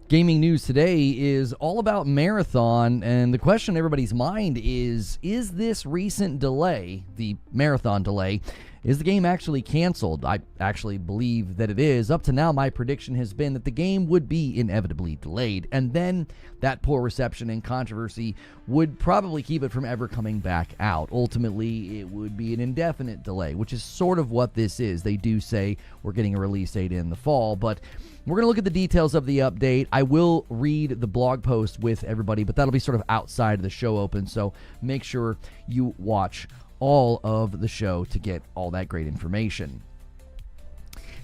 Gaming news today is all about Marathon, and the question in everybody's mind is this recent delay, the Marathon delay, is the game actually canceled? I actually believe that it is. Up to now, my prediction has been that the game would be inevitably delayed, and then that poor reception and controversy would probably keep it from ever coming back out. Ultimately, it would be an indefinite delay, which is sort of what this is. They do say we're getting a release date in the fall, but we're going to look at the details of the update. I will read the blog post with everybody, but that'll be sort of outside of the show open, so make sure you watch all of the show to get all that great information.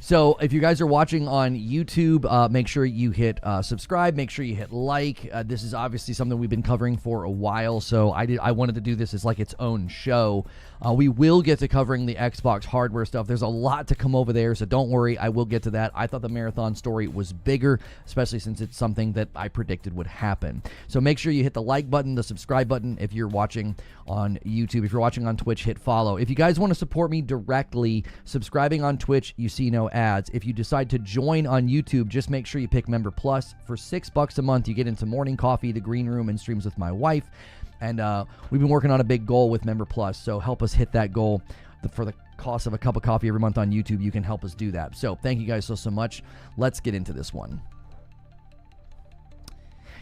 So if you guys are watching on YouTube, make sure you hit subscribe. Make sure you hit like. This is obviously something we've been covering for a while, so I wanted to do this as like its own show. We will get to covering the Xbox hardware stuff. There's a lot to come over there, so don't worry. I will get to that. I thought the Marathon story was bigger, especially since it's something that I predicted would happen. So make sure you hit the like button, the subscribe button if you're watching on YouTube. If you're watching on Twitch, hit follow. If you guys want to support me directly, subscribing on Twitch, you see no ads. If you decide to join on YouTube, just make sure you pick Member Plus. For $6 a month, you get into morning coffee, the green room, and streams with my wife. And we've been working on a big goal with Member Plus, so help us hit that goal. For the cost of a cup of coffee every month on YouTube, you can help us do that. So thank you guys so much. Let's get into this one.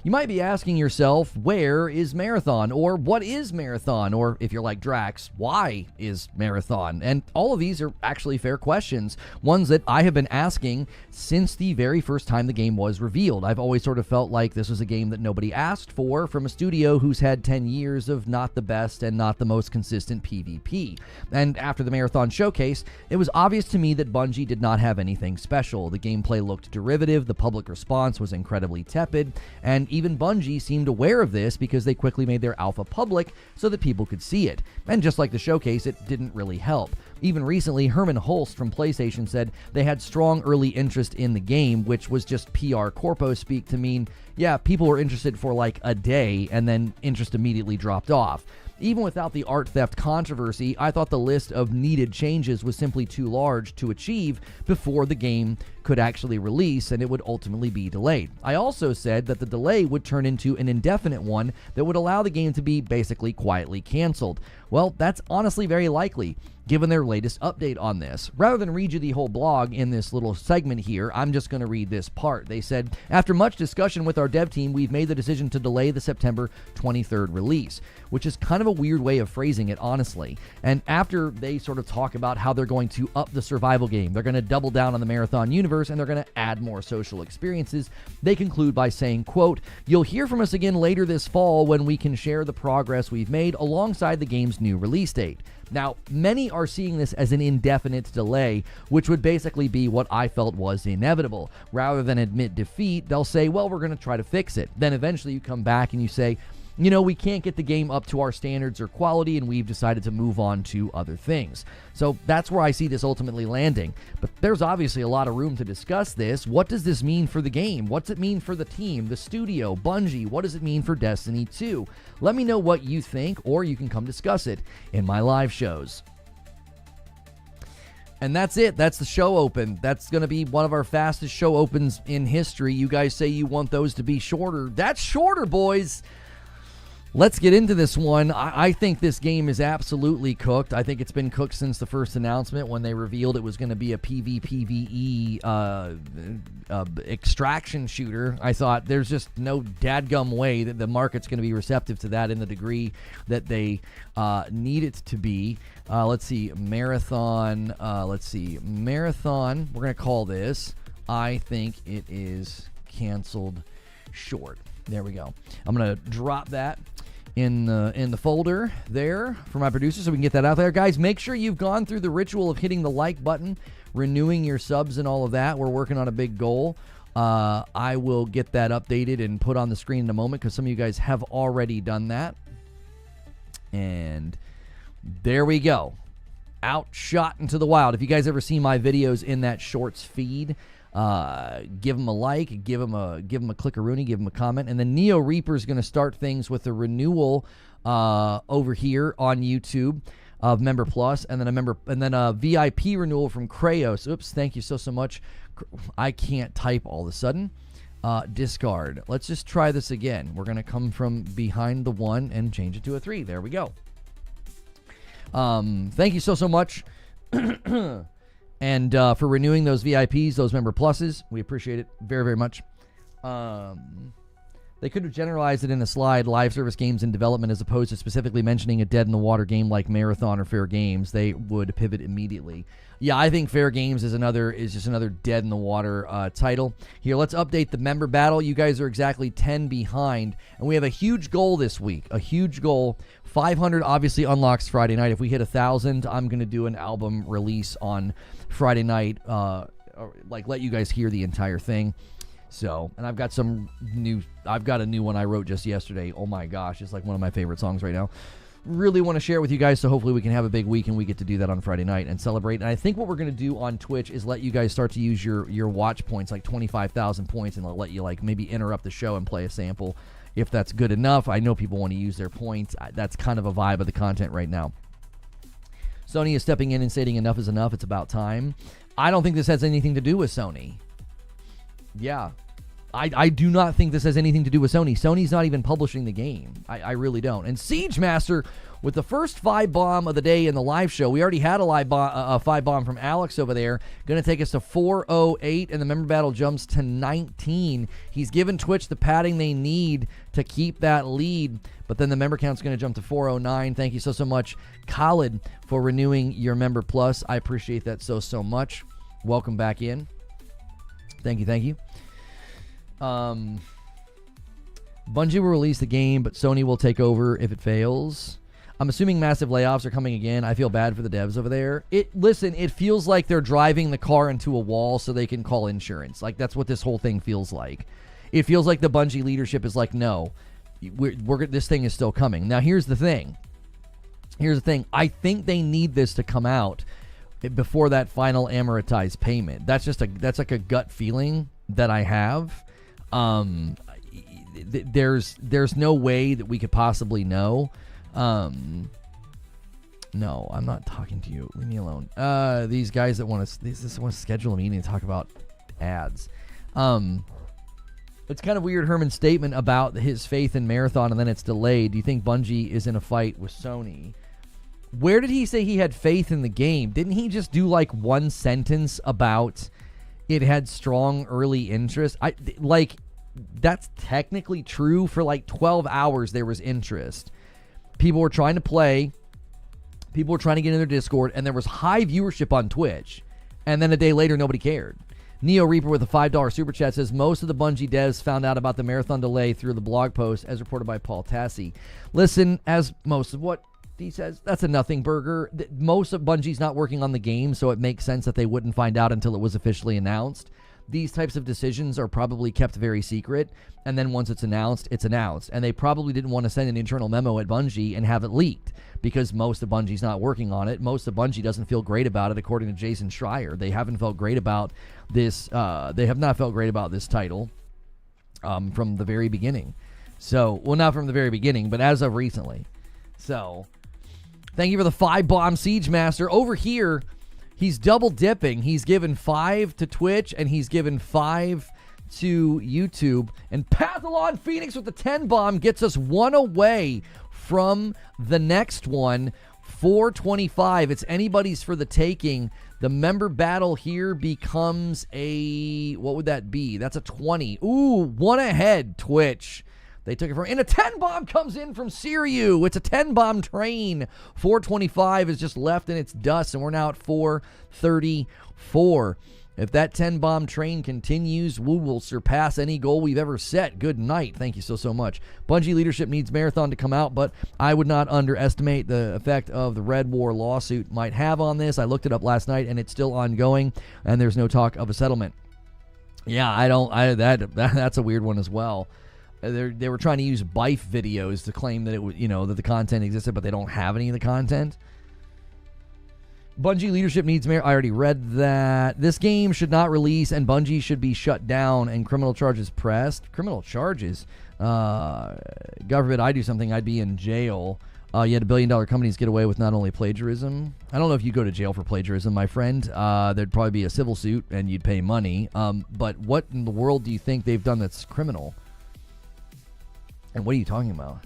You might be asking yourself, where is Marathon? Or what is Marathon? Or if you're like Drax, why is Marathon? And all of these are actually fair questions, ones that I have been asking since the very first time the game was revealed. I've always sort of felt like this was a game that nobody asked for from a studio who's had 10 years of not the best and not the most consistent PvP. And after the Marathon showcase, it was obvious to me that Bungie did not have anything special. The gameplay looked derivative, the public response was incredibly tepid, and even Bungie seemed aware of this because they quickly made their alpha public so that people could see it. And just like the showcase, it didn't really help. Even recently, Herman Hulst from PlayStation said they had strong early interest in the game, which was just PR corpo speak to mean, yeah, people were interested for like a day and then interest immediately dropped off. Even without the art theft controversy, I thought the list of needed changes was simply too large to achieve before the game could actually release, and it would ultimately be delayed. I also said that the delay would turn into an indefinite one that would allow the game to be basically quietly canceled. Well, that's honestly very likely, given their latest update on this. Rather than read you the whole blog in this little segment here, I'm just going to read this part. They said, after much discussion with our dev team, we've made the decision to delay the September 23rd release, which is kind of a weird way of phrasing it, honestly. And after they sort of talk about how they're going to up the survival game, they're going to double down on the Marathon universe, and they're going to add more social experiences, they conclude by saying, quote, "You'll hear from us again later this fall when we can share the progress we've made alongside the game's new release date." Now, many are seeing this as an indefinite delay, which would basically be what I felt was inevitable. Rather than admit defeat, they'll say, well, we're going to try to fix it. Then eventually you come back and you say, you know, we can't get the game up to our standards or quality, and we've decided to move on to other things. So that's where I see this ultimately landing. But there's obviously a lot of room to discuss this. What does this mean for the game? What's it mean for the team, the studio, Bungie? What does it mean for Destiny 2? Let me know what you think, or you can come discuss it in my live shows. And that's it. That's the show open. That's going to be one of our fastest show opens in history. You guys say you want those to be shorter. That's shorter, boys. Let's get into this one. I think this game is absolutely cooked. I think it's been cooked since the first announcement when they revealed it was going to be a PvPvE extraction shooter. I thought there's just no dadgum way that the market's going to be receptive to that in the degree that they need it to be. Let's see, Marathon. Marathon. We're going to call this. I think it is canceled short. There we go. I'm going to drop that in the folder there for my producer so we can get that out there. Guys, make sure you've gone through the ritual of hitting the like button, renewing your subs and all of that. We're working on a big goal. I will get that updated and put on the screen in a moment because some of you guys have already done that. And there we go. Outshot into the wild. If you guys ever see my videos in that shorts feed, give them a like, give them a clickaroonie, give them a comment, and then Neo Reaper is going to start things with a renewal over here on YouTube of Member Plus, and then a VIP renewal from Krayos. Oops, thank you so much. I can't type all of a sudden. discard. Let's just try this again. We're going to come from behind the 1 and change it to a 3. There we go. Thank you so much. And for renewing those VIPs, those member pluses. We appreciate it very, very much. They could have generalized it in a slide, live service games in development, as opposed to specifically mentioning a dead-in-the-water game like Marathon or Fair Games. They would pivot immediately. Yeah, I think Fair Games is just another dead-in-the-water title. Here, let's update the member battle. You guys are exactly 10 behind, and we have a huge goal this week. A huge goal. 500 obviously unlocks Friday night. If we hit 1,000, I'm going to do an album release on Friday night, let you guys hear the entire thing. So, and I've got a new one I wrote just yesterday. Oh my gosh, it's like one of my favorite songs right now. Really want to share it with you guys, so hopefully we can have a big week and we get to do that on Friday night and celebrate. And I think what we're going to do on Twitch is let you guys start to use your watch points, like 25,000 points, and I'll let you maybe interrupt the show and play a sample if that's good enough. I know people want to use their points. That's kind of a vibe of the content right now. Sony is stepping in and stating enough is enough. It's about time. I don't think this has anything to do with Sony. Yeah. I do not think this has anything to do with Sony. Sony's not even publishing the game. I really don't. And Siege Master, with the first 5-bomb of the day in the live show, we already had a 5-bomb from Alex over there. Going to take us to 408, and the member battle jumps to 19. He's given Twitch the padding they need to keep that lead, but then the member count's going to jump to 409. Thank you so much, Khalid, for renewing your member plus. I appreciate that so much. Welcome back in. Thank you. Bungie will release the game, but Sony will take over if it fails. I'm assuming massive layoffs are coming again. I feel bad for the devs over there. Listen, it feels like they're driving the car into a wall so they can call insurance. Like, that's what this whole thing feels like. It feels like the Bungie leadership is like, no, this thing is still coming. Now, here's the thing. I think they need this to come out before that final amortized payment. That's like a gut feeling that I have. There's no way that we could possibly know. No, I'm not talking to you. Leave me alone. These guys that want to schedule a meeting and talk about ads. It's kind of weird, Herman's statement about his faith in Marathon and then it's delayed. Do you think Bungie is in a fight with Sony? Where did he say he had faith in the game? Didn't he just do like one sentence about it had strong early interest? That's technically true. For like 12 hours there was interest. People were trying to play. People were trying to get in their Discord, and there was high viewership on Twitch. And then a day later, nobody cared. Neo Reaper with a $5 super chat says, most of the Bungie devs found out about the Marathon delay through the blog post, as reported by Paul Tassi. Listen, as most of what he says, that's a nothing burger. Most of Bungie's not working on the game, so it makes sense that they wouldn't find out until it was officially announced. These types of decisions are probably kept very secret, and then once it's announced, it's announced. And they probably didn't want to send an internal memo at Bungie and have it leaked, because most of Bungie's not working on it. Most of Bungie doesn't feel great about it, according to Jason Schreier. They haven't felt great about this. They have not felt great about this title from the very beginning. So, well, not from the very beginning, but as of recently. So, thank you for the 5-bomb Siege Master. Over here, he's double dipping. He's given 5 to Twitch, and he's given 5 to YouTube. And Pathalon Phoenix with the 10-bomb gets us 1 away from the next one. 425. It's anybody's for the taking. The member battle here becomes a... what would that be? That's a 20. Ooh, 1 ahead, Twitch. They took it from... and a 10-bomb comes in from Siriu. It's a 10-bomb train. 425 is just left in its dust, and we're now at 434. If that 10-bomb train continues, we will surpass any goal we've ever set. Good night. Thank you so much. Bungie leadership needs Marathon to come out, but I would not underestimate the effect of the Red War lawsuit might have on this. I looked it up last night, and it's still ongoing, and there's no talk of a settlement. Yeah, that's a weird one as well. They were trying to use Bife videos to claim that it was, that the content existed, but they don't have any of the content. Bungie leadership needs I already read that. This game should not release, and Bungie should be shut down and criminal charges pressed. Criminal charges? God forbid I do something, I'd be in jail. Yet $1 billion companies get away with not only plagiarism. I don't know if you go to jail for plagiarism, my friend. There'd probably be a civil suit and you'd pay money. But what in the world do you think they've done that's criminal? And what are you talking about?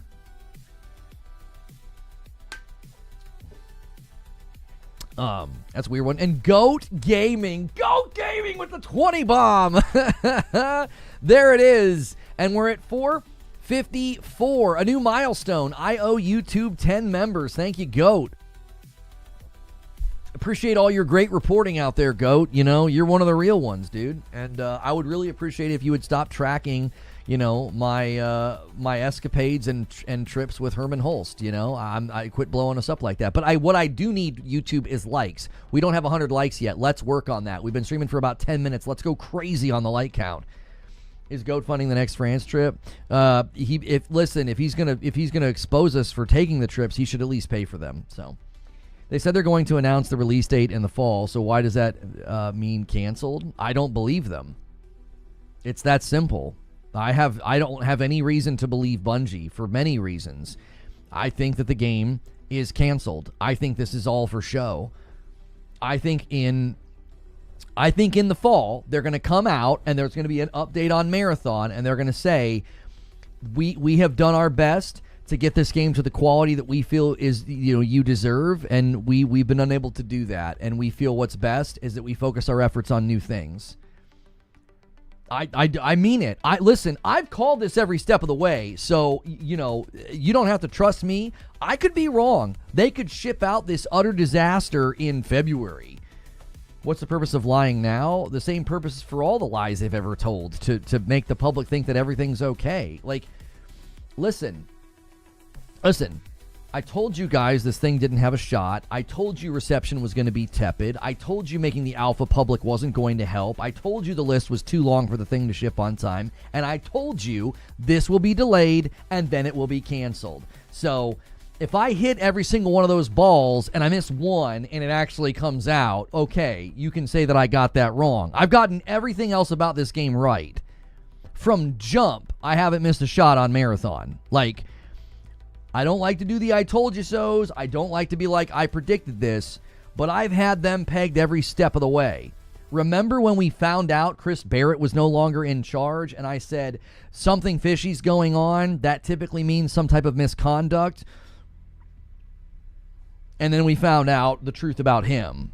That's a weird one. And Goat Gaming with the 20 bomb. There it is. And we're at 454, a new milestone. I owe YouTube 10 members. Thank you, Goat. Appreciate all your great reporting out there, Goat. You know, you're one of the real ones, dude. And I would really appreciate it if you would stop tracking, you know, my escapades and trips with Herman Holst. You know, I quit blowing us up like that. But what I do need, YouTube, is likes. We don't have 100 likes yet. Let's work on that. We've been streaming for about 10 minutes. Let's go crazy on the like count. Is Goat funding the next France trip? If he's gonna expose us for taking the trips, he should at least pay for them. So they said they're going to announce the release date in the fall. So why does that mean canceled? I don't believe them. It's that simple. I don't have any reason to believe Bungie for many reasons. I think that the game is canceled. I think this is all for show. I think in the fall, they're going to come out and there's going to be an update on Marathon and they're going to say, we have done our best to get this game to the quality that we feel is, you know, you deserve, and we've been unable to do that, and we feel what's best is that we focus our efforts on new things. I mean it. Listen, I've called this every step of the way, so, you know, you don't have to trust me. I could be wrong. They could ship out this utter disaster in February. What's the purpose of lying now? The same purpose for all the lies they've ever told, to make the public think that everything's okay. Like, listen, I told you guys this thing didn't have a shot. I told you reception was going to be tepid. I told you making the alpha public wasn't going to help. I told you the list was too long for the thing to ship on time. And I told you this will be delayed and then it will be canceled. So if I hit every single one of those balls and I miss one and it actually comes out, okay, you can say that I got that wrong. I've gotten everything else about this game right. From jump, I haven't missed a shot on Marathon. Like, I don't like to do the I told you so's. I don't like to be like, I predicted this, but I've had them pegged every step of the way. Remember when we found out Chris Barrett was no longer in charge and I said, something fishy's going on? That typically means some type of misconduct. And then we found out the truth about him.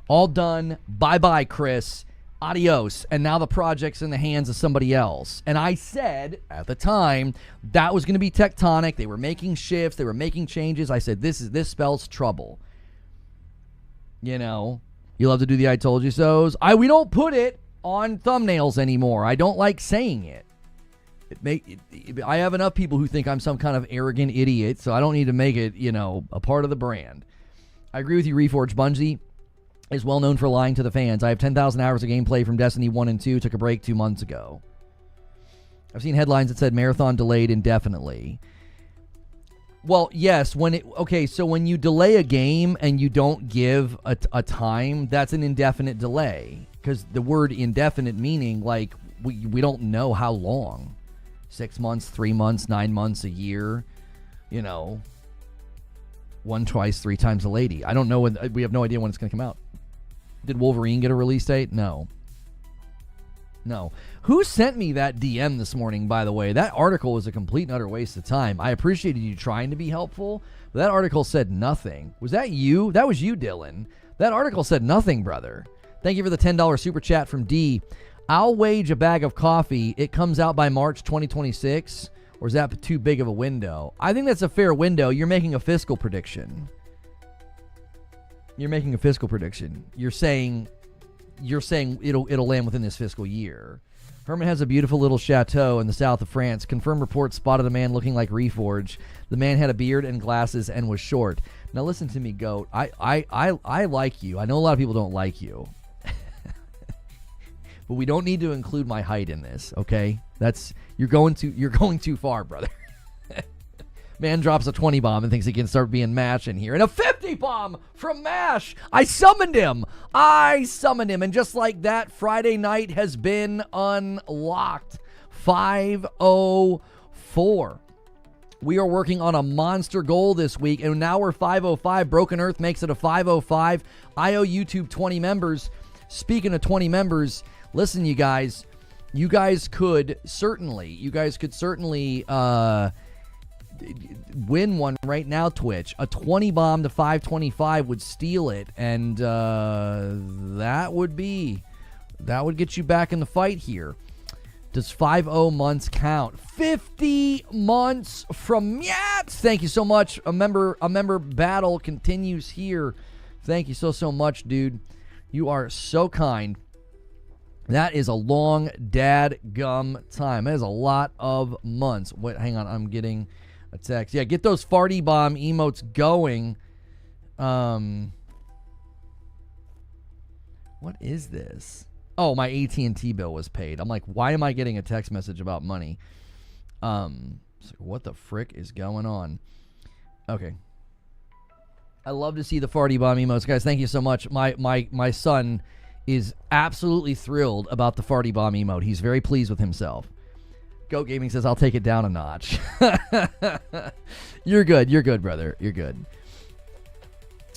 All done. Bye-bye, Chris. Adios. And now the project's in the hands of somebody else. And I said at the time that was going to be tectonic. They were making shifts. They were making changes. I said, this spells trouble. You know, you love to do the I told you so's. We don't put it on thumbnails anymore. I don't like saying it. I have enough people who think I'm some kind of arrogant idiot, so I don't need to make it, you know, a part of the brand. I agree with you, Reforge Bungie is well known for lying to the fans. I have 10,000 hours of gameplay from Destiny 1 and 2. Took a break 2 months ago. I've seen headlines that said Marathon delayed indefinitely. Well, yes. So when you delay a game and you don't give a time, that's an indefinite delay. Because the word indefinite meaning, like, we don't know how long. 6 months, 3 months, 9 months, a year. You know, 1, twice, 3 times a lady. I don't know when. We have no idea when it's going to come out. Did Wolverine get a release date? No. Who sent me that DM this morning, by the way? That article was a complete and utter waste of time. I appreciated you trying to be helpful, but that article said nothing. Was that you? That was you, Dylan. That article said nothing, brother. Thank you for the $10 super chat from D. I'll wage a bag of coffee. It comes out by March 2026. Or is that too big of a window? I think that's a fair window. You're making a fiscal prediction. You're saying it'll land within this fiscal year. Herman has a beautiful little chateau in the south of France. Confirmed reports spotted a man looking like Reforge. The man had a beard and glasses and was short. Now listen to me, Goat. I like you. I know a lot of people don't like you. But we don't need to include my height in this, okay? You're going too far, brother. Man drops a 20 bomb and thinks he can start being MASH in here. And a 50 bomb from MASH. I summoned him. And just like that, Friday night has been unlocked. 504. We are working on a monster goal this week, and now we're 505. Broken Earth makes it a 505. I owe YouTube 20 members. Speaking of 20 members, listen, you guys could certainly win one right now, Twitch. A 20 bomb to 525 would steal it, and that would get you back in the fight here. Does 50 months count? 50 months from Yats. Thank you so much. A member battle continues here. Thank you so much, dude. You are so kind. That is a long dadgum time. That is a lot of months. Wait, hang on. I'm getting a text. Yeah, get those farty bomb emotes going. What is this? Oh, my AT&T bill was paid. I'm like, why am I getting a text message about money? So what the frick is going on? Okay. I love to see the farty bomb emotes. Guys, thank you so much. My son is absolutely thrilled about the farty bomb emote. He's very pleased with himself. Goat Gaming says, I'll take it down a notch. You're good, brother. You're good.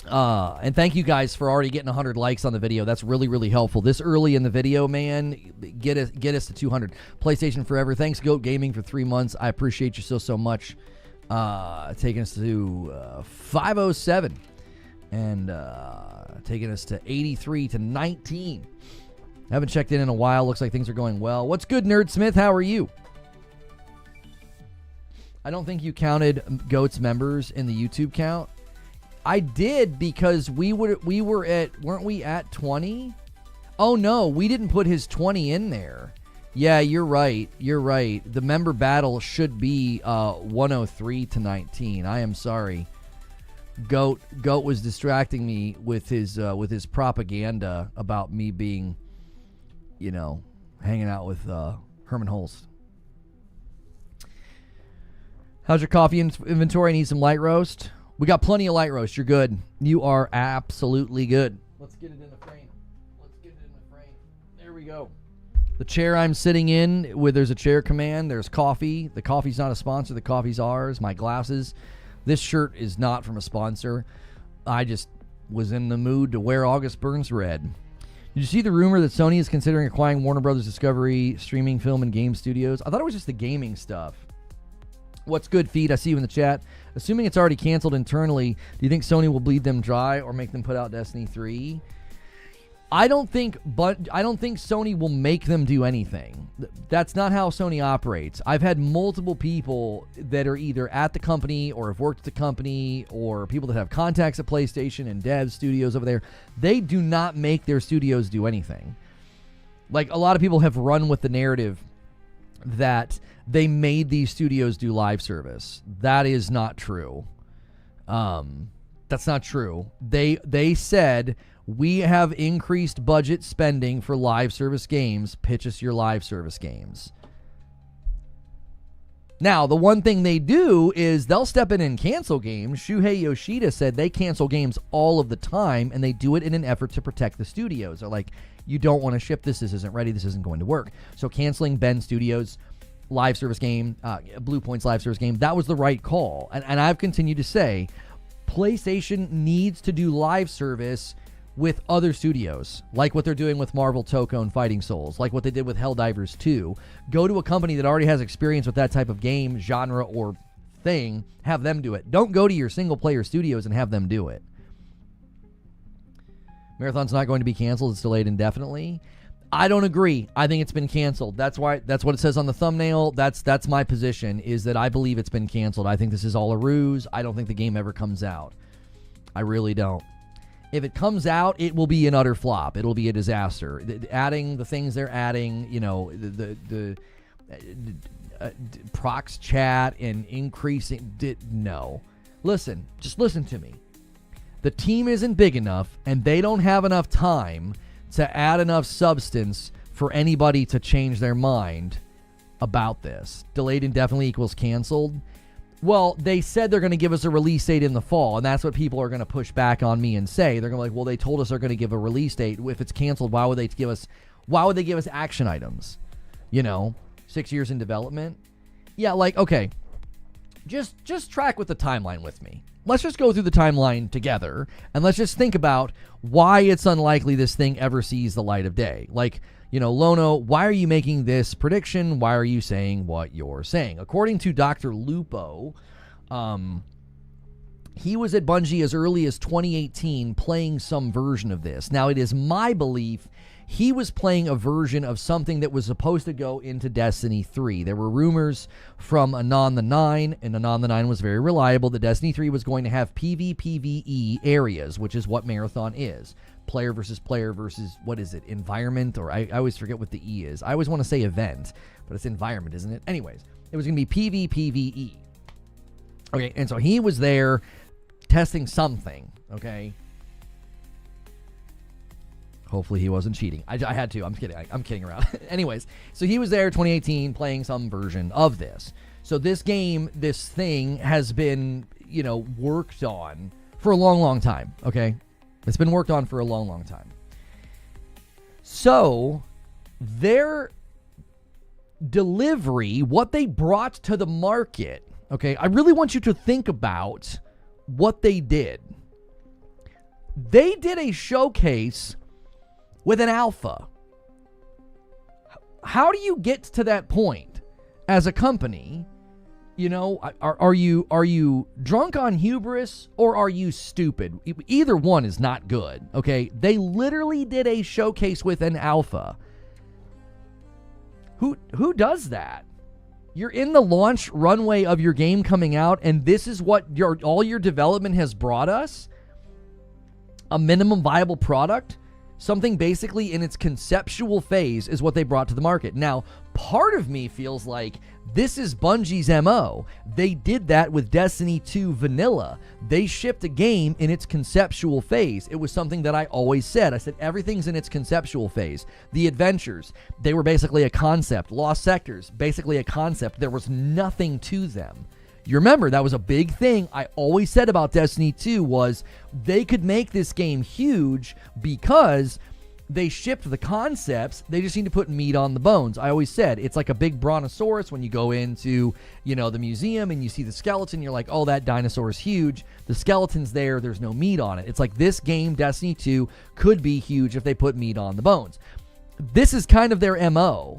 And thank you guys for already getting 100 likes on the video. That's really, really helpful. This early in the video, man, get us to 200. PlayStation Forever. Thanks, Goat Gaming, for 3 months. I appreciate you so much. Taking us to 507 and taking us to 83 to 19. Haven't checked in a while. Looks like things are going well. What's good, Nerdsmith? How are you? I don't think you counted Goat's members in the YouTube count. I did, because we were at, weren't we at 20? Oh no, we didn't put his 20 in there. Yeah, you're right. The member battle should be 103 to 19. I am sorry. Goat was distracting me with his propaganda about me being, hanging out with Herman Holst. How's your coffee inventory? I need some light roast. We got plenty of light roast. You're good. You are absolutely good. Let's get it in the frame. There we go. The chair I'm sitting in, where there's a chair command, there's coffee. The coffee's not a sponsor. The coffee's ours. My glasses. This shirt is not from a sponsor. I just was in the mood to wear August Burns red. Did you see the rumor that Sony is considering acquiring Warner Brothers Discovery streaming film and game studios? I thought it was just the gaming stuff. What's good, Feed? I see you in the chat. Assuming it's already canceled internally, do you think Sony will bleed them dry or make them put out Destiny 3? I don't think Sony will make them do anything. That's not how Sony operates. I've had multiple people that are either at the company or have worked at the company, or people that have contacts at PlayStation and dev studios over there. They do not make their studios do anything. Like, a lot of people have run with the narrative that they made these studios do live service. That is not true. That's not true. They said, we have increased budget spending for live service games. Pitch us your live service games. Now, the one thing they do is they'll step in and cancel games. Shuhei Yoshida said they cancel games all of the time, and they do it in an effort to protect the studios. They're like, you don't want to ship this. This isn't ready. This isn't going to work. So canceling Ben Studios' live service game, Blue Point's live service game, that was the right call. And I've continued to say, PlayStation needs to do live service with other studios, like what they're doing with Marvel Toko and Fighting Souls, like what they did with Helldivers 2. Go to a company that already has experience with that type of game, genre, or thing, have them do it. Don't go to your single-player studios and have them do it. Marathon's not going to be canceled. It's delayed indefinitely. I don't agree. I think it's been canceled. That's what it says on the thumbnail. That's my position, is that I believe it's been canceled. I think this is all a ruse. I don't think the game ever comes out. I really don't. If it comes out, it will be an utter flop. It'll be a disaster. Adding the things they're adding, the prox chat and increasing, no. Listen, just listen to me. The team isn't big enough, and they don't have enough time to add enough substance for anybody to change their mind about this. Delayed indefinitely equals canceled. Well, they said they're going to give us a release date in the fall, and that's what people are going to push back on me and say. They're going to be like, well, they told us they're going to give a release date. If it's canceled, why would they give us action items? 6 years in development? Yeah, like, okay. just track with the timeline with me. Let's just go through the timeline together, and let's just think about why it's unlikely this thing ever sees the light of day. Like, Lono, why are you making this prediction? Why are you saying what you're saying? According to Dr. Lupo, he was at Bungie as early as 2018 playing some version of this. Now, it is my belief he was playing a version of something that was supposed to go into Destiny 3. There were rumors from Anon the 9, and Anon the 9 was very reliable, that Destiny 3 was going to have PvPvE areas, which is what Marathon is. Player versus, what is it, environment? Or I always forget what the E is. I always want to say event, but it's environment, isn't it? Anyways, it was going to be PvPvE. Okay, and so he was there testing something, okay? Hopefully he wasn't cheating. I had to. I'm kidding. I'm kidding around. Anyways, so he was there 2018 playing some version of this. So this game, this thing has been, worked on for a long, long time, okay? It's been worked on for a long, long time. So their delivery, what they brought to the market, okay, I really want you to think about what they did. They did a showcase with an alpha. How do you get to that point as a company? Are you drunk on hubris, or are you stupid? Either one is not good, okay? They literally did a showcase with an alpha. Who does that? You're in the launch runway of your game coming out, and this is what all your development has brought us? A minimum viable product? Something basically in its conceptual phase is what they brought to the market. Now, part of me feels like this is Bungie's MO. They did that with Destiny 2 Vanilla. They shipped a game in its conceptual phase. It was something that I always said. I said everything's in its conceptual phase. The adventures, they were basically a concept. Lost Sectors, basically a concept. There was nothing to them. You remember, that was a big thing I always said about Destiny 2 was they could make this game huge because they shipped the concepts. They just need to put meat on the bones. I always said it's like a big brontosaurus when you go into, the museum and you see the skeleton. You're like, oh, that dinosaur is huge. The skeleton's there. There's no meat on it. It's like this game, Destiny 2, could be huge if they put meat on the bones. This is kind of their MO.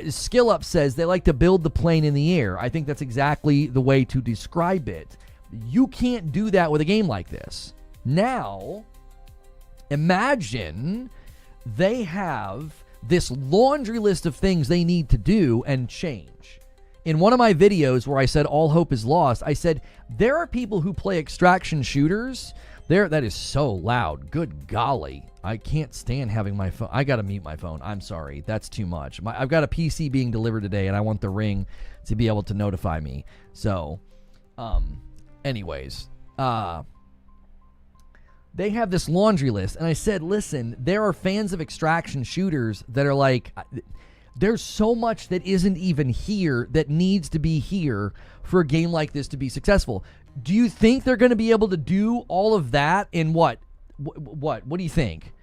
Skill Up says they like to build the plane in the air. I think that's exactly the way to describe it. You can't do that with a game like this. Now, imagine they have this laundry list of things they need to do and change. In one of my videos where I said all hope is lost, I said there are people who play extraction shooters. That is so loud. Good golly. I can't stand having my phone. I got to mute my phone. I'm sorry. That's too much. I've got a PC being delivered today, and I want the Ring to be able to notify me. So, anyways, they have this laundry list, and I said, listen, there are fans of extraction shooters that are like, there's so much that isn't even here that needs to be here for a game like this to be successful. Do you think they're going to be able to do all of that in what do you think?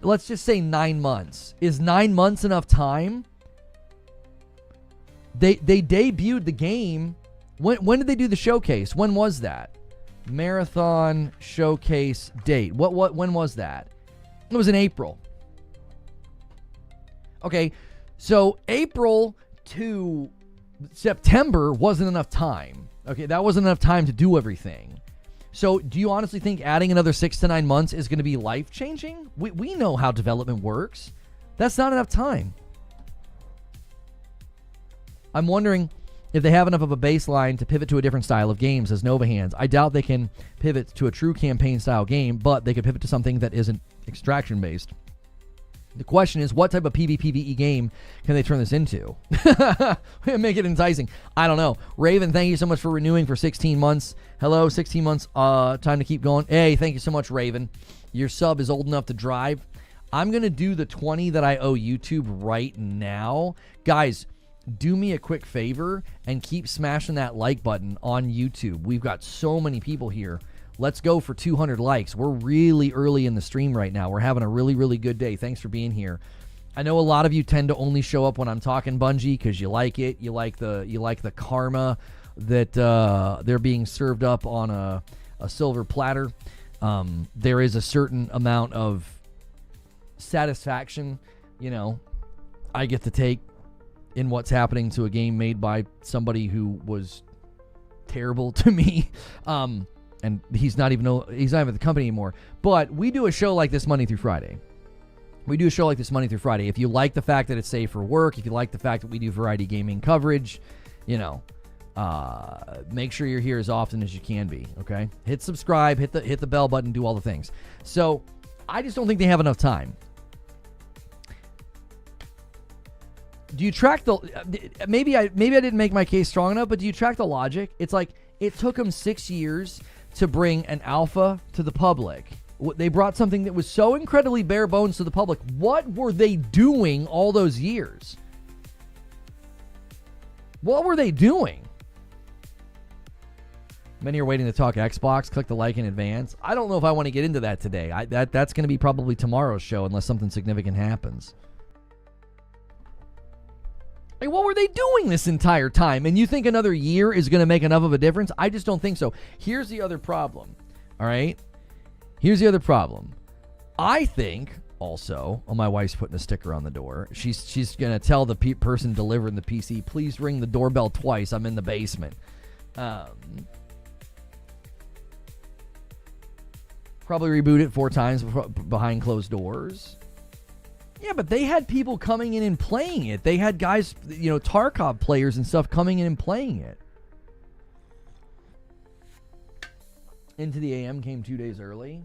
Let's just say 9 months. Is 9 months enough time? They debuted the game. When did they do the showcase? When was that? Marathon showcase date. When was that? It was in April. Okay, so April to September wasn't enough time. Okay, that wasn't enough time to do everything. So do you honestly think adding another 6 to 9 months is going to be life-changing? We know how development works. That's not enough time. I'm wondering if they have enough of a baseline to pivot to a different style of games as Nova Hands. I doubt they can pivot to a true campaign-style game, but they could pivot to something that isn't extraction-based. The question is, what type of PvPvE game can they turn this into? Make it enticing. I don't know. Raven, thank you so much for renewing for 16 months. Hello, 16 months. Time to keep going. Hey, thank you so much, Raven. Your sub is old enough to drive. I'm going to do the 20 that I owe YouTube right now. Guys, do me a quick favor and keep smashing that like button on YouTube. We've got so many people here. Let's go for 200 likes. We're really early in the stream right now. We're having a really, really good day. Thanks for being here. I know a lot of you tend to only show up when I'm talking Bungie because you like it. You like the karma that they're being served up on a silver platter. There is a certain amount of satisfaction, I get to take in what's happening to a game made by somebody who was terrible to me. And he's not even at the company anymore. But we do a show like this Monday through Friday. If you like the fact that it's safe for work, if you like the fact that we do variety gaming coverage, make sure you're here as often as you can be, okay? Hit subscribe, hit the bell button, do all the things. So I just don't think they have enough time. Do you track the... Maybe I didn't make my case strong enough, but do you track the logic? It's like it took them 6 years to bring an alpha to the public. They brought something that was so incredibly bare bones to the public. What were they doing all those years? What were they doing? Many are waiting to talk Xbox. Click the like in advance. I don't know if I want to get into that today. That's going to be probably tomorrow's show unless something significant happens. Like, what were they doing this entire time? And you think another year is going to make enough of a difference? I just don't think so. Here's the other problem, all right? I think also, my wife's putting a sticker on the door. She's going to tell the person delivering the PC, please ring the doorbell twice. I'm in the basement. Probably reboot it 4 times behind closed doors. Yeah, but they had people coming in and playing it. They had guys, Tarkov players and stuff coming in and playing it. Into the AM came 2 days early.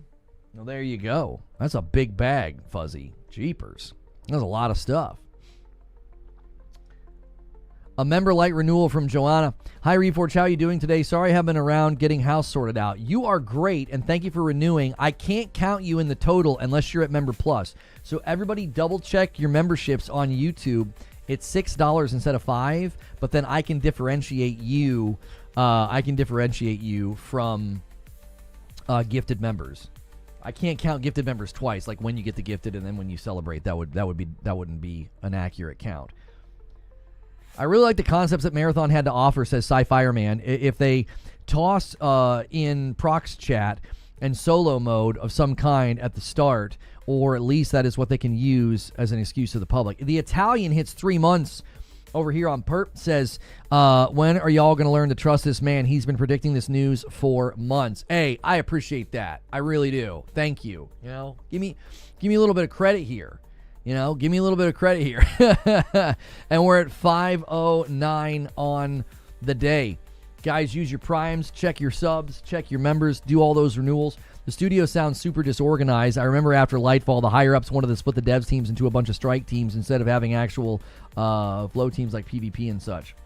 Well, there you go. That's a big bag, Fuzzy. Jeepers. That's a lot of stuff. A member light renewal from Joanna. Hi, Reforge. How are you doing today? Sorry I haven't been around getting house sorted out. You are great, and thank you for renewing. I can't count you in the total unless you're at Member Plus. So everybody double check your memberships on YouTube. It's $6 instead of $5, but then I can differentiate you. From gifted members. I can't count gifted members twice, like when you get the gifted and then when you celebrate. That wouldn't be an accurate count. I really like the concepts that Marathon had to offer, says Sci-Fireman. If they toss in prox chat and solo mode of some kind at the start, or at least that is what they can use as an excuse to the public. The Italian hits 3 months over here on Perp, says, when are y'all going to learn to trust this man? He's been predicting this news for months. Hey, I appreciate that. I really do. Thank you. Give me a little bit of credit here. And we're at 5:09 on the day. Guys, use your primes, check your subs, check your members, do all those renewals. The studio sounds super disorganized. I remember after Lightfall, the higher-ups wanted to split the devs teams into a bunch of strike teams instead of having actual flow teams like PvP and such.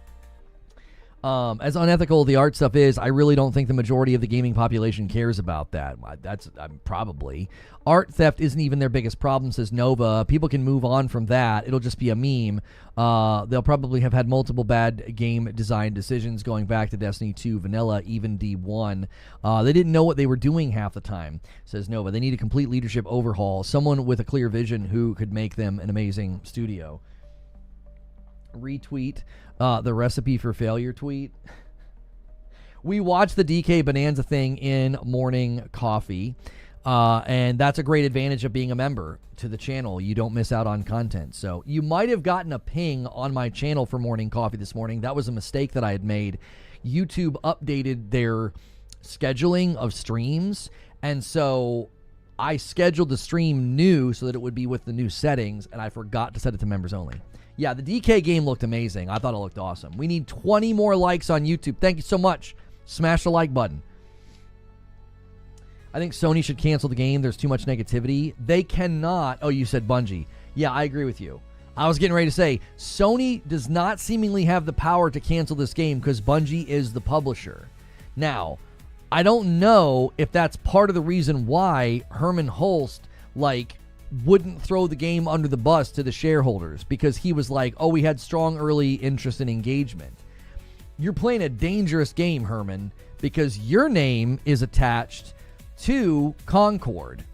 As unethical the art stuff is, I really don't think the majority of the gaming population cares about that. That's probably. Art theft isn't even their biggest problem, says Nova. People can move on from that. It'll just be a meme. They'll probably have had multiple bad game design decisions going back to Destiny 2, Vanilla, even D1. They didn't know what they were doing half the time, says Nova. They need a complete leadership overhaul. Someone with a clear vision who could make them an amazing studio. Retweet the recipe for failure tweet. We watched the DK Bonanza thing in morning coffee, and that's a great advantage of being a member to the channel. You don't miss out on content. So you might have gotten a ping on my channel for morning coffee this morning. That was a mistake that I had made. YouTube updated their scheduling of streams, and so I scheduled the stream new so that it would be with the new settings, and I forgot to set it to members only. Yeah, the DK game looked amazing. I thought it looked awesome. We need 20 more likes on YouTube. Thank you so much. Smash the like button. I think Sony should cancel the game. There's too much negativity. They cannot. Oh, you said Bungie. Yeah, I agree with you. I was getting ready to say, Sony does not seemingly have the power to cancel this game because Bungie is the publisher. Now, I don't know if that's part of the reason why Herman Hulst, wouldn't throw the game under the bus to the shareholders, because he was like, oh, we had strong early interest and engagement. You're playing a dangerous game, Herman, because your name is attached to Concord.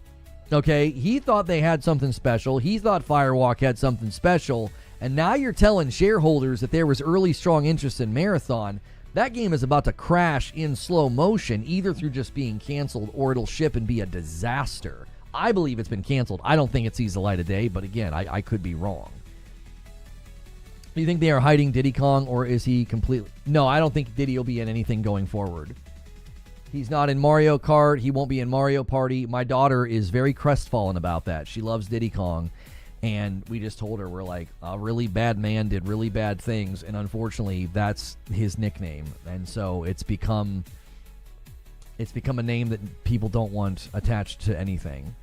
Okay? He thought they had something special. He thought Firewalk had something special. And now you're telling shareholders that there was early strong interest in Marathon. That game is about to crash in slow motion, either through just being canceled or it'll ship and be a disaster. I believe it's been canceled. I don't think it sees the light of day, but again, I could be wrong. Do you think they are hiding Diddy Kong, or is he completely... No, I don't think Diddy will be in anything going forward. He's not in Mario Kart. He won't be in Mario Party. My daughter is very crestfallen about that. She loves Diddy Kong. And we just told her, we're like, a really bad man did really bad things. And unfortunately, that's his nickname. And so it's become a name that people don't want attached to anything.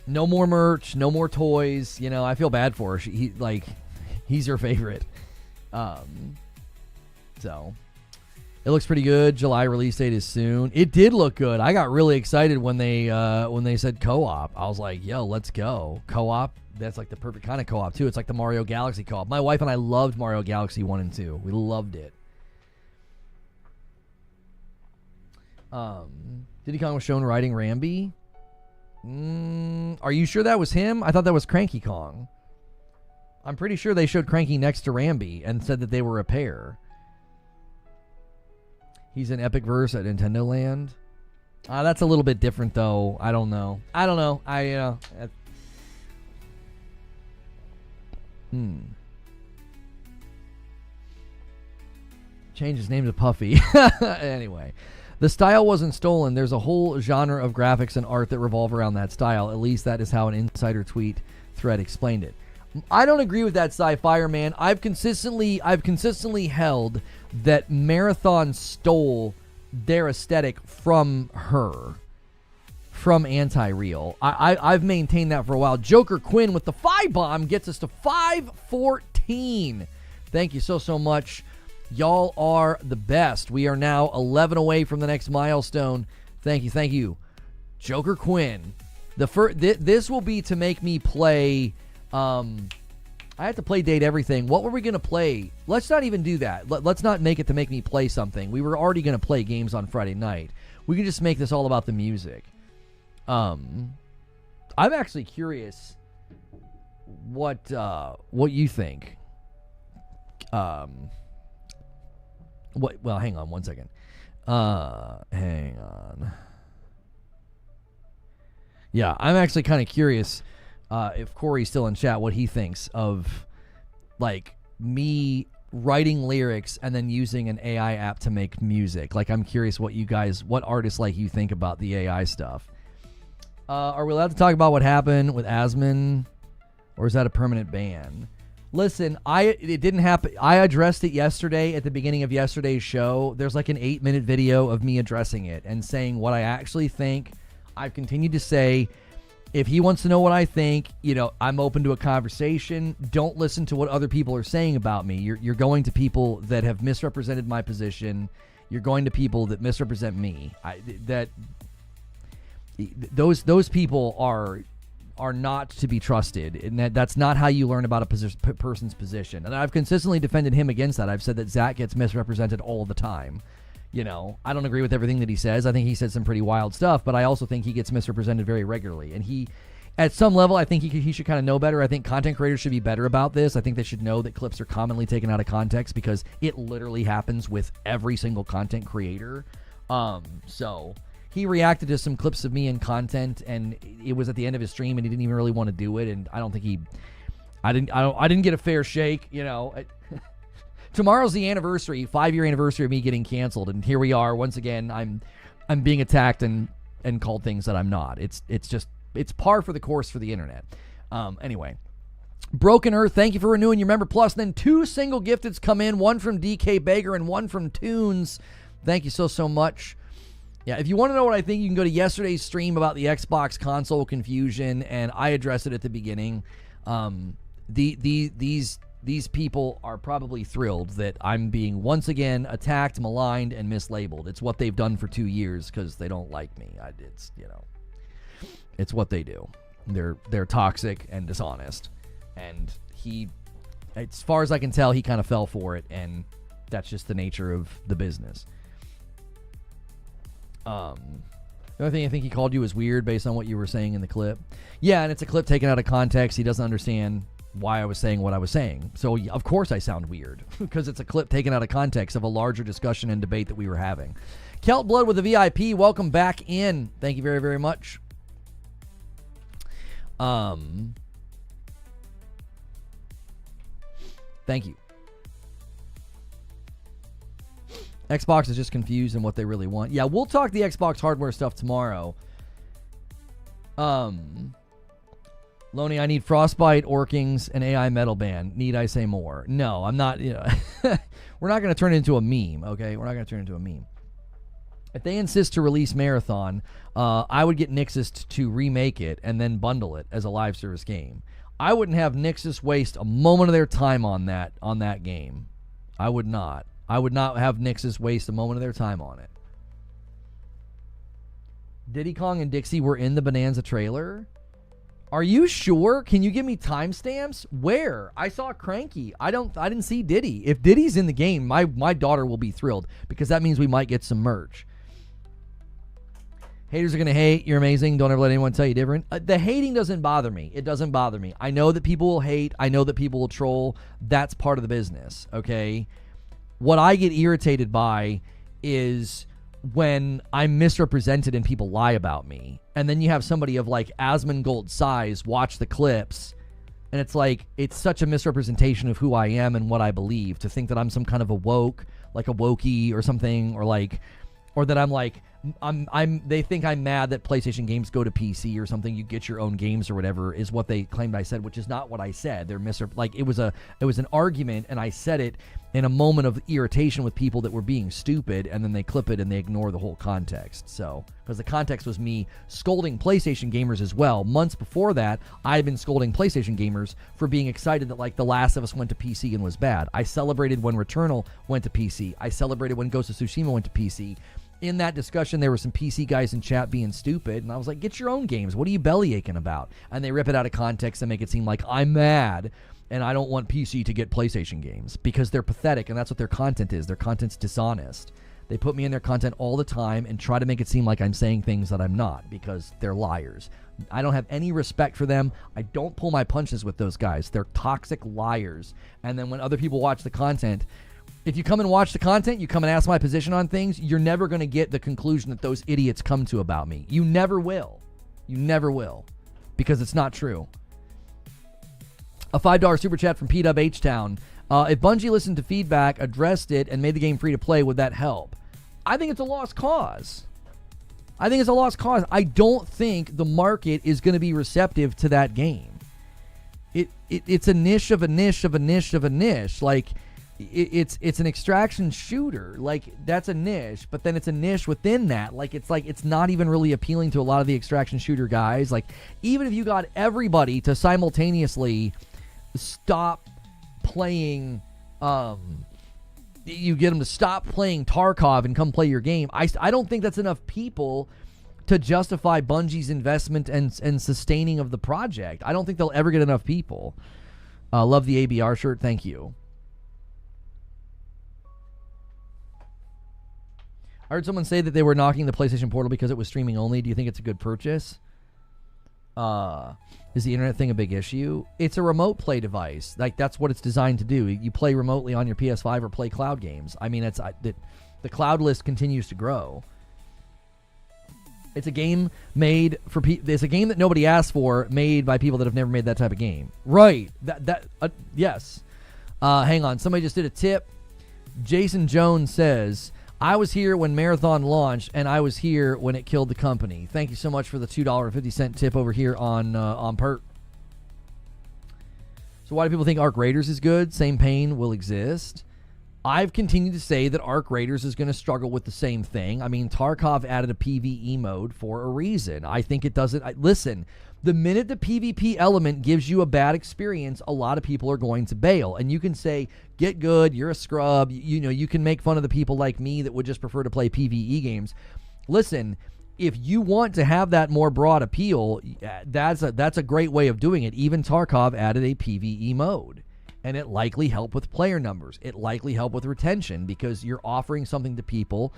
No more merch, no more toys. You know, I feel bad for her. He's her favorite. So it looks pretty good. July release date is soon. It did look good. I got really excited when they said co-op. I was like, yo, let's go. Co-op, that's like the perfect kind of co-op too. It's like the Mario Galaxy co-op. My wife and I loved Mario Galaxy 1 and 2. We loved it. Diddy Kong was shown riding Rambi. Are you sure that was him? I thought that was Cranky Kong. I'm pretty sure they showed Cranky next to Rambi and said that they were a pair. He's in Epic Verse at Nintendo Land. That's a little bit different, though. I don't know. Change his name to Puffy. Anyway. The style wasn't stolen. There's a whole genre of graphics and art that revolve around that style. At least that is how an insider tweet thread explained it. I don't agree with that, Sci-Fire Man. I've consistently held that Marathon stole their aesthetic from her, from Anti-Real. I've maintained that for a while. Joker Quinn with the 5 bomb gets us to 514. Thank you so much. Y'all are the best. We are now 11 away from the next milestone. Thank you. Joker Quinn. This will be to make me play... I have to play date everything. What were we going to play? Let's not even do that. Let's not make it to make me play something. We were already going to play games on Friday night. We can just make this all about the music. I'm actually curious what you think. Well, hang on one second. Hang on. Yeah, I'm actually kind of curious if Corey's still in chat, what he thinks of like me writing lyrics and then using an AI app to make music. Like, I'm curious what artists like you think about the AI stuff. Are we allowed to talk about what happened with Asmon, or is that a permanent ban? Listen, it didn't happen. I addressed it yesterday at the beginning of yesterday's show. There's like an 8-minute video of me addressing it and saying what I actually think. I've continued to say, if he wants to know what I think, I'm open to a conversation. Don't listen to what other people are saying about me. You're going to people that have misrepresented my position. You're going to people that misrepresent me. Those people are not to be trusted, and that's not how you learn about a person's position. And I've consistently defended him against that. I've said that Zach gets misrepresented all the time. I don't agree with everything that he says. I think he said some pretty wild stuff, but I also think he gets misrepresented very regularly. And he, at some level, I think he should kind of know better. I think content creators should be better about this. I think they should know that clips are commonly taken out of context, because it literally happens with every single content creator. So he reacted to some clips of me in content, and it was at the end of his stream, and he didn't even really want to do it. And I don't think I didn't get a fair shake. Tomorrow's the 5-year anniversary of me getting canceled, and here we are once again. I'm being attacked and called things that I'm not. It's par for the course for the internet. Anyway, Broken Earth, thank you for renewing your Member Plus. And then 2 single gifteds come in, one from DK Baker and one from Tunes. Thank you so much. Yeah, if you want to know what I think, you can go to yesterday's stream about the Xbox console confusion, and I addressed it at the beginning. These people are probably thrilled that I'm being once again attacked, maligned, and mislabeled. It's what they've done for 2 years because they don't like me. It's what they do. They're toxic and dishonest. And he, as far as I can tell, he kind of fell for it, and that's just the nature of the business. The only thing I think he called you is weird based on what you were saying in the clip. Yeah, and it's a clip taken out of context. He doesn't understand why I was saying what I was saying. So, of course I sound weird because it's a clip taken out of context of a larger discussion and debate that we were having. Celt Blood with a VIP, welcome back in. Thank you very, very much. Thank you. Xbox is just confused in what they really want. Yeah, we'll talk the Xbox hardware stuff tomorrow. Loney, I need Frostbite, Orkings, and AI Metal Band. Need I say more? No, I'm not. You know, we're not going to turn it into a meme, okay? We're not going to turn it into a meme. If they insist to release Marathon, I would get Nixus to remake it and then bundle it as a live service game. I wouldn't have Nixus waste a moment of their time on that game. I would not. I would not have Nixus waste a moment of their time on it. Diddy Kong and Dixie were in the Bonanza trailer? Are you sure? Can you give me timestamps? Where? I saw Cranky. I didn't see Diddy. If Diddy's in the game, my daughter will be thrilled because that means we might get some merch. Haters are going to hate. You're amazing. Don't ever let anyone tell you different. The hating doesn't bother me. It doesn't bother me. I know that people will hate. I know that people will troll. That's part of the business, okay? What I get irritated by is when I'm misrepresented and people lie about me. And then you have somebody of like Asmongold size watch the clips, and it's like, it's such a misrepresentation of who I am and what I believe to think that I'm some kind of a woke, like a wokey or something, or that I'm like, they think I'm mad that PlayStation games go to PC or something. You get your own games or whatever is what they claimed I said, which is not what I said. They're it was an argument, and I said it in a moment of irritation with people that were being stupid, and then they clip it and they ignore the whole context. So, because the context was me scolding PlayStation gamers as well. Months before that, I had been scolding PlayStation gamers for being excited that like The Last of Us went to PC and was bad. I celebrated when Returnal went to PC. I celebrated when Ghost of Tsushima went to PC. In that discussion, there were some PC guys in chat being stupid, and I was like, get your own games. What are you belly aching about? And they rip it out of context and make it seem like I'm mad and I don't want PC to get PlayStation games because they're pathetic, and that's what their content is. Their content's dishonest. They put me in their content all the time and try to make it seem like I'm saying things that I'm not because they're liars. I don't have any respect for them. I don't pull my punches with those guys. They're toxic liars. And then when other people watch the content, if you come and watch the content, you come and ask my position on things, you're never going to get the conclusion that those idiots come to about me. You never will. You never will. Because it's not true. A $5 super chat from P-Dub H-Town. If Bungie listened to feedback, addressed it, and made the game free to play, would that help? I think it's a lost cause. I don't think the market is going to be receptive to that game. It's a niche of a niche of a niche of a niche. Like, it's an extraction shooter. Like, that's a niche, but then it's a niche within that. Like, it's not even really appealing to a lot of the extraction shooter guys. Like, even if you got everybody to simultaneously stop playing, you get them to stop playing Tarkov and come play your game, I don't think that's enough people to justify Bungie's investment and sustaining of the project. I don't think they'll ever get enough people. Love the ABR shirt. Thank you. I heard someone say that they were knocking the PlayStation Portal because it was streaming only. Do you think it's a good purchase? Is the internet thing a big issue? It's a remote play device. Like, that's what it's designed to do. You play remotely on your PS5 or play cloud games. I mean, the cloud list continues to grow. It's a game made for it's a game that nobody asked for, made by people that have never made that type of game. Right. Yes. Hang on. Somebody just did a tip. Jason Jones says, I was here when Marathon launched, and I was here when it killed the company. Thank you so much for the $2.50 tip over here on Pert. So why do people think Arc Raiders is good? Same pain will exist. I've continued to say that Arc Raiders is going to struggle with the same thing. I mean, Tarkov added a PvE mode for a reason. I think it doesn't... listen, the minute the PvP element gives you a bad experience, a lot of people are going to bail. And you can say, get good, you're a scrub. You know, you can make fun of the people like me that would just prefer to play PvE games. Listen, if you want to have that more broad appeal, that's a great way of doing it. Even Tarkov added a PvE mode. And it likely helped with player numbers. It likely helped with retention because you're offering something to people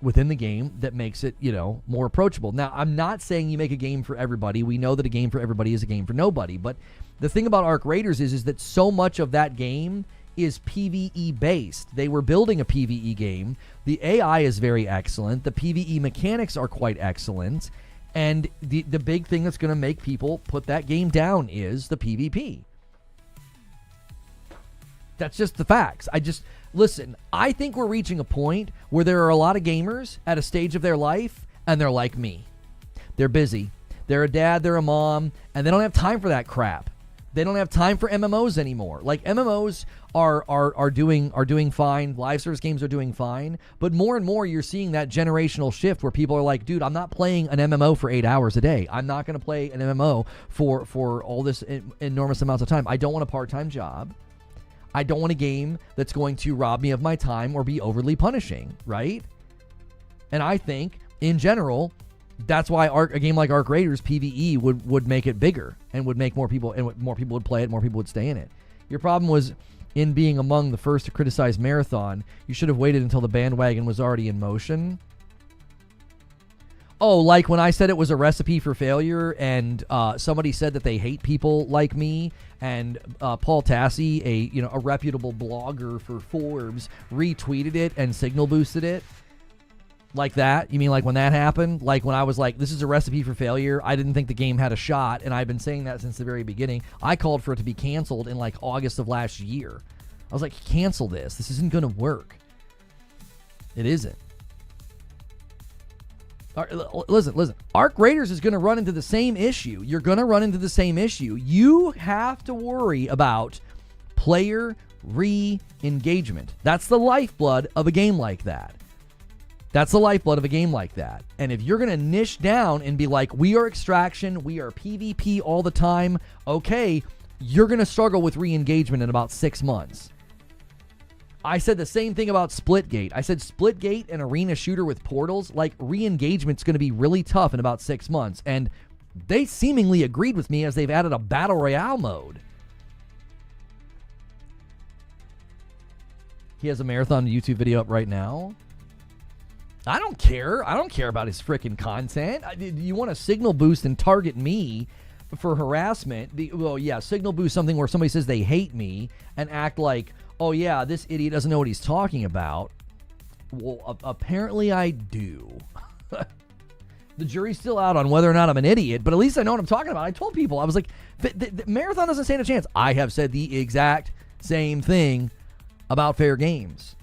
within the game that makes it, you know, more approachable. Now, I'm not saying you make a game for everybody. We know that a game for everybody is a game for nobody. But The thing about Arc Raiders is that so much of that game is PvE based. They were building a PvE game. The AI is very excellent. The PvE mechanics are quite excellent. And the big thing that's going to make people put that game down is the PvP. That's just the facts. Listen, I think we're reaching a point where there are a lot of gamers at a stage of their life, and they're like me. They're busy. They're a dad, they're a mom, and they don't have time for that crap. They don't have time for MMOs anymore. Like, MMOs are doing fine. Live service games are doing fine. But more and more, you're seeing that generational shift where people are like, dude, I'm not playing an MMO for 8 hours a day. I'm not going to play an MMO for all this enormous amounts of time. I don't want a part-time job. I don't want a game that's going to rob me of my time or be overly punishing, right? And I think, in general, that's why a game like Arc Raiders PvE would make it bigger and would make more people, and more people would play it, more people would stay in it. Your problem was in being among the first to criticize Marathon. You should have waited until the bandwagon was already in motion. Oh, like when I said it was a recipe for failure, and somebody said that they hate people like me, and Paul Tassi, a reputable blogger for Forbes, retweeted it and signal boosted it. Like that? You mean like when that happened? Like when I was like, this is a recipe for failure. I didn't think the game had a shot, and I've been saying that since the very beginning. I called for it to be canceled in like August of last year. I was like, cancel this. This isn't going to work. It isn't. Listen. Arc Raiders is going to run into the same issue. You're going to run into the same issue. You have to worry about player re-engagement. That's the lifeblood of a game like that. That's the lifeblood of a game like that. And if you're going to niche down and be like, we are extraction, we are PvP all the time, okay, you're going to struggle with re-engagement in about 6 months. I said the same thing about Splitgate. I said Splitgate, an arena shooter with portals, like re-engagement's going to be really tough in about 6 months. And they seemingly agreed with me as they've added a battle royale mode. He has a Marathon YouTube video up right now. I don't care. I don't care about his freaking content. You want to signal boost and target me for harassment? Signal boost something where somebody says they hate me and act like, oh yeah, this idiot doesn't know what he's talking about. Well, apparently I do. The jury's still out on whether or not I'm an idiot, but at least I know what I'm talking about. I told people, I was like, the Marathon doesn't stand a chance. I have said the exact same thing about fair games.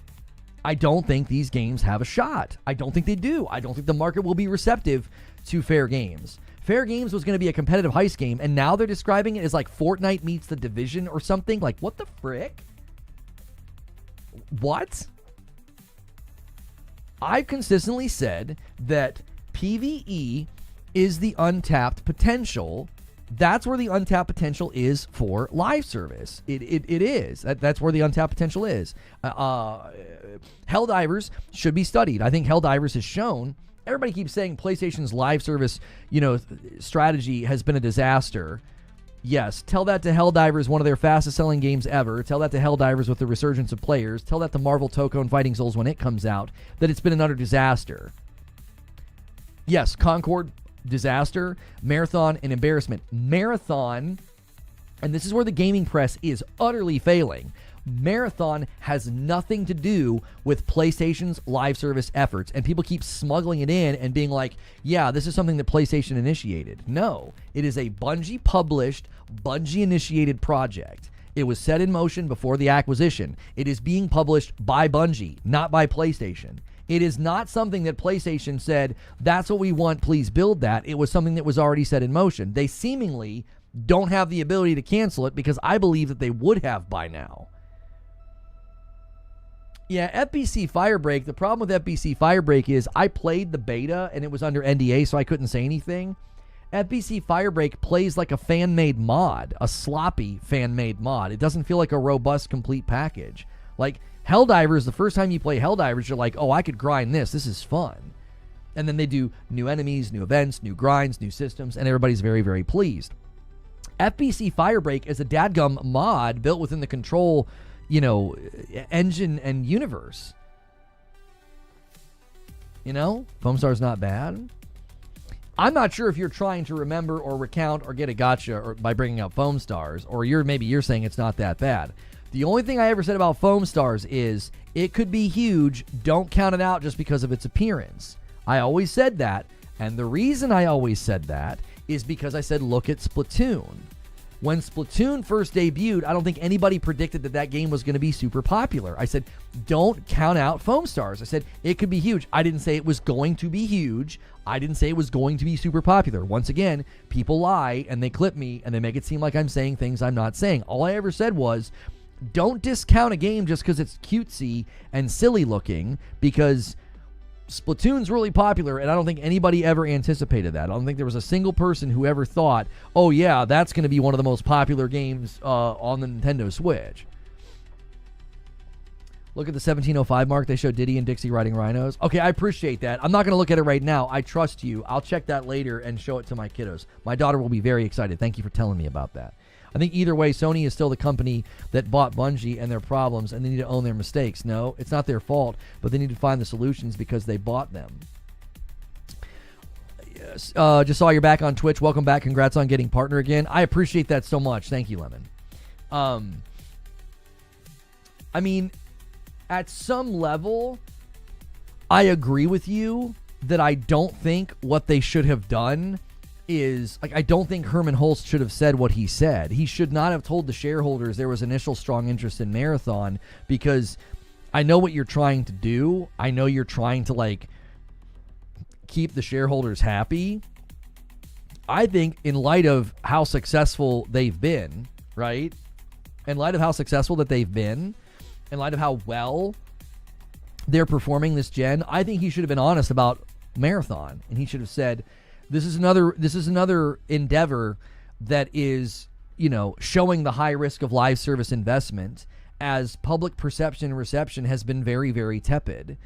I don't think these games have a shot. I don't think they do. I don't think the market will be receptive to fair games. Fair Games was going to be a competitive heist game, and now they're describing it as like Fortnite meets The Division or something. Like, what the frick? What? I've consistently said that PvE is the untapped potential. That's where the untapped potential is for live service. It is. That's where the untapped potential is. Helldivers should be studied. I think Helldivers has shown. Everybody keeps saying PlayStation's live service, strategy has been a disaster. Yes, tell that to Helldivers, one of their fastest selling games ever. Tell that to Helldivers with the resurgence of players. Tell that to Marvel Toko and Fighting Souls when it comes out, that it's been an utter disaster. Yes, Concord, disaster. Marathon, an embarrassment. Marathon, and this is where the gaming press is utterly failing. Marathon has nothing to do with PlayStation's live service efforts, and people keep smuggling it in and being like, yeah, this is something that PlayStation initiated. No, it is a Bungie published, Bungie initiated project. It was set in motion before the acquisition. It is being published by Bungie, not by PlayStation. It is not something that PlayStation said, that's what we want, please build that. It was something that was already set in motion. They seemingly don't have the ability to cancel it because I believe that they would have by now. Yeah, FBC Firebreak, the problem with FBC Firebreak is I played the beta and it was under NDA, so I couldn't say anything. FBC Firebreak plays like a fan-made mod, a sloppy fan-made mod. It doesn't feel like a robust, complete package. Like, Helldivers, the first time you play Helldivers, you're like, oh, I could grind this. This is fun. And then they do new enemies, new events, new grinds, new systems, and everybody's very, very pleased. FBC Firebreak is a dadgum mod built within the Control, engine and universe. Foamstar's not bad. I'm not sure if you're trying to remember or recount or get a gotcha or by bringing up Foam Stars, or maybe you're saying it's not that bad. The only thing I ever said about Foam Stars is it could be huge. Don't count it out just because of its appearance. I always said that, and the reason I always said that is because I said look at Splatoon. When Splatoon first debuted, I don't think anybody predicted that game was going to be super popular. I said, don't count out Foam Stars. I said, it could be huge. I didn't say it was going to be huge. I didn't say it was going to be super popular. Once again, people lie and they clip me and they make it seem like I'm saying things I'm not saying. All I ever said was, don't discount a game just because it's cutesy and silly looking, because Splatoon's really popular, and I don't think anybody ever anticipated that. I don't think there was a single person who ever thought, oh yeah, that's going to be one of the most popular games on the Nintendo Switch. Look at the 1705 mark. They show Diddy and Dixie riding rhinos. Okay, I appreciate that. I'm not going to look at it right now. I trust you. I'll check that later and show it to my kiddos. My daughter will be very excited. Thank you for telling me about that. I think either way, Sony is still the company that bought Bungie and their problems, and they need to own their mistakes. No, it's not their fault, but they need to find the solutions because they bought them. Yes. Just saw you're back on Twitch. Welcome back. Congrats on getting partner again. I appreciate that so much. Thank you, Lemon. I mean, at some level, I agree with you that I don't think what they should have done is, like, I don't think Herman Hulst should have said what he said. He should not have told the shareholders there was initial strong interest in Marathon, because I know what you're trying to do. I know you're trying to, like, keep the shareholders happy. I think in light of how successful they've been, right? In light of how successful that they've been, in light of how well they're performing this gen, I think he should have been honest about Marathon, and he should have said, This is another endeavor that is, showing the high risk of live service investment, as public perception and reception has been very, very tepid.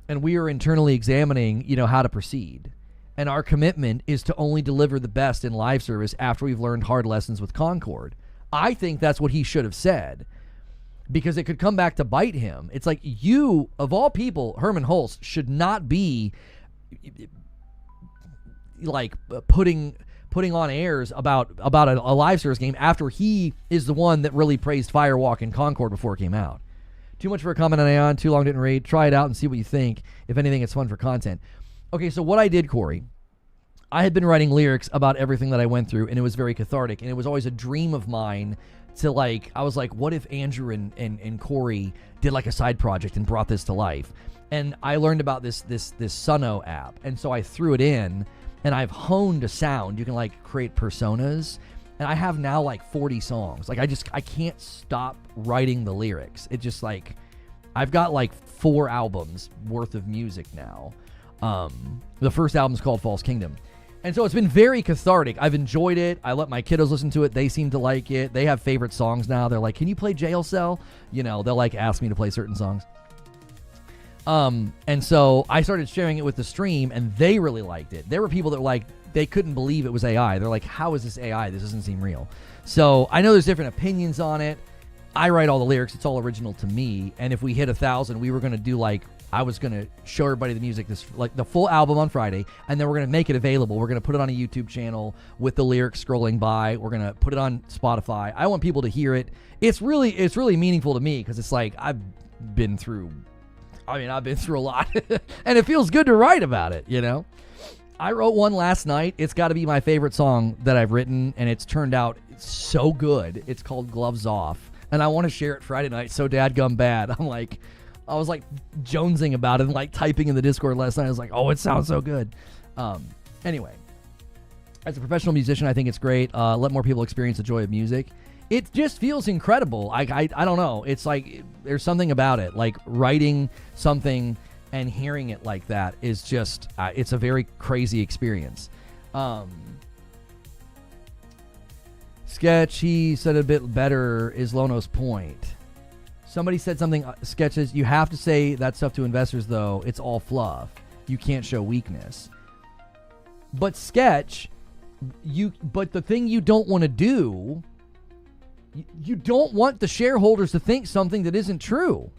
And we are internally examining, how to proceed. And our commitment is to only deliver the best in live service after we've learned hard lessons with Concord. I think that's what he should have said, because it could come back to bite him. It's like, you, of all people, Herman Hulst, should not be like putting on airs about a live service game after he is the one that really praised Firewalk and Concord before it came out. Too much for a comment on Aeon, too long didn't read. Try it out and see what you think. If anything, it's fun for content. Okay, so what I did, Corey, I had been writing lyrics about everything that I went through, and it was very cathartic, and it was always a dream of mine to, like, I was like, what if Andrew and Corey did like a side project and brought this to life? And I learned about this Suno app, and so I threw it in, and I've honed a sound. You can, like, create personas, and I have now like 40 songs. Like, I can't stop writing the lyrics. It just, like, I've got like 4 albums worth of music now. The first album's called False Kingdom. And so it's been very cathartic. I've enjoyed it. I let my kiddos listen to it. They seem to like it. They have favorite songs now. They're like, can you play Jail Cell? They'll, like, ask me to play certain songs. And so I started sharing it with the stream, and they really liked it. There were people that were like, they couldn't believe it was AI. They're like, how is this AI? This doesn't seem real. So I know there's different opinions on it. I write all the lyrics. It's all original to me. And if we hit 1,000, we were going to do, like, I was going to show everybody the music, like the full album on Friday, and then we're going to make it available. We're going to put it on a YouTube channel with the lyrics scrolling by. We're going to put it on Spotify. I want people to hear it. It's really meaningful to me, because it's like, I've been through a lot, and it feels good to write about it, I wrote one last night. It's got to be my favorite song that I've written, and it's turned out so good. It's called Gloves Off, and I want to share it Friday night so dadgum bad. I was like jonesing about it and, like, typing in the Discord last night. I was like, oh, it sounds so good. Anyway, as a professional musician, I think it's great. Let more people experience the joy of music. It just feels incredible. I don't know. It's like, there's something about it. Like, writing something and hearing it like that is just, it's a very crazy experience. Sketch, he said a bit better, is Lono's point. Somebody said something, Sketches, you have to say that stuff to investors, though. It's all fluff. You can't show weakness. But Sketch, but the thing you don't want to do, you don't want the shareholders to think something that isn't true.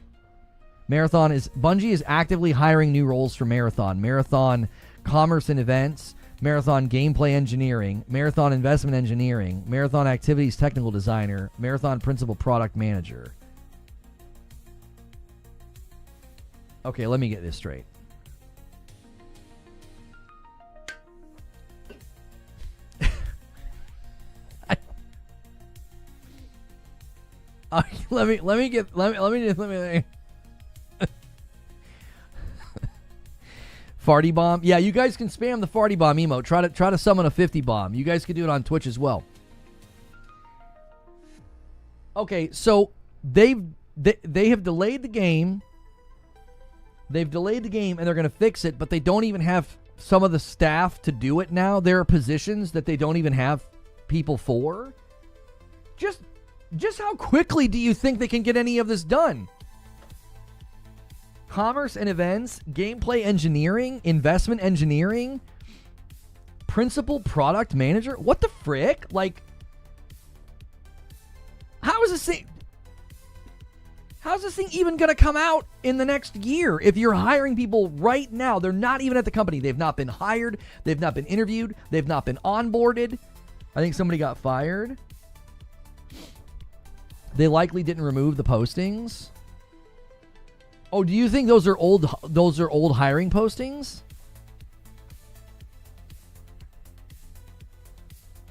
Bungie is actively hiring new roles for Marathon commerce and events, Marathon gameplay engineering, Marathon investment engineering, Marathon activities technical designer, Marathon principal product manager. Okay, let me get this straight. Let me Farty bomb. Yeah, you guys can spam the farty bomb emote. Try to summon a 50 bomb. You guys can do it on Twitch as well. Okay, so they have delayed the game. They've delayed the game and they're going to fix it, but they don't even have some of the staff to do it now. There are positions that they don't even have people for. Just how quickly do you think they can get any of this done? Commerce and events, gameplay engineering, investment engineering, principal product manager. What the frick? Like, how is this thing? How's this thing even going to come out in the next year if you're hiring people right now? They're not even at the company. They've not been hired. They've not been interviewed. They've not been onboarded. I think somebody got fired. They likely didn't remove the postings. Oh, do you think those are old hiring postings?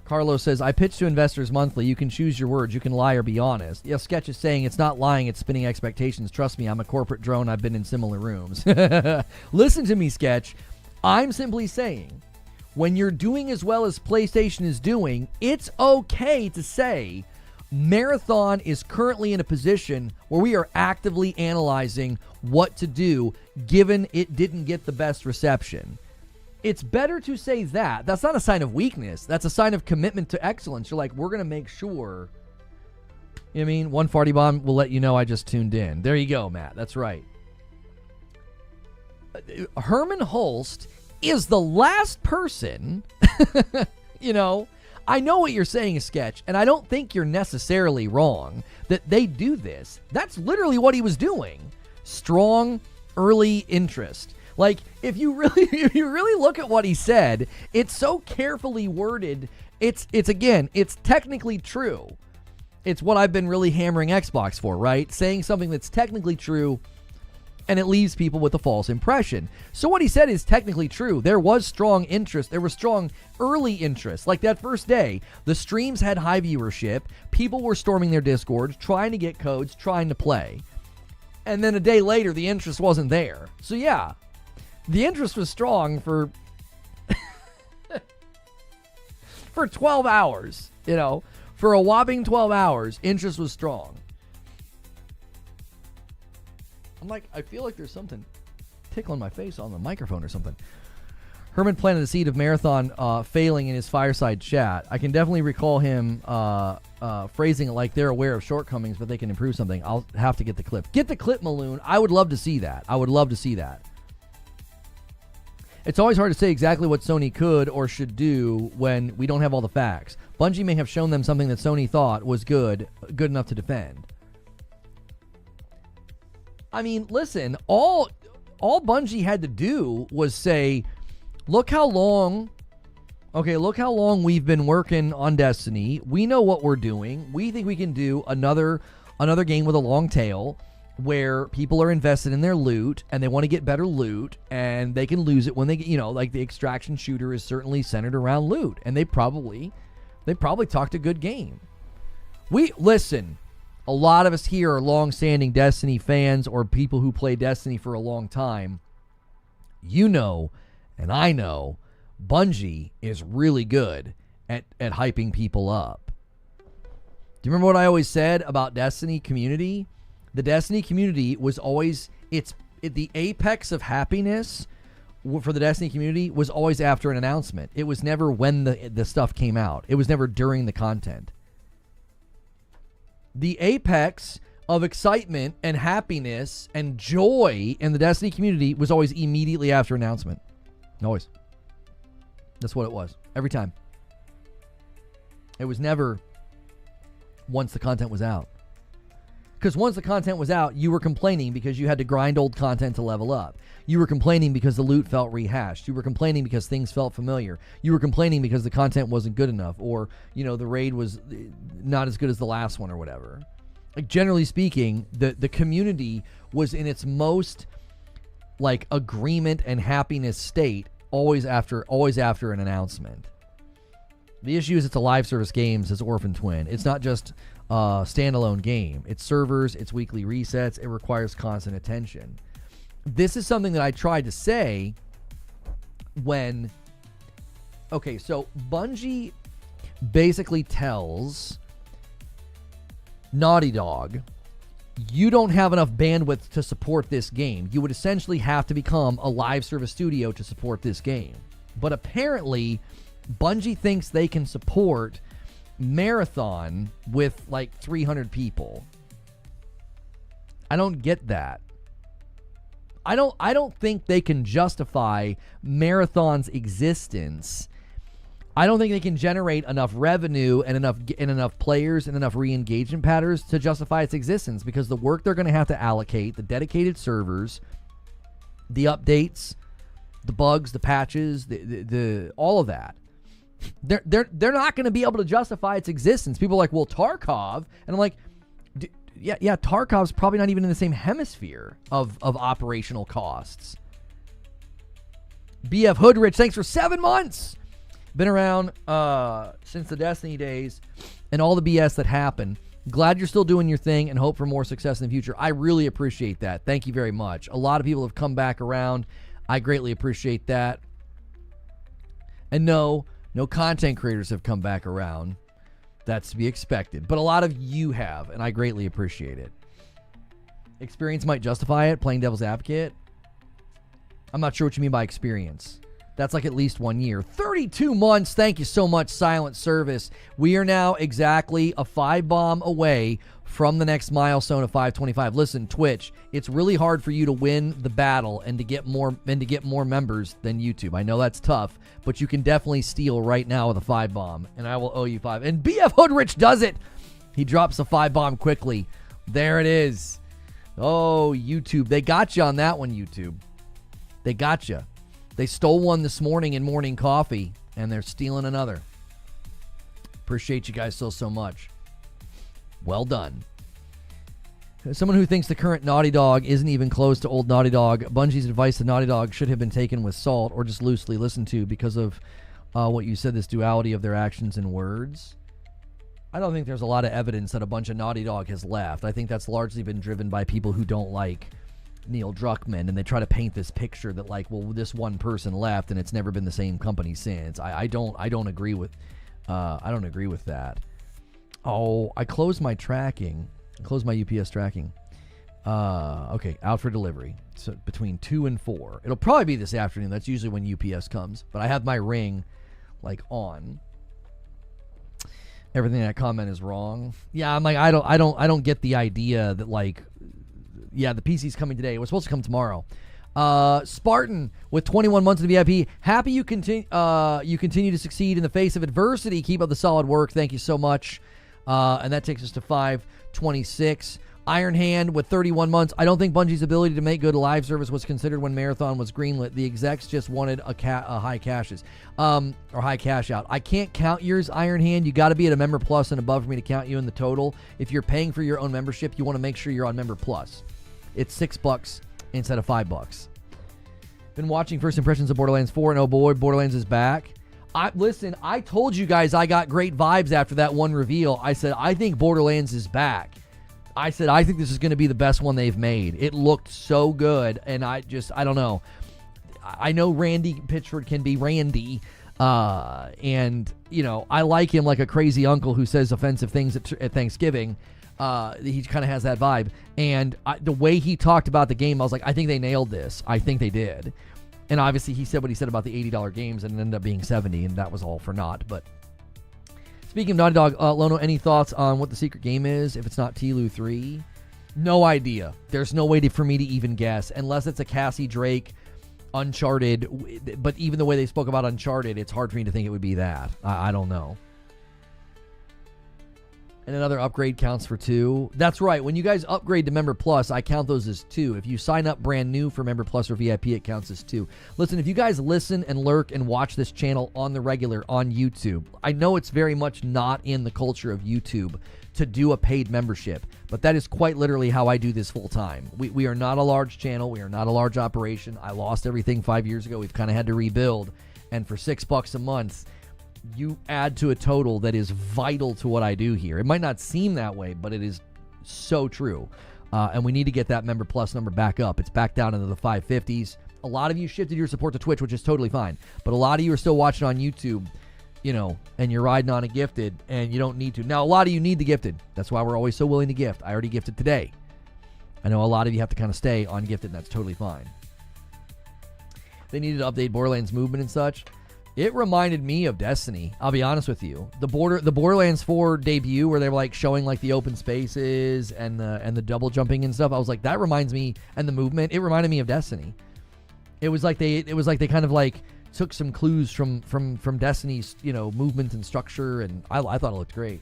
Carlos says, I pitch to investors monthly. You can choose your words. You can lie or be honest. Yeah, Sketch is saying it's not lying. It's spinning expectations. Trust me, I'm a corporate drone. I've been in similar rooms. Listen to me, Sketch. I'm simply saying, when you're doing as well as PlayStation is doing, it's okay to say Marathon is currently in a position where we are actively analyzing what to do given it didn't get the best reception. It's better to say that. That's not a sign of weakness. That's a sign of commitment to excellence. You're like, we're going to make sure. You know what I mean? One farty bomb will let you know I just tuned in. There you go, Matt. That's right. Herman Holst is the last person, you know, I know what you're saying is Sketch, and I don't think you're necessarily wrong that they do this. That's literally what he was doing. Strong early interest. Like, if you really look at what he said, it's so carefully worded. It's technically true. It's what I've been really hammering Xbox for, right? Saying something that's technically true, and it leaves people with a false impression. So what he said is technically true. There was strong interest. There was strong early interest. Like that first day, the streams had high viewership. People were storming their Discord, trying to get codes, trying to play. And then a day later, the interest wasn't there. So yeah, the interest was strong for 12 hours, you know. For a whopping 12 hours, interest was strong. I'm like, I feel like there's something tickling my face on the microphone or something. Herman planted the seed of Marathon failing in his fireside chat. I can definitely recall him phrasing it like they're aware of shortcomings, but they can improve something. I'll have to get the clip. Get the clip, Maloon. I would love to see that. I would love to see that. It's always hard to say exactly what Sony could or should do when we don't have all the facts. Bungie may have shown them something that Sony thought was good enough to defend. I mean, listen, all Bungie had to do was say, look how long we've been working on Destiny. We know what we're doing. We think we can do another game with a long tail where people are invested in their loot and they want to get better loot and they can lose it when they get, you know, like the extraction shooter is certainly centered around loot, and they probably talked a good game. Listen, a lot of us here are long-standing Destiny fans or people who play Destiny for a long time. You know, and I know, Bungie is really good at hyping people up. Do you remember what I always said about Destiny community? The Destiny community was always, the apex of happiness for the Destiny community was always after an announcement. It was never when the stuff came out. It was never during the content. The apex of excitement and happiness and joy in the Destiny community was always immediately after announcement. Always. That's what it was. Every time. It was never once the content was out. Because once the content was out, you were complaining because you had to grind old content to level up. You were complaining because the loot felt rehashed. You were complaining because things felt familiar. You were complaining because the content wasn't good enough, or, you know, the raid was not as good as the last one or whatever. Like, generally speaking, the community was in its most, like, agreement and happiness state always after an announcement. The issue is it's a live service game, says Orphan Twin. It's not just a standalone game. It's servers, it's weekly resets, it requires constant attention. This is something that I tried to say when... Okay, so Bungie basically tells Naughty Dog, you don't have enough bandwidth to support this game. You would essentially have to become a live service studio to support this game. But apparently, Bungie thinks they can support Marathon with like 300 people. I don't get that. I don't think they can justify Marathon's existence. I don't think they can generate enough revenue and enough players and enough re-engagement patterns to justify its existence, because the work they're going to have to allocate, the dedicated servers, the updates, the bugs, the patches, the all of that, they're not going to be able to justify its existence. People are like, well, Tarkov, and I'm like, yeah, Tarkov's probably not even in the same hemisphere of operational costs. BF Hoodrich, thanks for 7 months. Been around since the Destiny days and all the BS that happened. Glad you're still doing your thing and hope for more success in the future. I really appreciate that. Thank you very much. A lot of people have come back around. I greatly appreciate that. And no content creators have come back around. That's to be expected. But a lot of you have, and I greatly appreciate it. Experience might justify it, playing devil's advocate. I'm not sure what you mean by experience. That's like at least 1 year. 32 months. Thank you so much, Silent Service. We are now exactly a 5-bomb away from the next milestone of 525. Listen, Twitch, it's really hard for you to win the battle and to get more members than YouTube. I know that's tough, but you can definitely steal right now with a 5-bomb, and I will owe you 5. And BF Hoodrich does it. He drops a 5-bomb quickly. There it is. Oh, YouTube. They got you on that one, YouTube. They got you. They stole one this morning in Morning Coffee, and they're stealing another. Appreciate you guys so much. Well done. As someone who thinks the current Naughty Dog isn't even close to old Naughty Dog, Bungie's advice to Naughty Dog should have been taken with salt or just loosely listened to because of what you said, this duality of their actions and words. I don't think there's a lot of evidence that a bunch of Naughty Dog has left. I think that's largely been driven by people who don't like Neil Druckmann, and they try to paint this picture that, like, well, this one person left and it's never been the same company since. I don't agree with that. Oh, I closed my tracking. I closed my UPS tracking. Okay, out for delivery. So between 2 and 4. It'll probably be this afternoon. That's usually when UPS comes. But I have my ring, like, on. Everything in that comment is wrong. Yeah, I'm like, I don't get the idea that, like, yeah, the PC's coming today. It was supposed to come tomorrow. Spartan with 21 months of the VIP. Happy you continue to succeed in the face of adversity. Keep up the solid work. Thank you so much. And that takes us to 526. Iron Hand with 31 months. I don't think Bungie's ability to make good live service was considered when Marathon was greenlit. The execs just wanted a high cashes, or high cash out. I can't count yours, Iron Hand. You got to be at a Member Plus and above for me to count you in the total. If you're paying for your own membership, you want to make sure you're on Member Plus. It's $6 instead of $5. Been watching first impressions of Borderlands 4, and oh boy, Borderlands is back. Listen, I told you guys I got great vibes after that one reveal. I said, I think Borderlands is back. I said, I think this is going to be the best one they've made. It looked so good, and I don't know. I know Randy Pitchford can be Randy, and, you know, I like him like a crazy uncle who says offensive things at Thanksgiving. He kind of has that vibe. And the way he talked about the game, I was like, I think they nailed this. I think they did. And obviously he said what he said about the $80 games and it ended up being 70, and that was all for naught. But speaking of Naughty Dog, Lono, any thoughts on what the secret game is if it's not TLU 3? No idea. There's no way for me to even guess, unless it's a Cassie Drake Uncharted. But even the way they spoke about Uncharted, it's hard for me to think it would be that. I don't know. And another upgrade counts for 2. That's right. When you guys upgrade to Member Plus, I count those as 2. If you sign up brand new for Member Plus or VIP, it counts as 2. Listen, if you guys listen and lurk and watch this channel on the regular on YouTube, I know it's very much not in the culture of YouTube to do a paid membership, but that is quite literally how I do this full time. We are not a large channel. We are not a large operation. I lost everything 5 years ago. We've kind of had to rebuild. And for $6 a month, you add to a total that is vital to what I do here. It might not seem that way, but it is so true. And we need to get that Member Plus number back up. It's back down into the 550s. A lot of you shifted your support to Twitch, which is totally fine. But a lot of you are still watching on YouTube, you know, and you're riding on a gifted, and you don't need to. Now, a lot of you need the gifted. That's why we're always so willing to gift. I already gifted today. I know a lot of you have to kind of stay on gifted, and that's totally fine. They needed to update Borderlands movement and such. It reminded me of Destiny. I'll be honest with you. The Borderlands 4 debut, where they were like showing like the open spaces and the double jumping and stuff. I was like, that reminds me, and the movement. It reminded me of Destiny. It was like they kind of like took some clues from Destiny's, you know, movement and structure, and I thought it looked great.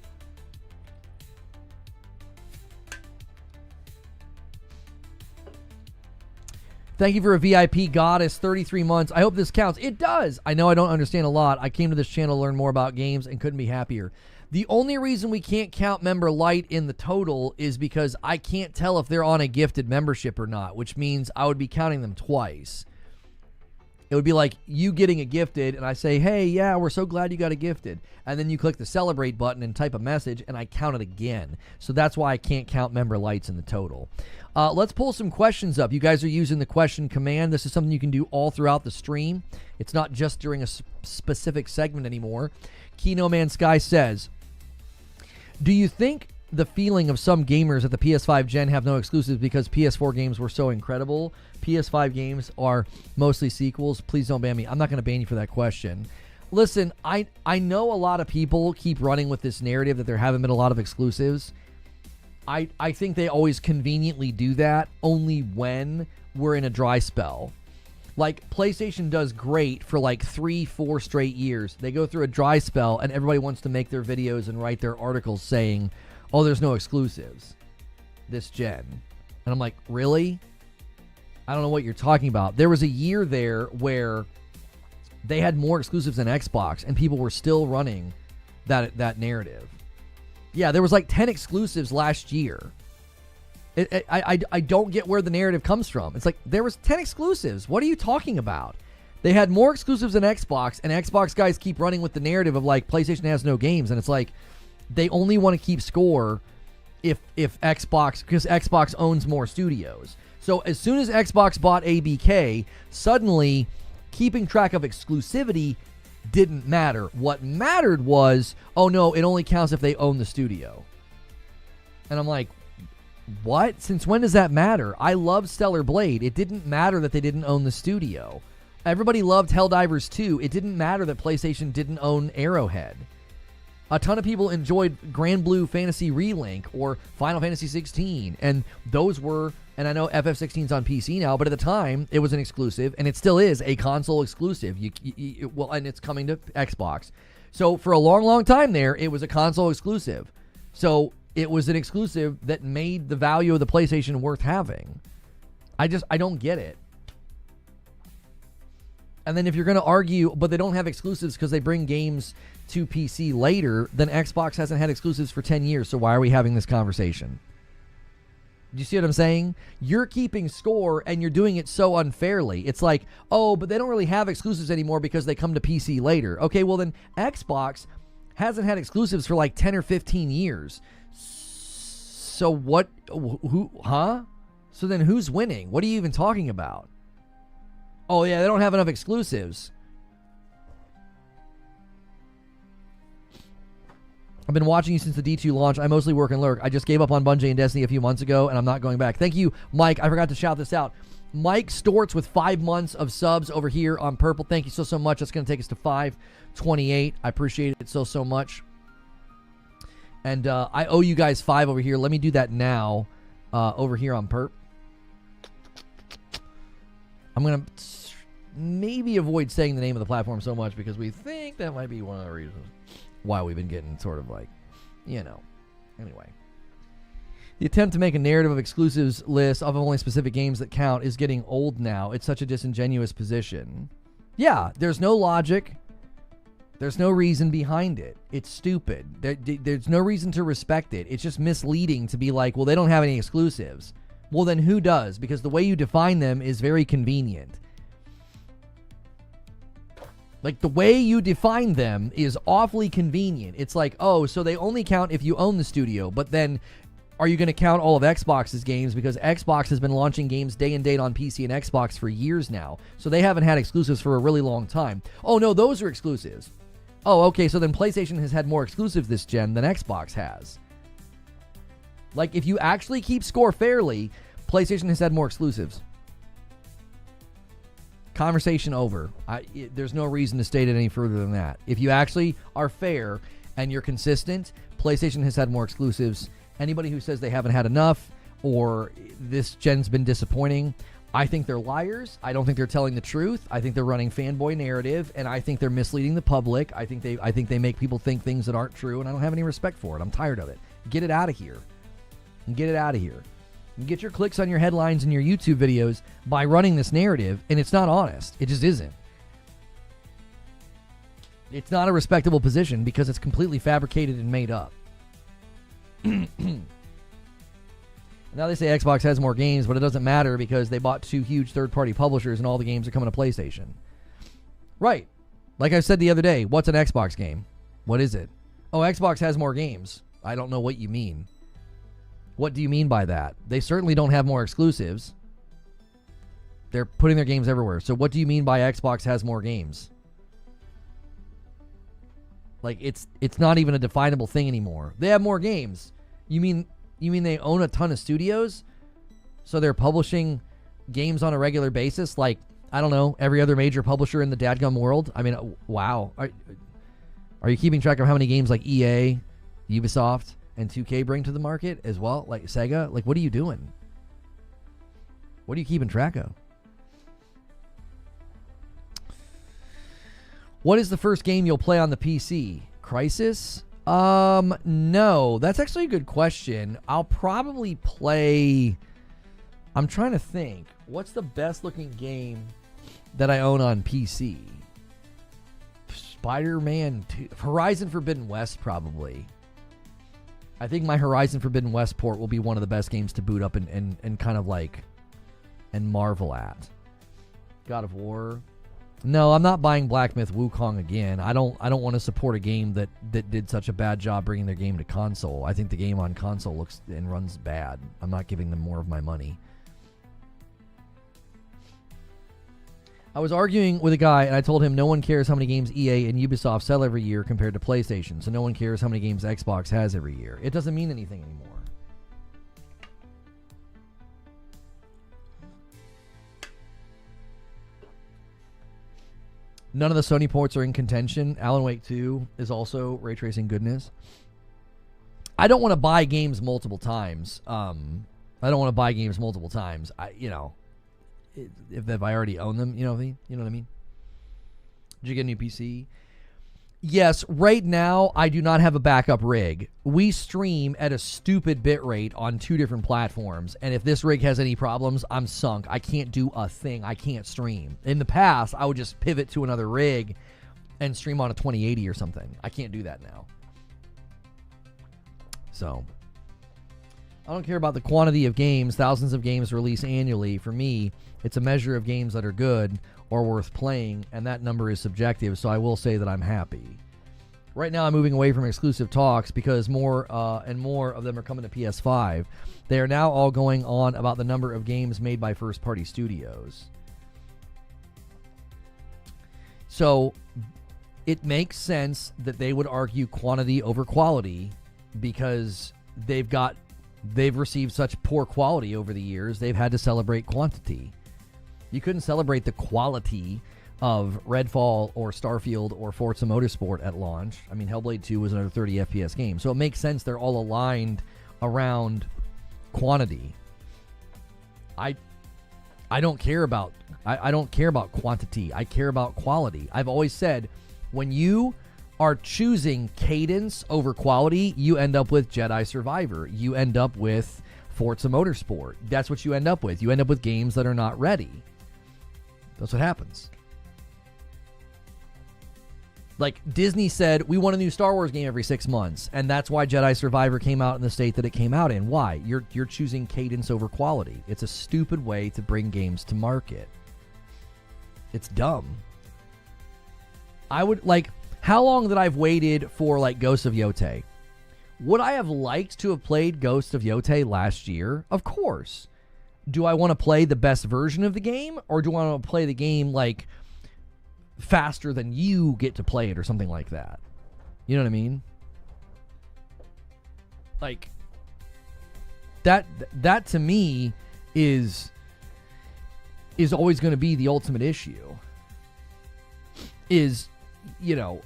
Thank you for a VIP goddess, 33 months. I hope this counts. It does. I know I don't understand a lot. I came to this channel to learn more about games and couldn't be happier. The only reason we can't count member light in the total is because I can't tell if they're on a gifted membership or not, which means I would be counting them twice. It would be like you getting a gifted, and I say, hey, yeah, we're so glad you got a gifted. And then you click the celebrate button and type a message, and I count it again. So that's why I can't count member lights in the total. Let's pull some questions up. You guys are using the question command. This is something you can do all throughout the stream. It's not just during a specific segment anymore. Kino Man Sky says, do you think the feeling of some gamers at the PS5 gen have no exclusives because PS4 games were so incredible? PS5 games are mostly sequels. Please don't ban me. I'm not going to ban you for that question. Listen, I know a lot of people keep running with this narrative that there haven't been a lot of exclusives. I think they always conveniently do that only when we're in a dry spell. Like, PlayStation does great for like 3-4 straight years. They go through a dry spell and everybody wants to make their videos and write their articles saying, oh, there's no exclusives this gen. And I'm like, really? I don't know what you're talking about. There was a year there where they had more exclusives than Xbox and people were still running that narrative. Yeah, there was like 10 exclusives last year. I don't get where the narrative comes from. It's like, there was 10 exclusives. What are you talking about? They had more exclusives than Xbox, and Xbox guys keep running with the narrative of like, PlayStation has no games, and it's like, they only want to keep score if Xbox, because Xbox owns more studios. So as soon as Xbox bought ABK, suddenly keeping track of exclusivity didn't matter. What mattered was, oh no, it only counts if they own the studio. And I'm like, what? Since when does that matter? I love Stellar Blade. It didn't matter that they didn't own the studio. Everybody loved Helldivers 2. It didn't matter that PlayStation didn't own Arrowhead. A ton of people enjoyed Grand Blue Fantasy Relink or Final Fantasy 16, and those were, and I know FF16's on PC now, but at the time, it was an exclusive, and it still is a console exclusive. Well, and it's coming to Xbox. So for a long, long time there, it was a console exclusive. So it was an exclusive that made the value of the PlayStation worth having. I don't get it. And then if you're going to argue, but they don't have exclusives because they bring games to PC later, then Xbox hasn't had exclusives for 10 years, so why are we having this conversation? Do you see what I'm saying? You're keeping score, and you're doing it so unfairly. It's like, oh, but they don't really have exclusives anymore because they come to PC later. Okay, well then, Xbox hasn't had exclusives for like 10 or 15 years. So what, So then who's winning? What are you even talking about? Oh yeah, they don't have enough exclusives. I've been watching you since the D2 launch. I mostly work and lurk. I just gave up on Bungie and Destiny a few months ago, and I'm not going back. Thank you, Mike. I forgot to shout this out. Mike Storts with 5 months of subs over here on Purple. Thank you so much. That's going to take us to 528. I appreciate it so much. And I owe you guys 5 over here. Let me do that now over here on Perp. I'm going to maybe avoid saying the name of the platform so much because we think that might be one of the reasons why we've been getting sort of like, you know, Anyway. The attempt to make a narrative of exclusives list of only specific games that count is getting old now. It's such a disingenuous position. Yeah, there's no logic. There's no reason behind it. It's stupid. There's no reason to respect it. It's just misleading to be like, well, they don't have any exclusives. Well, then who does? Because the way you define them is very convenient. Like, the way you define them is awfully convenient. It's like, oh, so they only count if you own the studio, but then are you going to count all of Xbox's games? Because Xbox has been launching games day and date on PC and Xbox for years now. So they haven't had exclusives for a really long time. Oh, no, those are exclusives. Oh, okay, so then PlayStation has had more exclusives this gen than Xbox has. Like, if you actually keep score fairly, PlayStation has had more exclusives. Conversation over. There's no reason to state it any further than that. If you actually are fair and you're consistent, PlayStation has had more exclusives. Anybody who says they haven't had enough or this gen's been disappointing, I think they're liars. I don't think they're telling the truth. I think they're running fanboy narrative, and I think they're misleading the public. I think they make people think things that aren't true, and I don't have any respect for it. I'm tired of it. Get it out of here. Get it out of here. You get your clicks on your headlines and your YouTube videos by running this narrative, and it's not honest. It just isn't. It's not a respectable position because it's completely fabricated and made up. Now they say Xbox has more games, but it doesn't matter because they bought 2 huge third-party publishers and all the games are coming to PlayStation. Right. Like I said the other day, what's an Xbox game? What is it? Oh, Xbox has more games. I don't know what you mean. What do you mean by that? They certainly don't have more exclusives. They're putting their games everywhere. So what do you mean by Xbox has more games? Like, it's not even a definable thing anymore. They have more games. You mean they own a ton of studios? So they're publishing games on a regular basis? Like, I don't know, every other major publisher in the dadgum world? I mean, wow. Are you keeping track of how many games like EA, Ubisoft, and 2K bring to the market as well? Like Sega? Like, what are you doing? What are you keeping track of? What is the first game you'll play on the PC? Crysis? No. That's actually a good question. I'll probably play... I'm trying to think. What's the best looking game that I own on PC? Spider-Man 2. Horizon Forbidden West, probably. I think my Horizon Forbidden West port will be one of the best games to boot up and kind of like... and marvel at. God of War... No, I'm not buying Black Myth Wukong again. I don't want to support a game that did such a bad job bringing their game to console. I think the game on console looks and runs bad. I'm not giving them more of my money. I was arguing with a guy, and I told him no one cares how many games EA and Ubisoft sell every year compared to PlayStation, so no one cares how many games Xbox has every year. It doesn't mean anything anymore. None of the Sony ports are in contention. Alan Wake 2 is also ray tracing goodness. I don't want to buy games multiple times. If I already own them, you know what I mean? Did you get a new PC? Yes, right now I do not have a backup rig. We stream at a stupid bit rate on 2 different platforms, and if this rig has any problems, I'm sunk. I can't do a thing. I can't stream. In the past, I would just pivot to another rig and stream on a 2080 or something. I can't do that now. So, I don't care about the quantity of games. Thousands of games release annually. For me, it's a measure of games that are good or worth playing, and that number is subjective, so I will say that I'm happy. Right now, I'm moving away from exclusive talks because more and more of them are coming to PS5. They are now all going on about the number of games made by first-party studios. So, it makes sense that they would argue quantity over quality because they've received such poor quality over the years, they've had to celebrate quantity. You couldn't celebrate the quality of Redfall or Starfield or Forza Motorsport at launch. I mean, Hellblade 2 was another 30 FPS game. So it makes sense they're all aligned around quantity. I don't care about quantity. I care about quality. I've always said when you are choosing cadence over quality, you end up with Jedi Survivor. You end up with Forza Motorsport. That's what you end up with. You end up with games that are not ready. That's what happens. Like, Disney said, we want a new Star Wars game every 6 months, and that's why Jedi Survivor came out in the state that it came out in. Why? You're choosing cadence over quality. It's a stupid way to bring games to market. It's dumb. I would, like, how long that I've waited for, like, Ghost of Yotei? Would I have liked to have played Ghost of Yotei last year? Of course. Do I want to play the best version of the game, or do I want to play the game, like, faster than you get to play it or something like that? You know what I mean? Like, that to me is always going to be the ultimate issue. Is, you know,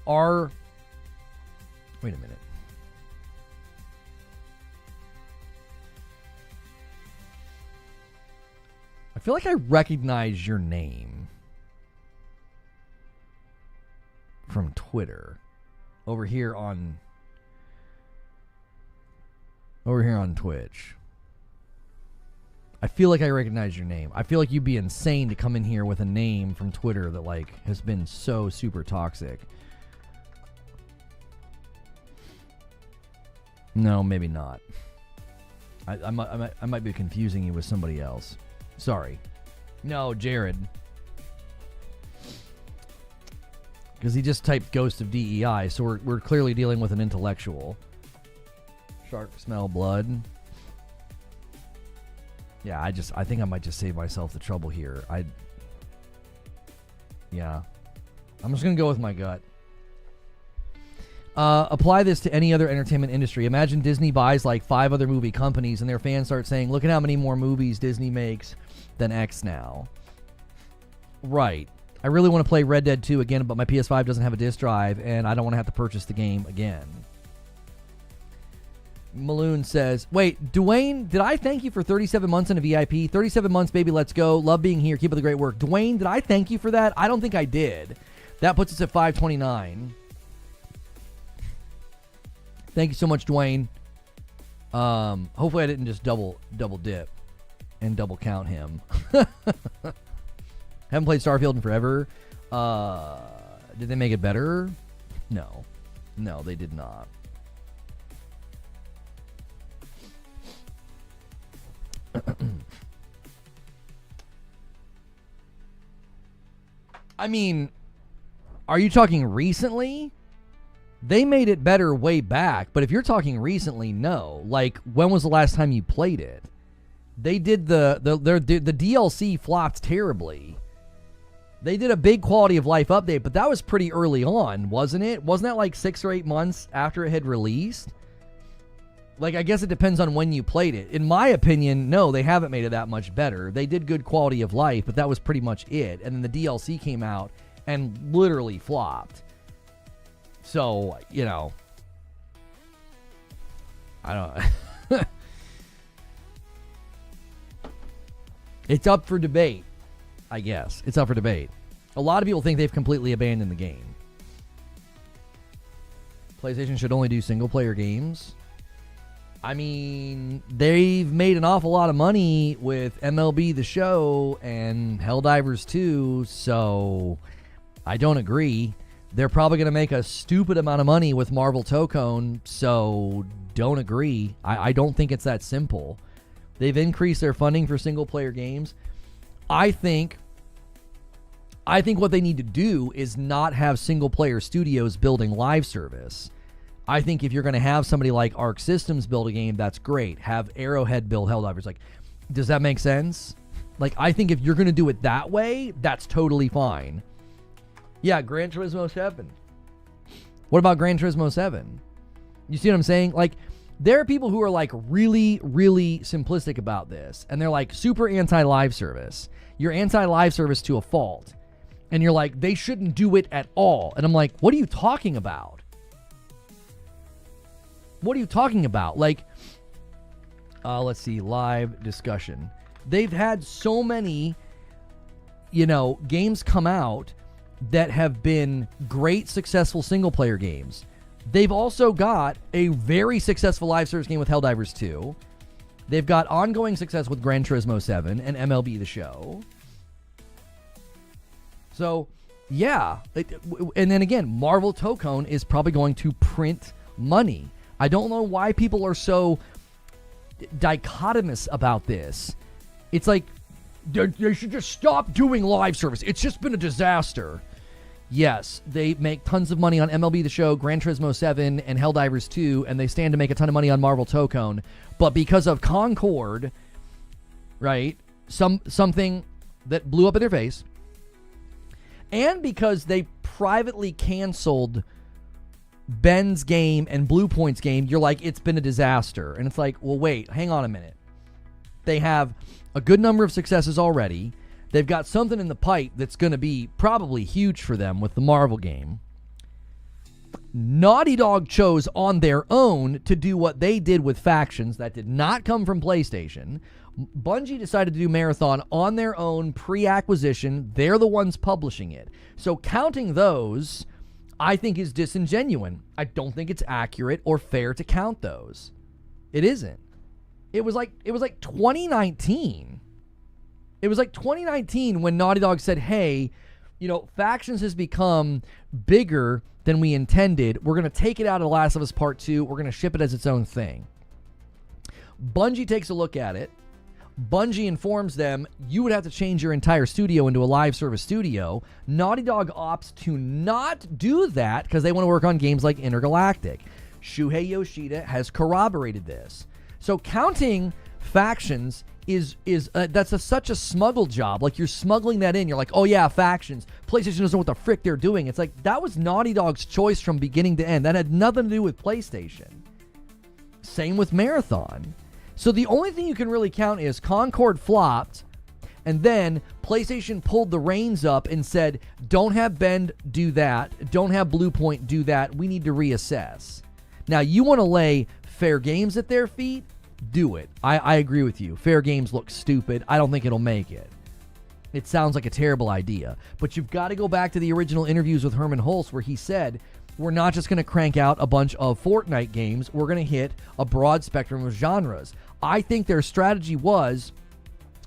wait a minute. I feel like I recognize your name from Twitter over here on Twitch. I feel like I recognize your name. I feel like you'd be insane to come in here with a name from Twitter that, like, has been so super toxic. No, maybe not. I might be confusing you with somebody else. Sorry. No, Jared. Because he just typed Ghost of DEI, so we're clearly dealing with an intellectual. Shark smell blood. Yeah, I think I might just save myself the trouble here. Yeah. I'm just going to go with my gut. Apply this to any other entertainment industry. Imagine Disney buys like 5 other movie companies and their fans start saying, look at how many more movies Disney makes than X now. Right. I really want to play Red Dead 2 again, but my PS5 doesn't have a disc drive, and I don't want to have to purchase the game again. Maloon says, wait, Dwayne, did I thank you for 37 months in a VIP? 37 months, baby, let's go. Love being here. Keep up the great work. Dwayne, did I thank you for that? I don't think I did. That puts us at 529. Thank you so much, Dwayne. Hopefully I didn't just double dip and double count him. Haven't played Starfield in forever. Did they make it better? No. No, they did not. I mean, are you talking recently? They made it better way back, but if you're talking recently, no. Like, when was the last time you played it? They did the DLC flopped terribly. They did a big quality of life update, but that was pretty early on, wasn't it? Wasn't that like 6 or 8 months after it had released? Like, I guess it depends on when you played it. In my opinion, no, they haven't made it that much better. They did good quality of life, but that was pretty much it. And then the DLC came out and literally flopped. So, you know, I don't. It's up for debate, I guess. It's up for debate. A lot of people think they've completely abandoned the game. PlayStation should only do single-player games. I mean, they've made an awful lot of money with MLB The Show and Helldivers 2, so I don't agree. They're probably going to make a stupid amount of money with Marvel Tokone, so don't agree. I don't think it's that simple. They've increased their funding for single-player games. I think what they need to do is not have single-player studios building live service. I think if you're going to have somebody like Arc Systems build a game, that's great. Have Arrowhead build Helldivers. Like, does that make sense? Like, I think if you're going to do it that way, that's totally fine. Yeah, Gran Turismo 7. What about Gran Turismo 7? You see what I'm saying? Like, there are people who are like really, really simplistic about this, and they're like super anti-live service. You're anti-live service to a fault. And you're like, they shouldn't do it at all. And I'm like, what are you talking about? What are you talking about? Like, let's see, live discussion. They've had so many, games come out that have been great, successful single-player games. They've also got a very successful live service game with Helldivers 2. They've got ongoing success with Gran Turismo 7 and MLB The Show. So, yeah. And then again, Marvel Tokone is probably going to print money. I don't know why people are so dichotomous about this. It's like, they should just stop doing live service. It's just been a disaster. Yes, they make tons of money on MLB The Show, Gran Turismo 7, and Helldivers 2, and they stand to make a ton of money on Marvel Tokone. But because of Concord, right, something that blew up in their face, and because they privately canceled Ben's game and Blue Point's game, you're like, it's been a disaster. And it's like, well, wait, hang on a minute. They have a good number of successes already. They've got something in the pipe that's going to be probably huge for them with the Marvel game. Naughty Dog chose on their own to do what they did with Factions. That did not come from PlayStation. Bungie decided to do Marathon on their own pre-acquisition. They're the ones publishing it. So counting those, I think, is disingenuous. I don't think it's accurate or fair to count those. It isn't. It was like 2019. It was like 2019 when Naughty Dog said, hey, Factions has become bigger than we intended. We're going to take it out of The Last of Us Part 2. We're going to ship it as its own thing. Bungie takes a look at it. Bungie informs them, you would have to change your entire studio into a live service studio. Naughty Dog opts to not do that because they want to work on games like Intergalactic. Shuhei Yoshida has corroborated this. So counting Factions is such a smuggle job. Like, you're smuggling that in. You're like, oh yeah, Factions. PlayStation doesn't know what the frick they're doing. It's like, that was Naughty Dog's choice from beginning to end. That had nothing to do with PlayStation. Same with Marathon. So the only thing you can really count is Concord flopped, and then PlayStation pulled the reins up and said, don't have Bend do that. Don't have Blue Point do that. We need to reassess. Now, you want to lay Fair Games at their feet? Do it. I agree with you. Fair Games looks stupid. I don't think it'll make it. It sounds like a terrible idea. But you've got to go back to the original interviews with Herman Hulse where he said, we're not just going to crank out a bunch of Fortnite games. We're going to hit a broad spectrum of genres. I think their strategy was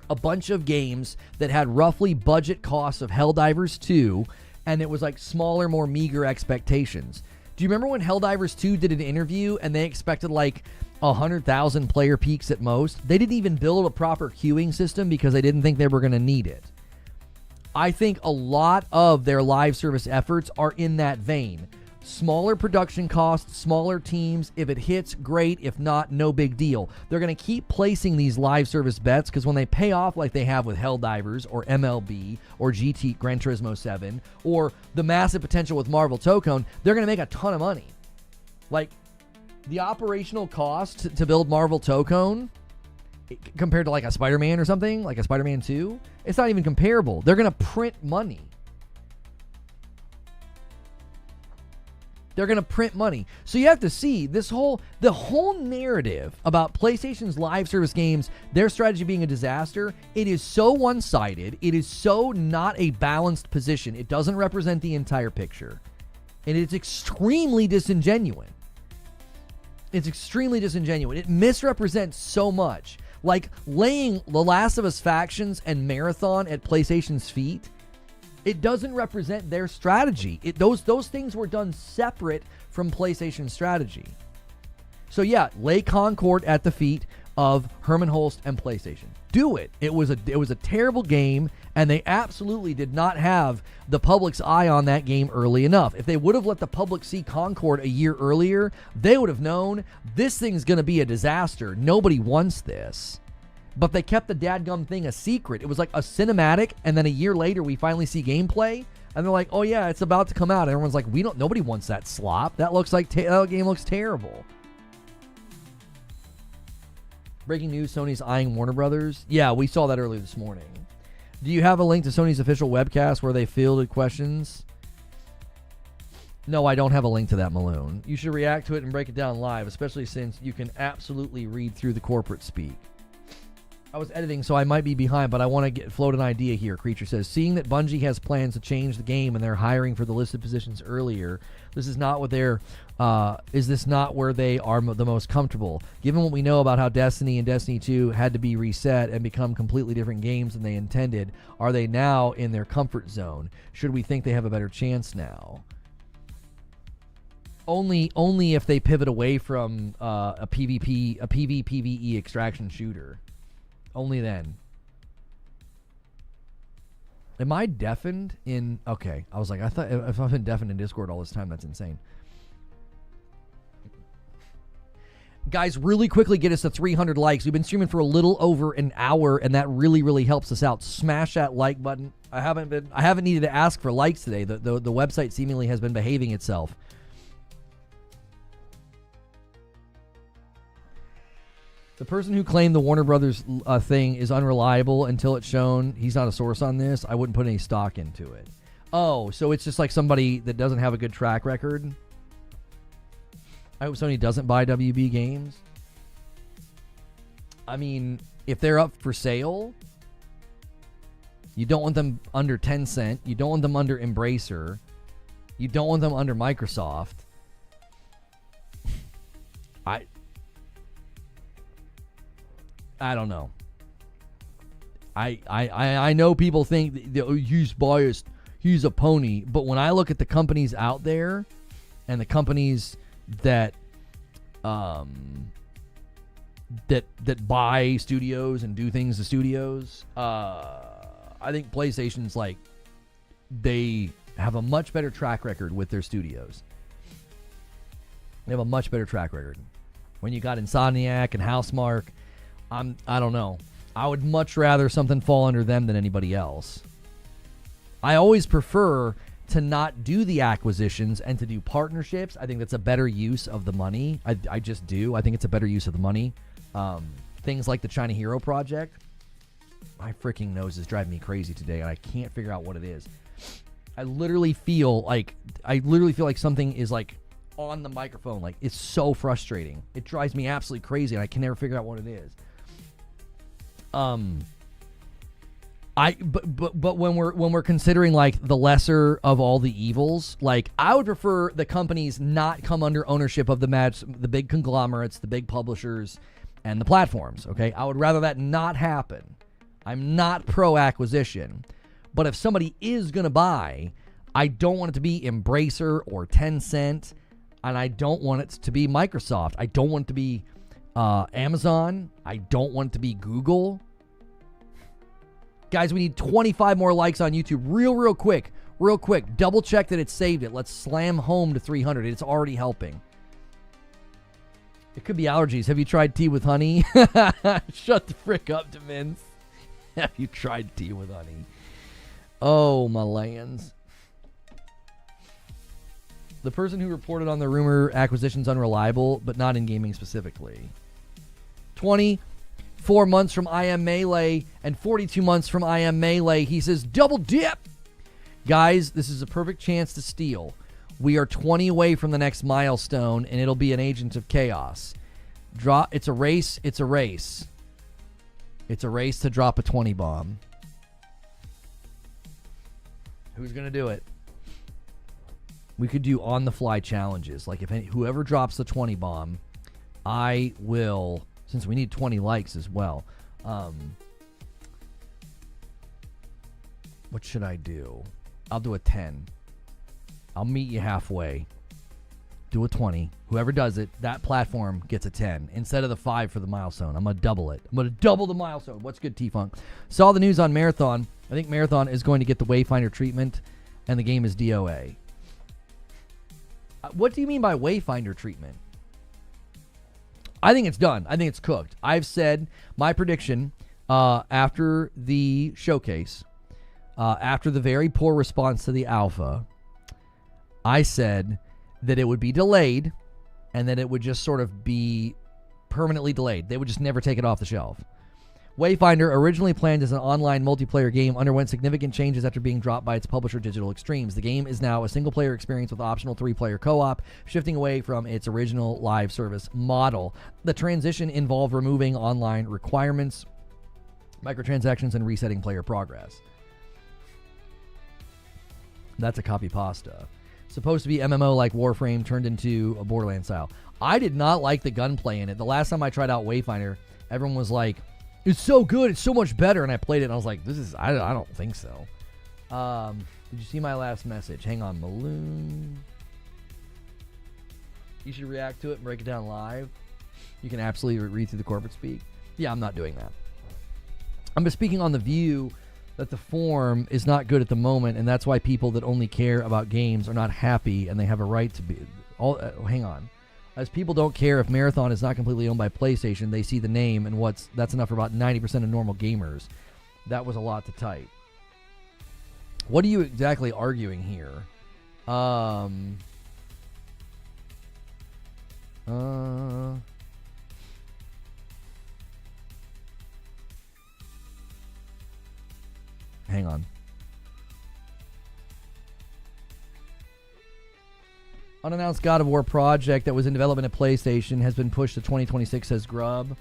a bunch of games that had roughly budget costs of Helldivers 2, and it was like smaller, more meager expectations. Do you remember when Helldivers 2 did an interview and they expected like 100,000 player peaks at most? They didn't even build a proper queuing system because they didn't think they were going to need it. I think a lot of their live service efforts are in that vein. Smaller production costs, smaller teams. If it hits, great. If not, no big deal. They're going to keep placing these live service bets because when they pay off like they have with Helldivers or MLB or GT Gran Turismo 7 or the massive potential with Marvel Tokone, they're going to make a ton of money. Like, the operational cost to build Marvel Tokone compared to like a Spider-Man or something, like a Spider-Man 2, it's not even comparable. They're going to print money. They're going to print money. So you have to see the whole narrative about PlayStation's live service games, their strategy being a disaster. It is so one-sided. It is so not a balanced position. It doesn't represent the entire picture. And it's extremely disingenuous. It's extremely disingenuous. It misrepresents so much. Like laying The Last of Us Factions and Marathon at PlayStation's feet, it doesn't represent their strategy. Those things were done separate from PlayStation's strategy. So yeah, lay Concord at the feet of Herman Hulst and PlayStation. Do it. It was a terrible game, and they absolutely did not have the public's eye on that game early enough. If they would have let the public see Concord a year earlier, they would have known this thing's going to be a disaster. Nobody wants this. But they kept the dadgum thing a secret. It was like a cinematic, and then a year later we finally see gameplay, and they're like, "Oh yeah, it's about to come out." And everyone's like, nobody wants that slop. That looks like that game looks terrible." Breaking news: Sony's eyeing Warner Brothers. Yeah, we saw that earlier this morning. Do you have a link to Sony's official webcast where they fielded questions? No, I don't have a link to that, Maloon. You should react to it and break it down live, especially since you can absolutely read through the corporate speak. I was editing, so I might be behind, but I want to float an idea here. Creature says, seeing that Bungie has plans to change the game and they're hiring for the listed positions earlier, this is not what they're. Is this not where they are the most comfortable? Given what we know about how Destiny and Destiny 2 had to be reset and become completely different games than they intended, are they now in their comfort zone? Should we think they have a better chance now? Only if they pivot away from a PvPvE extraction shooter. Only then. Am I deafened in... Okay, I was like, I thought if I've been deafened in Discord all this time, that's insane. Guys, really quickly get us to 300 likes. We've been streaming for a little over an hour, and that really, really helps us out. Smash that like button. I haven't needed to ask for likes today. The website seemingly has been behaving itself. The person who claimed the Warner Brothers thing is unreliable until it's shown he's not a source on this. I wouldn't put any stock into it. Oh, so it's just like somebody that doesn't have a good track record? I hope Sony doesn't buy WB games. I mean, if they're up for sale, you don't want them under Tencent. You don't want them under Embracer. You don't want them under Microsoft. I don't know. I know people think that, oh, he's biased, he's a pony, but when I look at the companies out there and the companies that that buy studios and do things to studios, I think PlayStation's like, they have a much better track record with their studios. They have a much better track record. When you got Insomniac and Housemarque, I don't know. I would much rather something fall under them than anybody else. I always prefer to not do the acquisitions and to do partnerships. I think that's a better use of the money. I just do. I think it's a better use of the money. Things like the China Hero Project. My freaking nose is driving me crazy today, and I can't figure out what it is. I literally feel like something is like on the microphone. Like, it's so frustrating. It drives me absolutely crazy, and I can never figure out what it is. But when we're considering like the lesser of all the evils, like I would prefer the companies not come under ownership of the big conglomerates, the big publishers, and the platforms. Okay, I would rather that not happen. I'm not pro acquisition, but if somebody is gonna buy, I don't want it to be Embracer or Tencent, and I don't want it to be Microsoft. I don't want it to be Amazon. I don't want it to be Google. Guys, we need 25 more likes on YouTube. Real quick. Double check that it saved it. Let's slam home to 300. It's already helping. It could be allergies. Have you tried tea with honey? Shut the frick up, Demins. Have you tried tea with honey? Oh, my lands. The person who reported on the rumor acquisition's unreliable, but not in gaming specifically. 24 months from I Am Melee and 42 months from I Am Melee. He says, double dip. Guys, this is a perfect chance to steal. We are 20 away from the next milestone, and it'll be an Agent of Chaos. It's a race. It's a race. It's a race to drop a 20 bomb. Who's going to do it? We could do on-the-fly challenges. Like, whoever drops the 20 bomb, I will... Since we need 20 likes as well. What should I do? I'll do a 10. I'll meet you halfway. Do a 20. Whoever does it, that platform gets a 10. Instead of the 5 for the milestone. I'm going to double it. I'm going to double the milestone. What's good, T-Funk? Saw the news on Marathon. I think Marathon is going to get the Wayfinder treatment, and the game is DOA. What do you mean by Wayfinder treatment? I think it's done. I think it's cooked. I've said my prediction after the showcase, after the very poor response to the alpha, I said that it would be delayed and that it would just sort of be permanently delayed. They would just never take it off the shelf. Wayfinder, originally planned as an online multiplayer game, underwent significant changes after being dropped by its publisher Digital Extremes. The game is now a single-player experience with optional 3-player co-op, shifting away from its original live service model. The transition involved removing online requirements Microtransactions and resetting player progress. That's a copy pasta. Supposed to be MMO like Warframe turned into a Borderlands style. I did not like the gunplay in it. The last time I tried out Wayfinder, everyone was like, it's so good, it's so much better. And I played it and I was like, I don't think so. Did you see my last message? Hang on, Maloon. You should react to it and break it down live. You can absolutely read through the corporate speak. Yeah, I'm not doing that. I'm just speaking on the view that the form is not good at the moment, and that's why people that only care about games are not happy, and they have a right to be. Hang on. As people don't care if Marathon is not completely owned by PlayStation, they see the name, and that's enough for about 90% of normal gamers. That was a lot to type. What are you exactly arguing here? Hang on. Unannounced God of War project that was in development at PlayStation has been pushed to 2026, says Grub.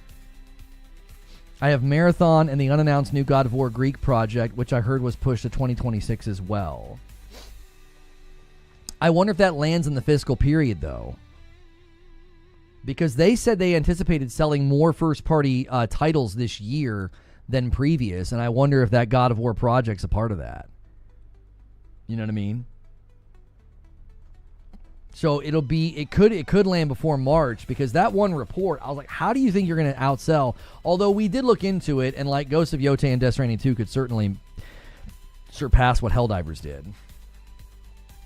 I have Marathon and the unannounced new God of War Greek project, which I heard was pushed to 2026 as well. I wonder if that lands in the fiscal period, though. Because they said they anticipated selling more first-party titles this year than previous, and I wonder if that God of War project's a part of that. You know what I mean? So it could land before March, because that one report, I was like, how do you think you're going to outsell? Although we did look into it, and like Ghost of Yotei and Death Stranding 2 could certainly surpass what Helldivers did.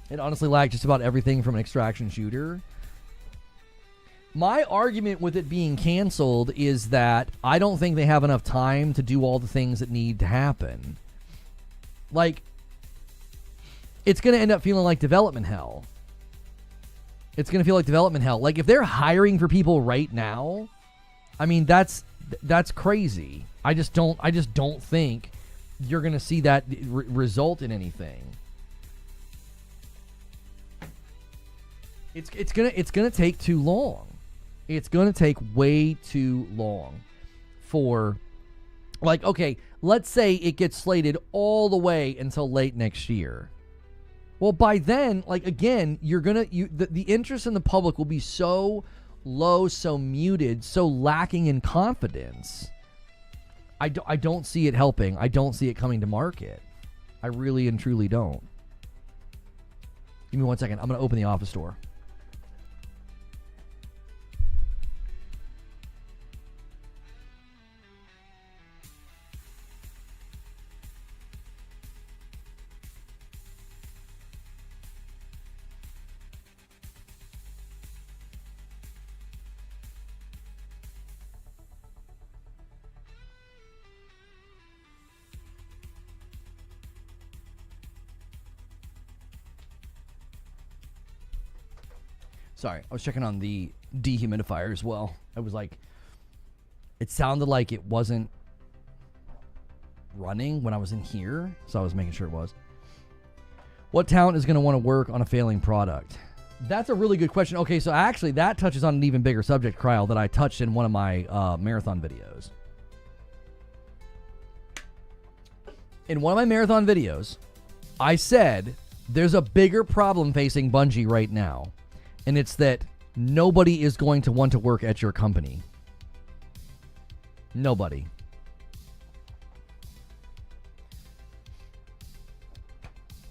It honestly lacked just about everything from an extraction shooter. My argument with it being canceled is that I don't think they have enough time to do all the things that need to happen. Like, it's going to end up feeling like development hell. It's going to feel like development hell. Like, if they're hiring for people right now, I mean, that's crazy. I just don't think you're going to see that result in anything. It's gonna take too long. It's going to take way too long for, like, okay, let's say it gets slated all the way until late next year. Well, by then, like, again, the interest in the public will be so low, so muted, so lacking in confidence. I don't see it helping. I don't see it coming to market. I really and truly don't. Give me 1 second. I'm going to open the office door. Sorry, I was checking on the dehumidifier as well. I was like, it sounded like it wasn't running when I was in here, so I was making sure it was. What talent is going to want to work on a failing product? That's a really good question. Okay, so actually that touches on an even bigger subject, Cryle, that I touched in one of my marathon videos. In one of my marathon videos, I said there's a bigger problem facing Bungie right now. And it's that nobody is going to want to work at your company. Nobody.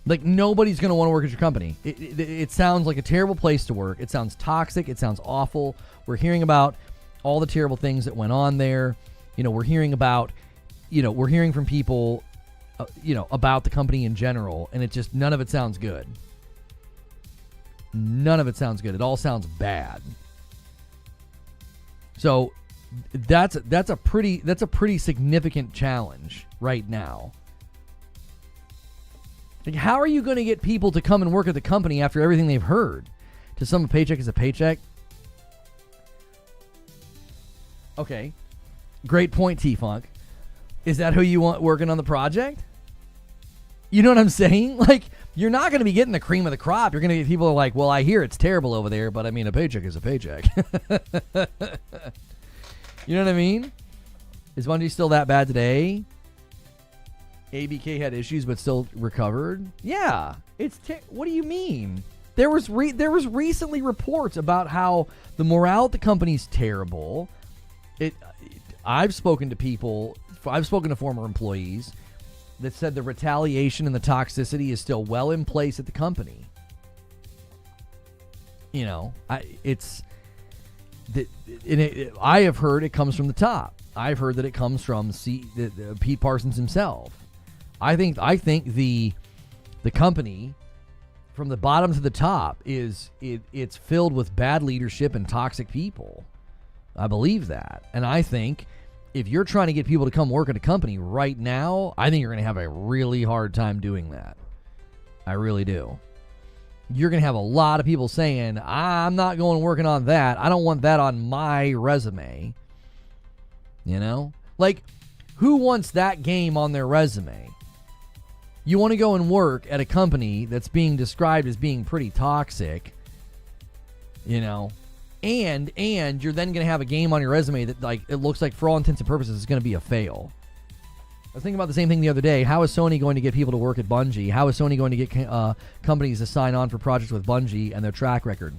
Like, nobody's going to want to work at your company. It sounds like a terrible place to work. It sounds toxic. It sounds awful. We're hearing about all the terrible things that went on there. You know, we're hearing from people, about the company in general. And it just, none of it sounds good. None of it sounds good. It all sounds bad. So that's a pretty significant challenge right now. Like, how are you going to get people to come and work at the company after everything they've heard? To some, a paycheck is a paycheck. Okay, great point, T-Funk. Is that who you want working on the project? You know what I'm saying? Like, you're not going to be getting the cream of the crop. You're going to get people who are like, well, I hear it's terrible over there, but I mean, a paycheck is a paycheck. You know what I mean? Is Bungie still that bad today? ABK had issues but still recovered? Yeah. What do you mean? There was recently reports about how the morale at the company's terrible. I've spoken to former employees that said the retaliation and the toxicity is still well in place at the company. You know, I have heard it comes from the top. I've heard that it comes from Pete Parsons himself. I think the company from the bottom to the top it's filled with bad leadership and toxic people. I believe that. And I think if you're trying to get people to come work at a company right now, I think you're going to have a really hard time doing that. I really do. You're going to have a lot of people saying, I'm not going working on that. I don't want that on my resume. You know? Like, who wants that game on their resume? You want to go and work at a company that's being described as being pretty toxic, you know, and you're then going to have a game on your resume that, like, it looks like for all intents and purposes is going to be a fail. I was thinking about the same thing the other day. How is Sony going to get people to work at Bungie? How is Sony going to get companies to sign on for projects with Bungie and their track record?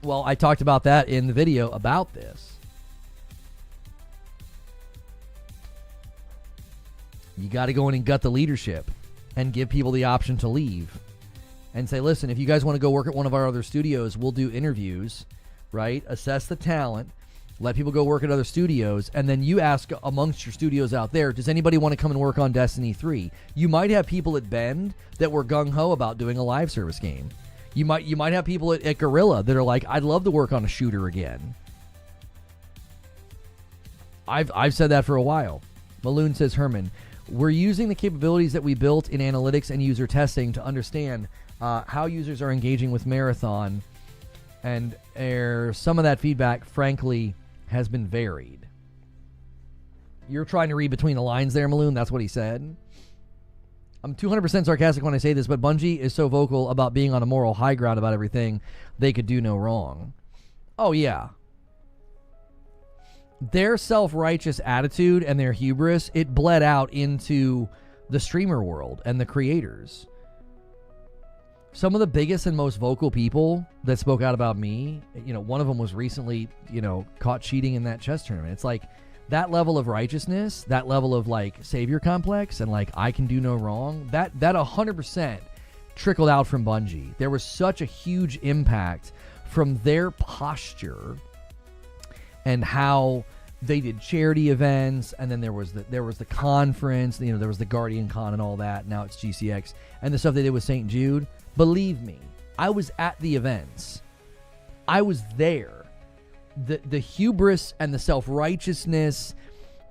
Well, I talked about that in the video about this. You got to go in and gut the leadership and give people the option to leave and say, listen, if you guys want to go work at one of our other studios, we'll do interviews, right? Assess the talent, let people go work at other studios, and then you ask amongst your studios out there, does anybody want to come and work on Destiny 3? You might have people at Bend that were gung-ho about doing a live service game. You might have people at Guerrilla that are like, I'd love to work on a shooter again. I've said that for a while. Maloon says, Herman, we're using the capabilities that we built in analytics and user testing to understand how users are engaging with Marathon, and some of that feedback, frankly, has been varied. You're trying to read between the lines there, Maloon. That's what he said. I'm 200% sarcastic when I say this, but Bungie is so vocal about being on a moral high ground about everything, they could do no wrong. Oh, yeah. Their self-righteous attitude and their hubris, it bled out into the streamer world and the creators. Some of the biggest and most vocal people that spoke out about me, you know, one of them was recently, you know, caught cheating in that chess tournament. It's like that level of righteousness, that level of like savior complex and like I can do no wrong, that 100% trickled out from Bungie. There was such a huge impact from their posture and how they did charity events, and then there was the conference, you know, there was the Guardian Con and all that. Now it's GCX, and the stuff they did with St. Jude. Believe me, I was at the events. I was there. The hubris and the self-righteousness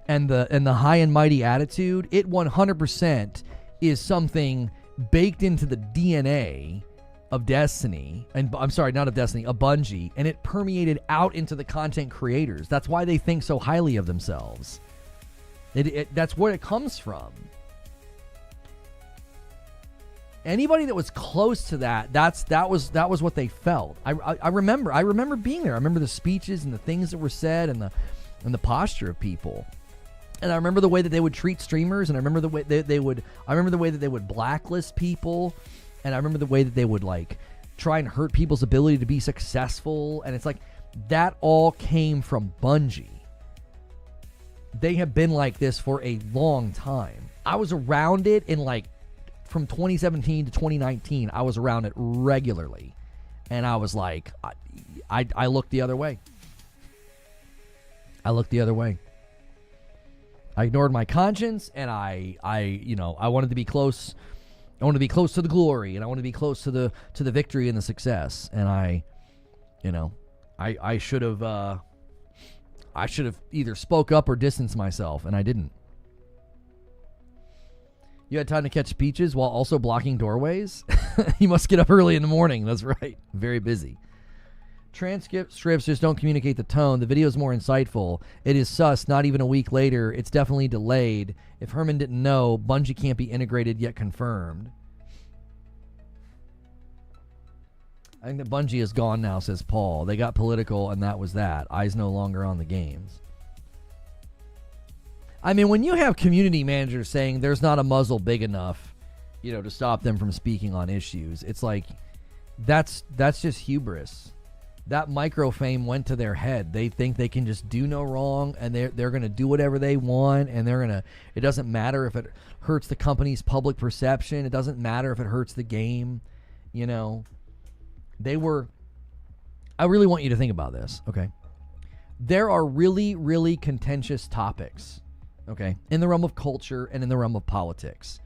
and the high and mighty attitude, it 100% is something baked into the DNA of Destiny, and I'm sorry, not of Destiny, of Bungie, and it permeated out into the content creators. That's why they think so highly of themselves. That's where it comes from. Anybody that was close to that was what they felt. I remember being there. I remember the speeches and the things that were said and the posture of people. And I remember the way that they would treat streamers, and I remember the way that they would blacklist people. And I remember the way that they would like try and hurt people's ability to be successful. And it's like that all came from Bungie. They have been like this for a long time. I was around it in like from 2017 to 2019. I was around it regularly. And I was like, I looked the other way. I looked the other way. I ignored my conscience, and I wanted to be close. I want to be close to the glory, and I want to be close to the victory and the success. And I should have either spoke up or distanced myself, and I didn't. You had time to catch speeches while also blocking doorways? You must get up early in the morning. That's right. Very busy. Transcripts just don't communicate the tone. The video is more insightful. It is sus, not even a week later. It's definitely delayed. If Herman didn't know, Bungie can't be integrated yet confirmed. I think that Bungie is gone now, says Paul. They got political, and that was that. Eyes no longer on the games. I mean, when you have community managers saying there's not a muzzle big enough, to stop them from speaking on issues, it's like that's just hubris. That micro fame went to their head. They think they can just do no wrong, and they're going to do whatever they want, and it doesn't matter if it hurts the company's public perception. It doesn't matter if it hurts the game. I really want you to think about this, okay? There are really, really contentious topics, okay, in the realm of culture and in the realm of politics.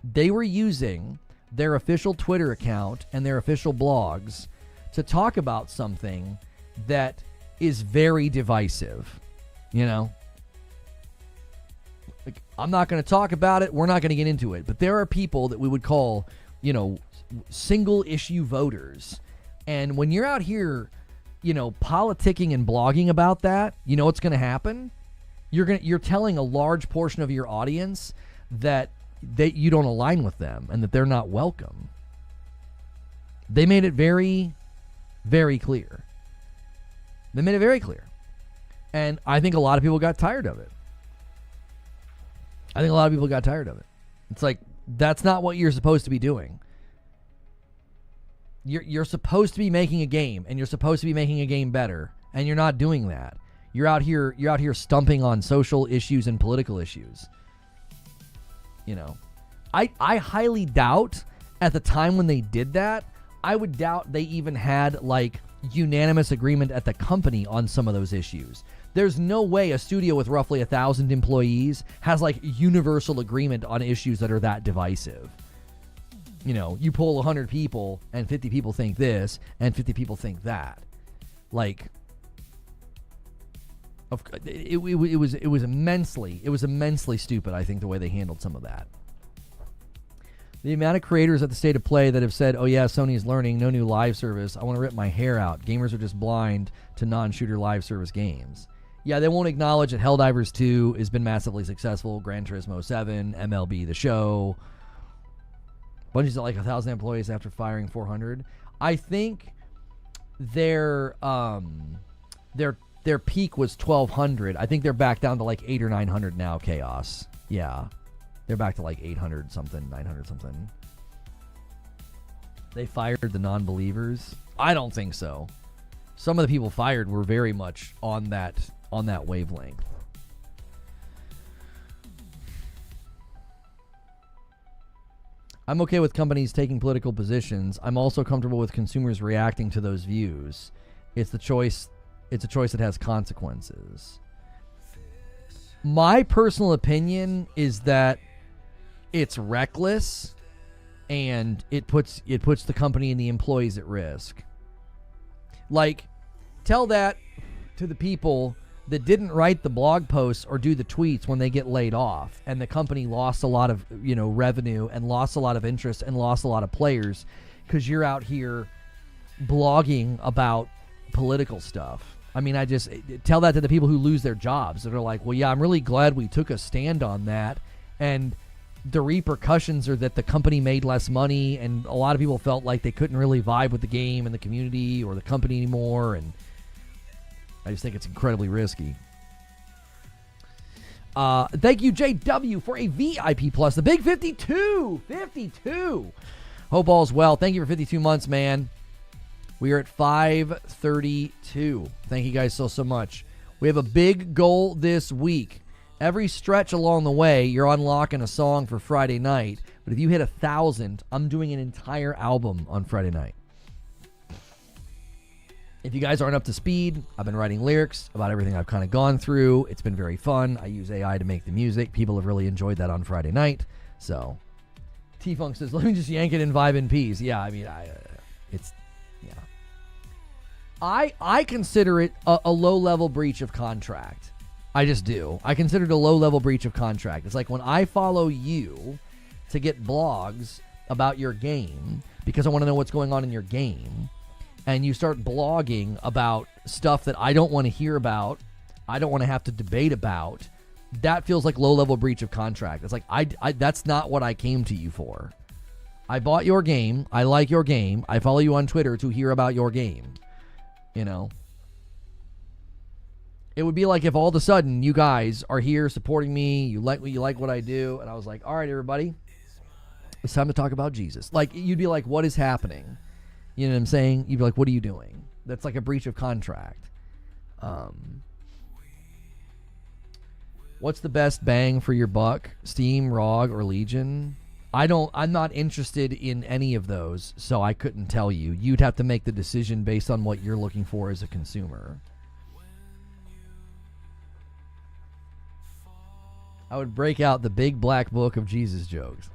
They were using their official Twitter account and their official blogs to talk about something that is very divisive, Like, I'm not going to talk about it. We're not going to get into it. But there are people that we would call, single issue voters. And when you're out here, politicking and blogging about that, what's going to happen? You're telling a large portion of your audience that you don't align with them and that they're not welcome. They made it very, very clear. And I think a lot of people got tired of it. It's like, that's not what you're supposed to be doing. You're supposed to be making a game, and you're supposed to be making a game better, and you're not doing that. You're out here stumping on social issues and political issues. I highly doubt at the time when they did that, I would doubt they even had like unanimous agreement at the company on some of those issues. There's no way a studio with roughly 1,000 employees has like universal agreement on issues that are that divisive. You pull 100 people and 50 people think this and 50 people think that. Like, it was immensely stupid, I think, the way they handled some of that. The amount of creators at the State of Play that have said, oh yeah, Sony's learning, no new live service. I want to rip my hair out. Gamers are just blind to non-shooter live service games. Yeah, they won't acknowledge that Helldivers 2 has been massively successful, Gran Turismo 7, MLB The Show. Bungie's at like 1,000 employees after firing 400. I think their peak was 1,200. I think they're back down to like 800 or 900 now, Chaos. Yeah. They're back to like 800 something, 900 something. They fired the non-believers? I don't think so. Some of the people fired were very much on that wavelength. I'm okay with companies taking political positions. I'm also comfortable with consumers reacting to those views. It's a choice that has consequences. My personal opinion is that it's reckless and it puts the company and the employees at risk. Like, tell that to the people that didn't write the blog posts or do the tweets when they get laid off, and the company lost a lot of revenue and lost a lot of interest and lost a lot of players because you're out here blogging about political stuff. I mean, I just tell that to the people who lose their jobs that are like, well, yeah, I'm really glad we took a stand on that, and the repercussions are that the company made less money, and a lot of people felt like they couldn't really vibe with the game and the community or the company anymore, and I just think it's incredibly risky. Thank you, JW, for a VIP plus. The big 52. 52. Hope all's well. Thank you for 52 months, man. We are at 532. Thank you guys so much. We have a big goal this week. Every stretch along the way, you're unlocking a song for Friday night. But if you hit 1,000, I'm doing an entire album on Friday night. If you guys aren't up to speed, I've been writing lyrics about everything I've kind of gone through. It's been very fun. I use AI to make the music. People have really enjoyed that on Friday night. So, T-Funk says, let me just yank it and vibe in peace. Yeah, I mean, I consider it a low-level breach of contract. I just do. I consider it a low-level breach of contract. It's like when I follow you to get blogs about your game because I want to know what's going on in your game, and you start blogging about stuff that I don't want to hear about, I don't want to have to debate about, that feels like low-level breach of contract. It's like, I that's not what I came to you for. I bought your game. I like your game. I follow you on Twitter to hear about your game. It would be like if all of a sudden you guys are here supporting me, you like what I do, and I was like, all right, everybody, it's time to talk about Jesus. Like, you'd be like, what is happening? You know what I'm saying? You'd be like, what are you doing? That's like a breach of contract. What's the best bang for your buck? Steam, ROG, or Legion? I'm not interested in any of those, so I couldn't tell you. You'd have to make the decision based on what you're looking for as a consumer. I would break out the big black book of Jesus jokes.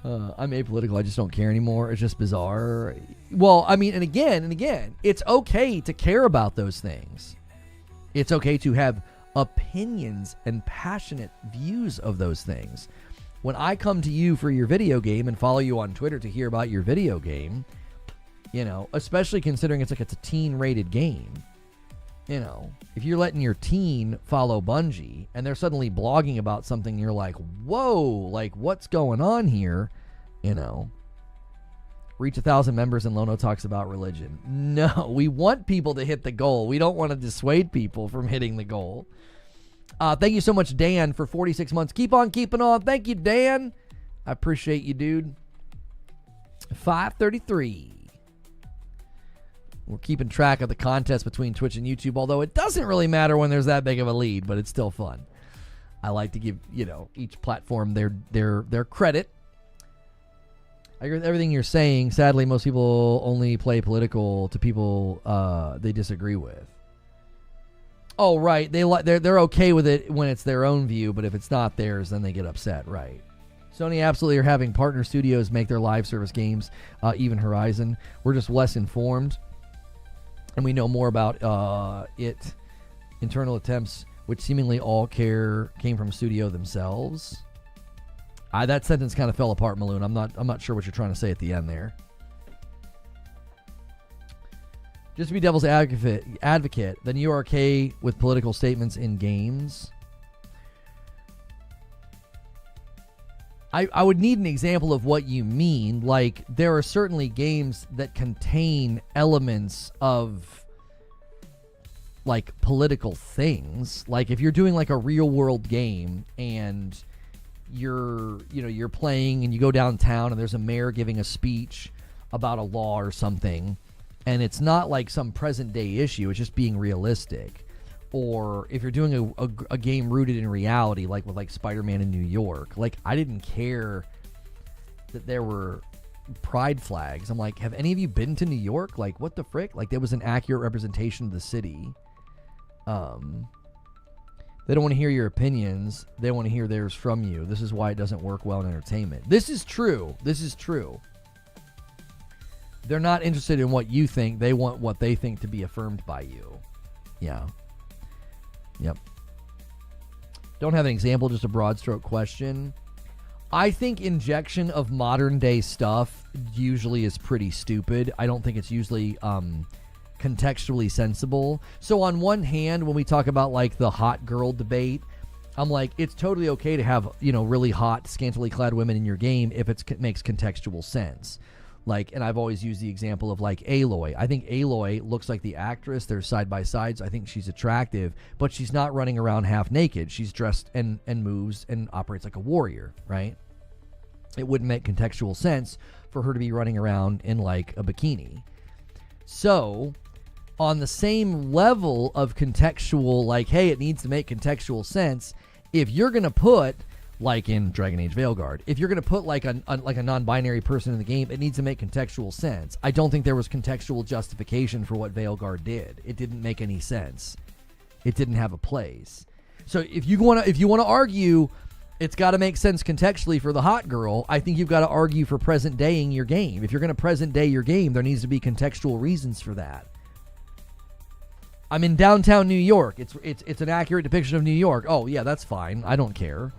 I'm apolitical. I just don't care anymore. It's just bizarre. Well, I mean, and again, it's okay to care about those things. It's okay to have opinions and passionate views of those things. When I come to you for your video game and follow you on Twitter to hear about your video game, you know, especially considering it's a teen-rated game, you know, if you're letting your teen follow Bungie and they're suddenly blogging about something, you're like, whoa, like, what's going on here? You know, reach 1,000 members and Lono talks about religion. No, we want people to hit the goal. We don't want to dissuade people from hitting the goal. Thank you so much, Dan, for 46 months. Keep on keeping on. Thank you, Dan. I appreciate you, dude. 533. We're keeping track of the contest between Twitch and YouTube, although it doesn't really matter when there's that big of a lead, but it's still fun. I like to give, you know, each platform their credit. I agree with everything you're saying. Sadly, most people only play political to people they disagree with. Oh, right. They're okay with it when it's their own view, but if it's not theirs, then they get upset. Right. Sony absolutely are having partner studios make their live service games, even Horizon. We're just less informed, and we know more about it. Internal attempts, which seemingly all came from studio themselves. That sentence kind of fell apart, Maloon. I'm not sure what you're trying to say at the end there. Just to be devil's advocate, then you are okay with political statements in games? I would need an example of what you mean. Like, there are certainly games that contain elements of, like, political things. Like, if you're doing, like, a real-world game and you're playing and you go downtown and there's a mayor giving a speech about a law or something, and it's not like some present day issue, it's just being realistic. Or if you're doing a game rooted in reality, like with like Spider-Man in New York, like, I didn't care that there were pride flags. I'm like, have any of you been to New York? Like, what the frick? Like, there was an accurate representation of the city. They don't want to hear your opinions. They want to hear theirs from you. This is why it doesn't work well in entertainment. This is true. They're not interested in what you think. They want what they think to be affirmed by you. Yeah. Yep. Don't have an example, just a broad stroke question. I think injection of modern day stuff usually is pretty stupid. I don't think it's usually contextually sensible. So on one hand, when we talk about like the hot girl debate, I'm like, it's totally okay to have, you know, really hot, scantily clad women in your game if it makes contextual sense. Like, and I've always used the example of like Aloy. I think Aloy looks like the actress. They're side by sides. I think she's attractive, but she's not running around half naked. She's dressed and moves and operates like a warrior, right? It wouldn't make contextual sense for her to be running around in like a bikini. So on the same level of contextual, like, hey, it needs to make contextual sense. If you're going to put, like in Dragon Age Veilguard, if you're going to put like a non-binary person in the game, it needs to make contextual sense. I don't think there was contextual justification for what Veilguard did. It didn't make any sense. It didn't have a place. So if you want to argue it's got to make sense contextually for the hot girl, I think you've got to argue for present daying your game. If you're going to present day your game, there needs to be contextual reasons for that. I'm in downtown New York. It's an accurate depiction of New York. Oh yeah, that's fine. I don't care.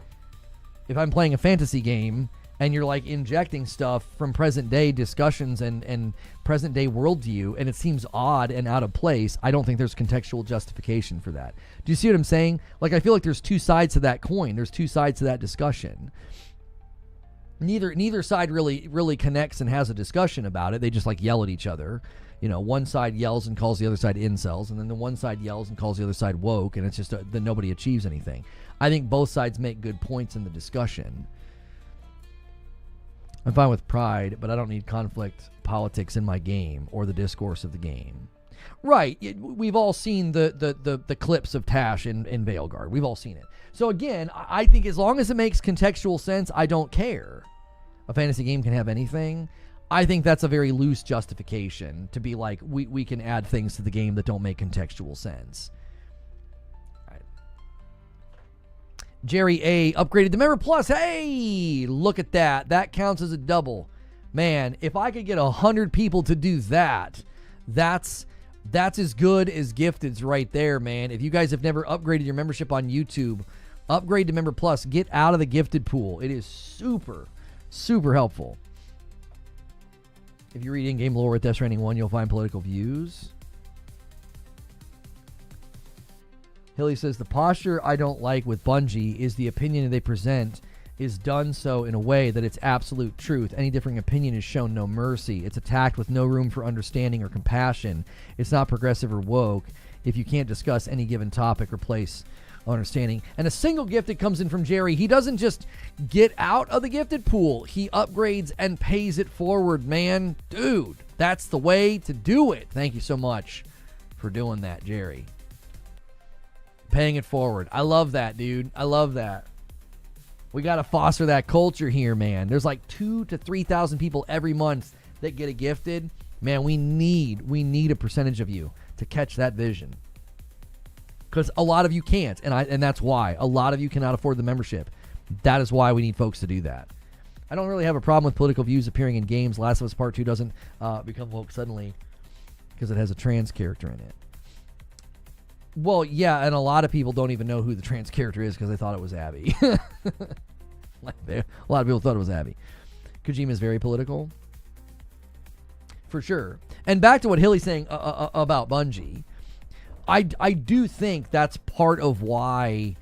If I'm playing a fantasy game and you're like injecting stuff from present day discussions and present day worldview, and it seems odd and out of place, I don't think there's contextual justification for that. Do you see what I'm saying? Like, I feel like there's two sides to that coin. There's two sides to that discussion. neither side really connects and has a discussion about it. They just like yell at each other. You know, one side yells and calls the other side incels, and then the one side yells and calls the other side woke, and it's just that nobody achieves anything. I think both sides make good points in the discussion. I'm fine with pride, but I don't need conflict politics in my game or the discourse of the game. Right. We've all seen the clips of Tash in Veilguard. We've all seen it. So again, I think as long as it makes contextual sense, I don't care. A fantasy game can have anything. I think that's a very loose justification to be like, we can add things to the game that don't make contextual sense. All right. Jerry A. upgraded to Member Plus. Hey, look at that. That counts as a double. Man, if I could get 100 people to do that, that's as good as Gifted's right there, man. If you guys have never upgraded your membership on YouTube, upgrade to Member Plus. Get out of the gifted pool. It is super, super helpful. If you read in-game lore with Death Stranding 1, you'll find political views. Hilly says, the posture I don't like with Bungie is the opinion they present is done so in a way that it's absolute truth. Any differing opinion is shown no mercy. It's attacked with no room for understanding or compassion. It's not progressive or woke. If you can't discuss any given topic or place understanding. And a single gift that comes in from Jerry, he doesn't just get out of the gifted pool. He upgrades and pays it forward, man. Dude, that's the way to do it. Thank you so much for doing that, Jerry. Paying it forward. I love that, dude. I love that. We got to foster that culture here, man. There's like 2,000 to 3,000 people every month that get a gifted. Man, we need a percentage of you to catch that vision. Because a lot of you can't, and that's why. A lot of you cannot afford the membership. That is why we need folks to do that. I don't really have a problem with political views appearing in games. Last of Us Part 2 doesn't become woke suddenly because it has a trans character in it. Well, yeah, and a lot of people don't even know who the trans character is because they thought it was Abby. A lot of people thought it was Abby. Kojima is very political. For sure. And back to what Hilly's saying about Bungie. I do think that's part of why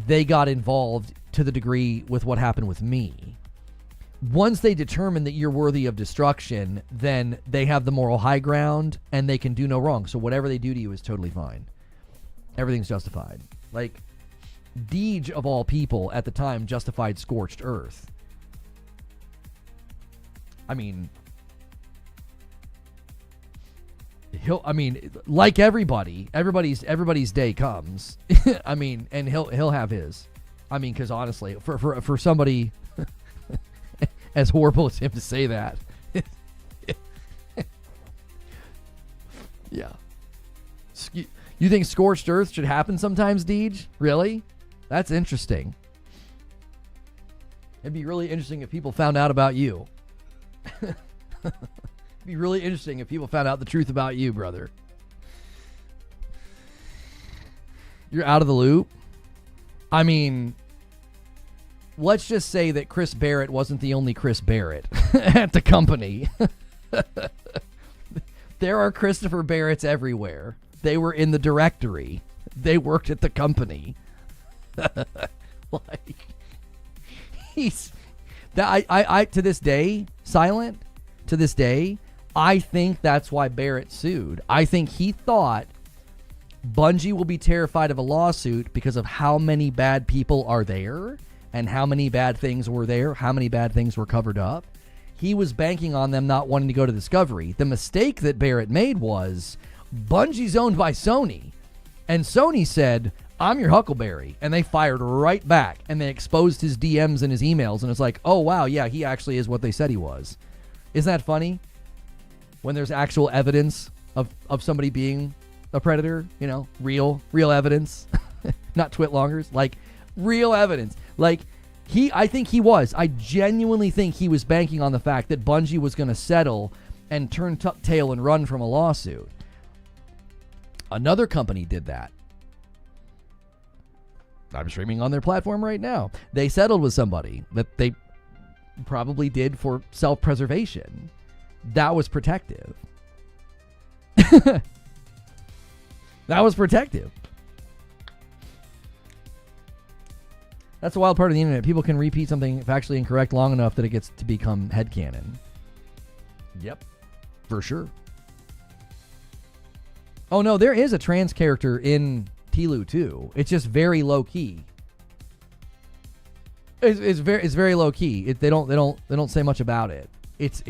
they got involved to the degree with what happened with me. Once they determine that you're worthy of destruction, then they have the moral high ground and they can do no wrong. So whatever they do to you is totally fine. Everything's justified. Like, Deej, of all people, at the time, justified Scorched Earth. I mean, like everybody's day comes. I mean, and he'll have his. I mean, because honestly, for somebody as horrible as him to say that, yeah. You think Scorched Earth should happen sometimes, Deej? Really? That's interesting. It'd be really interesting if people found out about you. It'd be really interesting if people found out the truth about you, brother. You're out of the loop? I mean, let's just say that Chris Barrett wasn't the only Chris Barrett at the company. There are Christopher Barretts everywhere. They were in the directory. They worked at the company. Like, he's that I to this day, Silent, to this day, I think that's why Barrett sued. I think he thought Bungie will be terrified of a lawsuit because of how many bad people are there and how many bad things were there, how many bad things were covered up. He was banking on them not wanting to go to Discovery. The mistake that Barrett made was Bungie's owned by Sony, and Sony said, I'm your Huckleberry, and they fired right back, and they exposed his DMs and his emails, and it's like, oh wow, yeah, he actually is what they said he was. Isn't that funny? When there's actual evidence of somebody being a predator, you know, real evidence, not twitlongers, like real evidence. Like, I think he was. I genuinely think he was banking on the fact that Bungie was going to settle and turn tail and run from a lawsuit. Another company did that. I'm streaming on their platform right now. They settled with somebody that they probably did for self-preservation. That was protective. That was protective. That's the wild part of the internet. People can repeat something factually incorrect long enough that it gets to become headcanon. Yep. For sure. Oh no, there is a trans character in Tilu too. It's just very low key. It's very low key. They don't say much about it. It's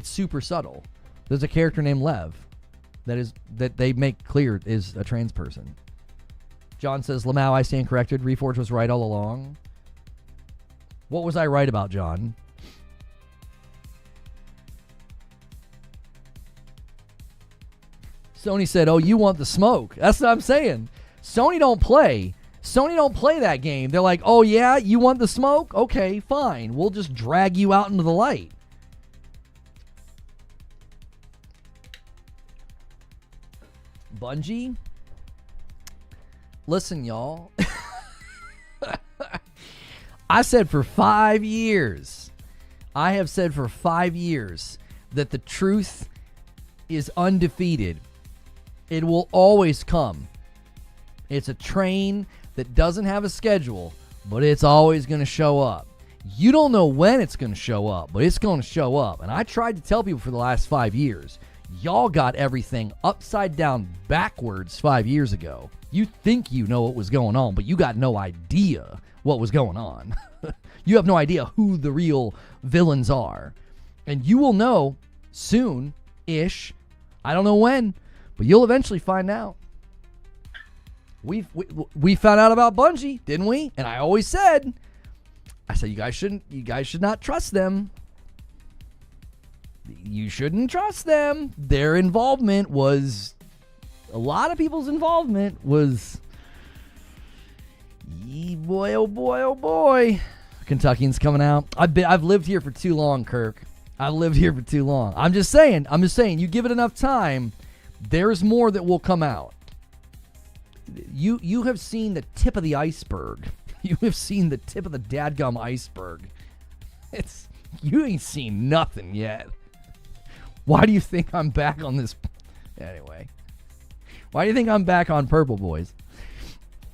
super subtle. There's a character named Lev that they make clear is a trans person. John says, Lamau, I stand corrected. Reforge was right all along. What was I right about, John? Sony said, oh, you want the smoke. That's what I'm saying. Sony don't play that game. They're like, oh, yeah, you want the smoke? Okay, fine. We'll just drag you out into the light. Bungie? Listen, y'all. I have said for 5 years that the truth is undefeated. It will always come. It's a train that doesn't have a schedule, but it's always going to show up. You don't know when it's going to show up, but it's going to show up. And I tried to tell people for the last 5 years, y'all got everything upside down backwards 5 years ago. You think you know what was going on, but you got no idea what was going on. You have no idea who the real villains are. And you will know soon-ish. I don't know when, but you'll eventually find out. We found out about Bungie, didn't we? And I always said, you guys should not trust them. You shouldn't trust them. Their involvement was, a lot of people's involvement was, boy, oh boy, oh boy. Kentuckians coming out. I've lived here for too long, Kirk. I've lived here for too long. I'm just saying, you give it enough time, there's more that will come out. You have seen the tip of the iceberg. You have seen the tip of the dadgum iceberg. You ain't seen nothing yet. Why do you think I'm back on this? Anyway. Why do you think I'm back on Purple Boys?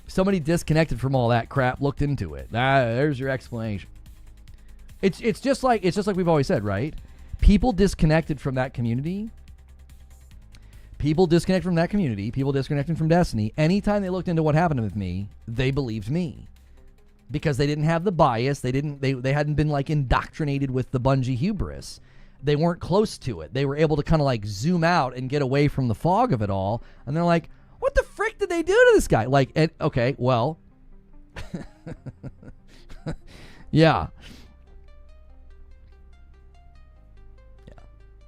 Somebody disconnected from all that crap looked into it. There's your explanation. It's just like we've always said, right? People disconnected from that community. People disconnected from that community. People disconnected from Destiny. Anytime they looked into what happened with me, they believed me. Because they didn't have the bias. They hadn't been like indoctrinated with the Bungie hubris. They weren't close to it. They were able to kind of like zoom out and get away from the fog of it all. And they're like, what the frick did they do to this guy? Like, okay, well. Yeah.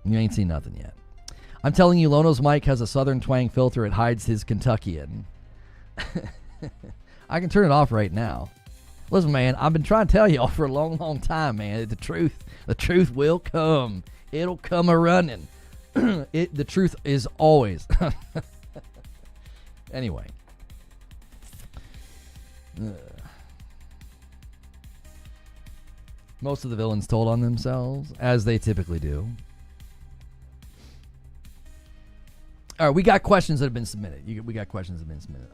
You ain't seen nothing yet. I'm telling you, Lono's mic has a southern twang filter. It hides his Kentuckian. I can turn it off right now. Listen, man, I've been trying to tell y'all for a long, long time, man. The truth will come. It'll come a-running. The truth is always. Anyway. Most of the villains told on themselves, as they typically do. All right, we got questions that have been submitted. We got questions that have been submitted.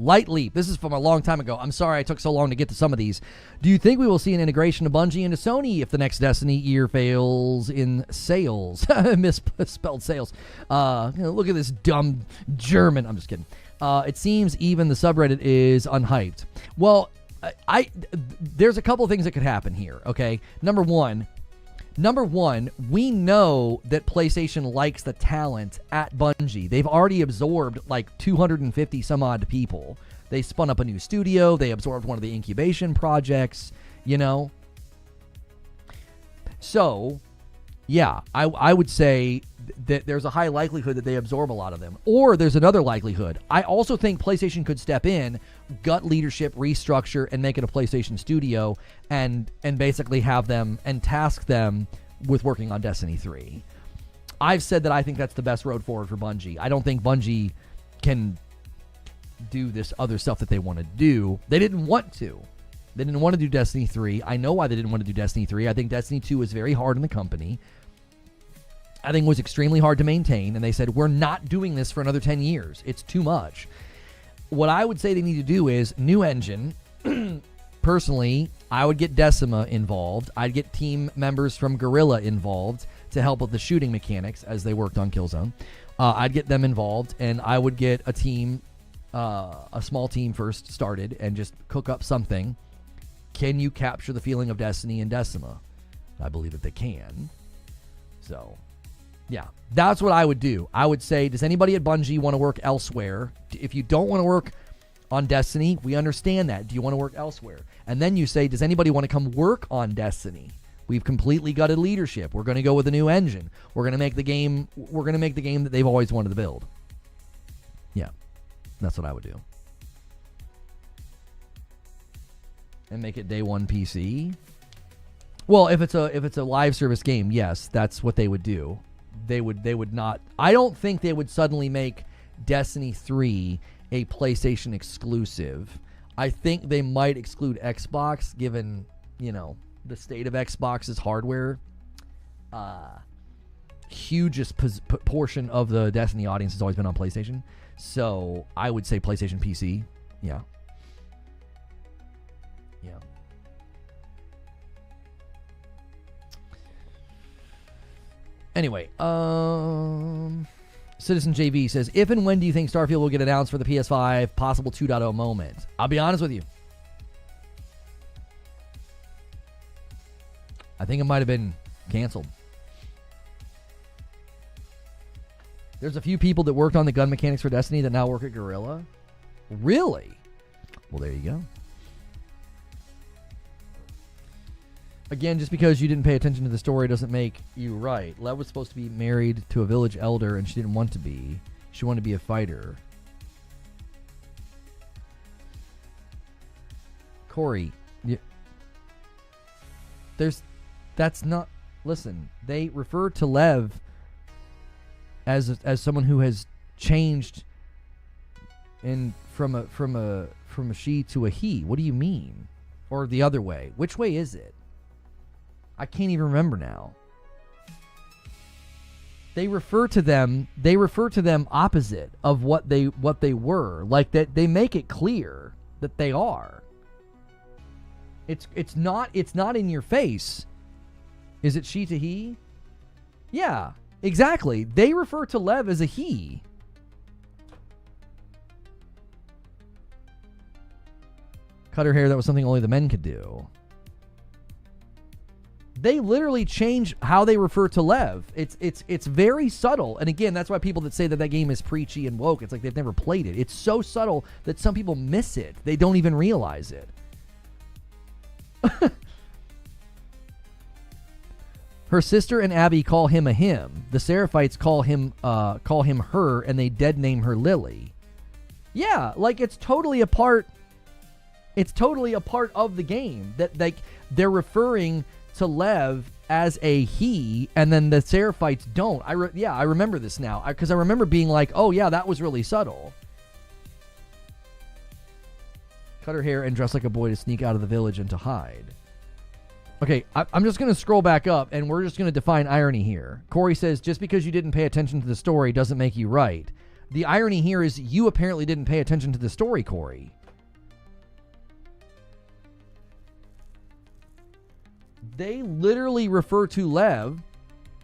Light Leap. This is from a long time ago. I'm sorry I took so long to get to some of these. Do you think we will see an integration of Bungie into Sony if the next Destiny year fails in sales? Misspelled sales. Look at this dumb German. I'm just kidding. It seems even the subreddit is unhyped. Well, there's a couple of things that could happen here, okay? Number one, we know that PlayStation likes the talent at Bungie. They've already absorbed like 250 some odd people. They spun up a new studio. They absorbed one of the incubation projects, you know. So, yeah, I would say that there's a high likelihood that they absorb a lot of them. Or there's another likelihood. I also think PlayStation could step in, gut leadership, restructure, and make it a PlayStation studio and basically have them and task them with working on Destiny 3. I've said that I think that's the best road forward for Bungie. I don't think Bungie can do this other stuff that they want to do. They didn't want to. They didn't want to do Destiny 3. I know why they didn't want to do Destiny 3. I think Destiny 2 was very hard on the company. I think it was extremely hard to maintain, and they said, we're not doing this for another 10 years. It's too much. what I would say they need to do is new engine. Personally, I would get Decima involved. I'd get team members from Guerrilla involved to help with the shooting mechanics as they worked on Killzone. I'd get them involved, and I would get a team, a small team first started, and just cook up something. Can you capture the feeling of Destiny in Decima? I believe that they can. So, yeah, that's what I would do. I would say, does anybody at Bungie want to work elsewhere? If you don't want to work on Destiny, we understand that. Do you want to work elsewhere? And then you say, does anybody want to come work on Destiny? We've completely gutted leadership. We're going to go with a new engine. We're going to make the game. We're going to make the game that they've always wanted to build. Yeah, that's what I would do. And make it day one PC. Well, if it's a live service game, yes, that's what they would do. They would not. I don't think they would suddenly make Destiny 3 a PlayStation exclusive. I think they might exclude Xbox, given, you know, the state of Xbox's hardware. Hugest portion of the Destiny audience has always been on PlayStation. So I would say PlayStation PC. Yeah. Yeah. Anyway, Citizen JV says, if and when do you think Starfield will get announced for the PS5? Possible 2.0 moment. I'll be honest with you. I think it might have been canceled. There's a few people that worked on the gun mechanics for Destiny that now work at Guerrilla. Really? Well, there you go. Again, just because you didn't pay attention to the story doesn't make you right. Lev was supposed to be married to a village elder, and she didn't want to be. She wanted to be a fighter. Corey, that's not. Listen, they refer to Lev as someone who has changed from a she to a he. What do you mean? Or the other way? Which way is it? I can't even remember now. They refer to them opposite of what they were. Like that, they make it clear that they are. It's not in your face. Is it she to he? Yeah, exactly. They refer to Lev as a he. Cut her hair, that was something only the men could do. They literally change how they refer to Lev. It's very subtle. And again, that's why people that say that game is preachy and woke, it's like they've never played it. It's so subtle that some people miss it. They don't even realize it. Her sister and Abby call him a him. The Seraphites call him her, and they dead name her Lily. Yeah, like it's totally a part. It's totally a part of the game that they're referring to Lev as a he, and then the Seraphites don't. I remember this now because I remember being like, oh yeah, that was really subtle. Cut her hair and dress like a boy to sneak out of the village and to hide. Okay, I'm just going to scroll back up, and we're just going to define irony here. Corey says, just because you didn't pay attention to the story doesn't make you right. The irony here is you apparently didn't pay attention to the story, Corey. They literally refer to Lev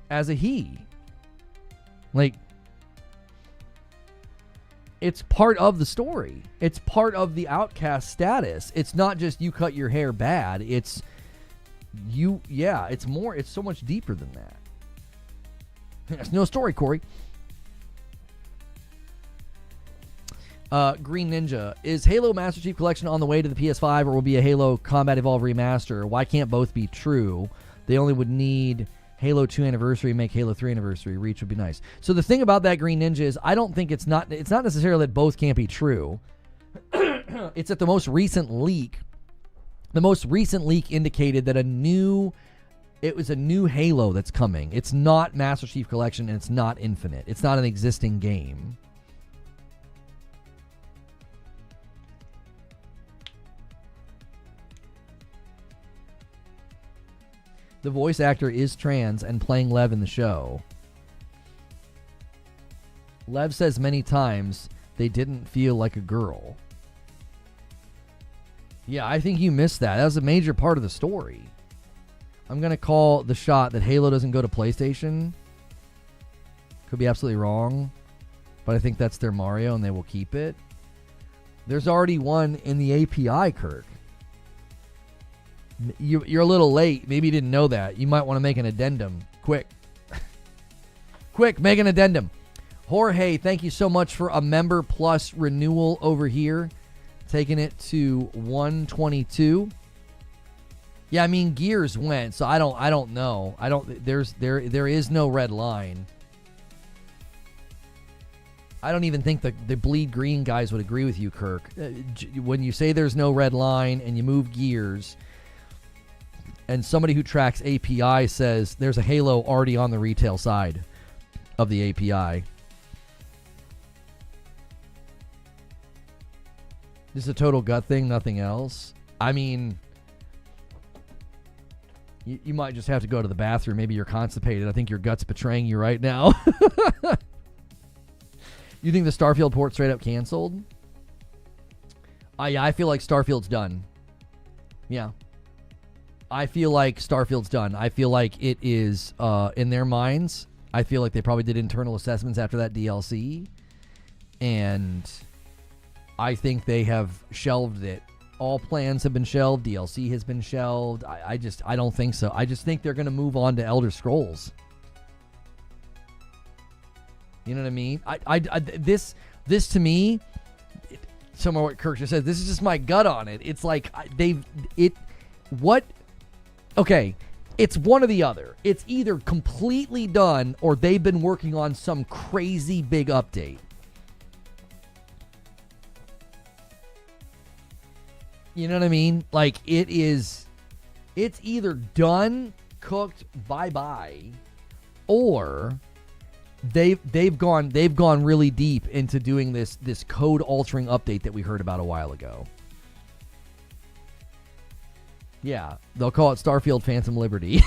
as a he. Like, it's part of the story. It's part of the outcast status. It's not just you cut your hair bad. It's more. It's so much deeper than that. That's no story, Corey. Green Ninja, is Halo Master Chief Collection on the way to the PS5, or will be a Halo Combat Evolved remaster? Why can't both be true? They only would need Halo 2 Anniversary, make Halo 3 Anniversary. Reach would be nice. So the thing about that, Green Ninja, is I don't think it's not necessarily that both can't be true. It's that the most recent leak indicated that it was a new Halo that's coming. It's not Master Chief Collection, and it's not Infinite. It's not an existing game. The voice actor is trans and playing Lev in the show. Lev says many times they didn't feel like a girl. Yeah, I think you missed that. That was a major part of the story. I'm going to call the shot that Halo doesn't go to PlayStation. Could be absolutely wrong, but I think that's their Mario and they will keep it. There's already one in the API, Kirk. You're a little late. Maybe you didn't know that. You might want to make an addendum. Quick. Quick, make an addendum. Jorge, thank you so much for a member plus renewal over here. Taking it to 122. Yeah, I mean Gears went, so I don't know. There is no red line. I don't even think the Bleed Green guys would agree with you, Kirk. When you say there's no red line and you move Gears, and somebody who tracks API says there's a Halo already on the retail side of the API. This is a total gut thing, nothing else. I mean, you might just have to go to the bathroom. Maybe you're constipated. I think your gut's betraying you right now. You think the Starfield port straight up canceled? Yeah, I feel like Starfield's done. Yeah. I feel like Starfield's done. I feel like it is in their minds. I feel like they probably did internal assessments after that DLC. And I think they have shelved it. All plans have been shelved. DLC has been shelved. I don't think so. I just think they're going to move on to Elder Scrolls. You know what I mean? This to me, some of what Kirk just said, this is just my gut on it. It's like okay, it's one or the other. It's either completely done or they've been working on some crazy big update. You know what I mean? Like it's either done, cooked, bye-bye, or they've gone really deep into doing this code altering update that we heard about a while ago. Yeah, they'll call it Starfield Phantom Liberty.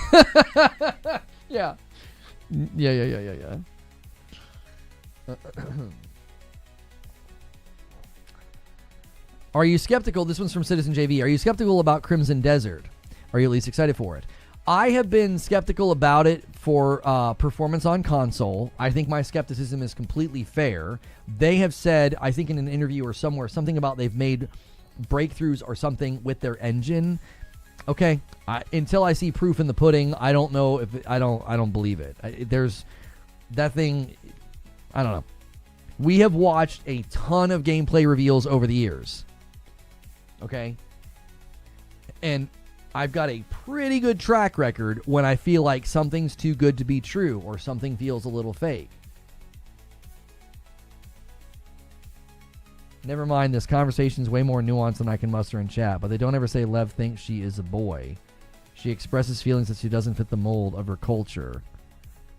Yeah. Yeah. Are you skeptical? This one's from Citizen JV. Are you skeptical about Crimson Desert? Are you at least excited for it? I have been skeptical about it for performance on console. I think my skepticism is completely fair. They have said, I think in an interview or somewhere, something about they've made breakthroughs or something with their engine. Okay, until I see proof in the pudding, I don't know if I don't believe it. There's that thing. I don't know. We have watched a ton of gameplay reveals over the years. Okay, and I've got a pretty good track record when I feel like something's too good to be true or something feels a little fake. Never mind, this conversation's way more nuanced than I can muster in chat, but they don't ever say Lev thinks she is a boy. She expresses feelings that she doesn't fit the mold of her culture.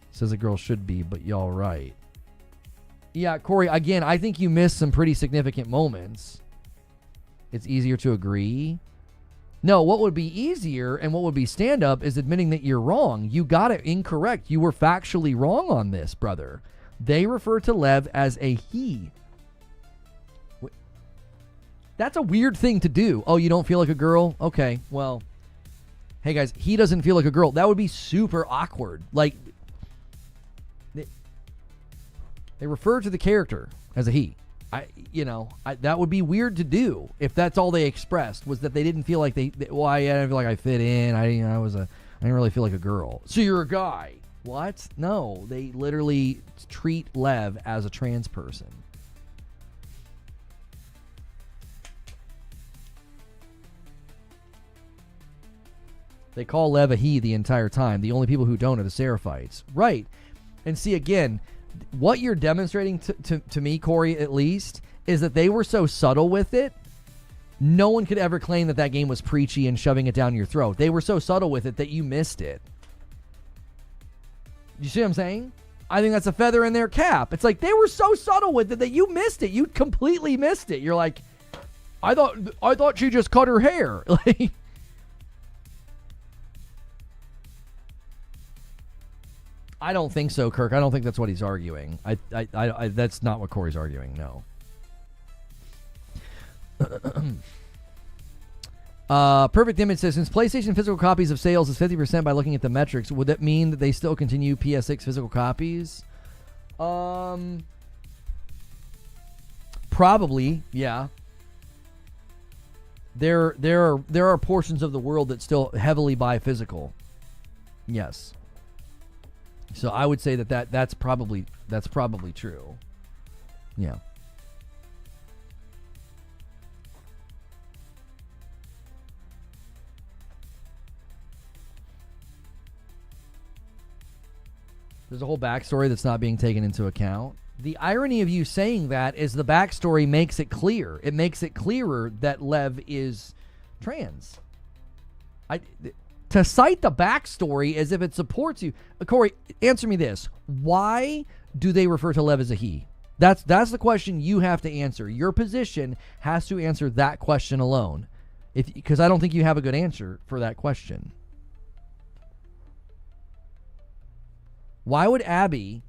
Says a girl should be, but y'all right. Yeah, Corey, again, I think you missed some pretty significant moments. It's easier to agree. No, what would be easier and what would be stand-up is admitting that you're wrong. You got it incorrect. You were factually wrong on this, brother. They refer to Lev as a he. That's a weird thing to do. Oh, you don't feel like a girl? Okay, well. Hey, guys, he doesn't feel like a girl. That would be super awkward. Like, they refer to the character as a he. That would be weird to do if that's all they expressed was that they didn't feel like I didn't feel like I fit in. I didn't really feel like a girl. So you're a guy. What? No, they literally treat Lev as a trans person. They call Lev a he the entire time. The only people who don't are the Seraphites. Right. And see, again, what you're demonstrating to me, Corey, at least, is that they were so subtle with it, no one could ever claim that game was preachy and shoving it down your throat. They were so subtle with it that you missed it. You see what I'm saying? I think that's a feather in their cap. It's like they were so subtle with it that you missed it. You completely missed it. You're like, I thought she just cut her hair. Like, I don't think so, Kirk. I don't think that's what he's arguing. That's not what Corey's arguing, no. Perfect Image says, since PlayStation physical copies of sales is 50% by looking at the metrics, would that mean that they still continue PS6 physical copies? Probably, yeah. There are portions of the world that still heavily buy physical. Yes. So I would say that's probably true. Yeah. There's a whole backstory that's not being taken into account. The irony of you saying that is the backstory makes it clear. It makes it clearer that Lev is trans. To cite the backstory as if it supports you. Corey, answer me this. Why do they refer to Lev as a he? That's the question you have to answer. Your position has to answer that question alone. Because I don't think you have a good answer for that question. Why would Abby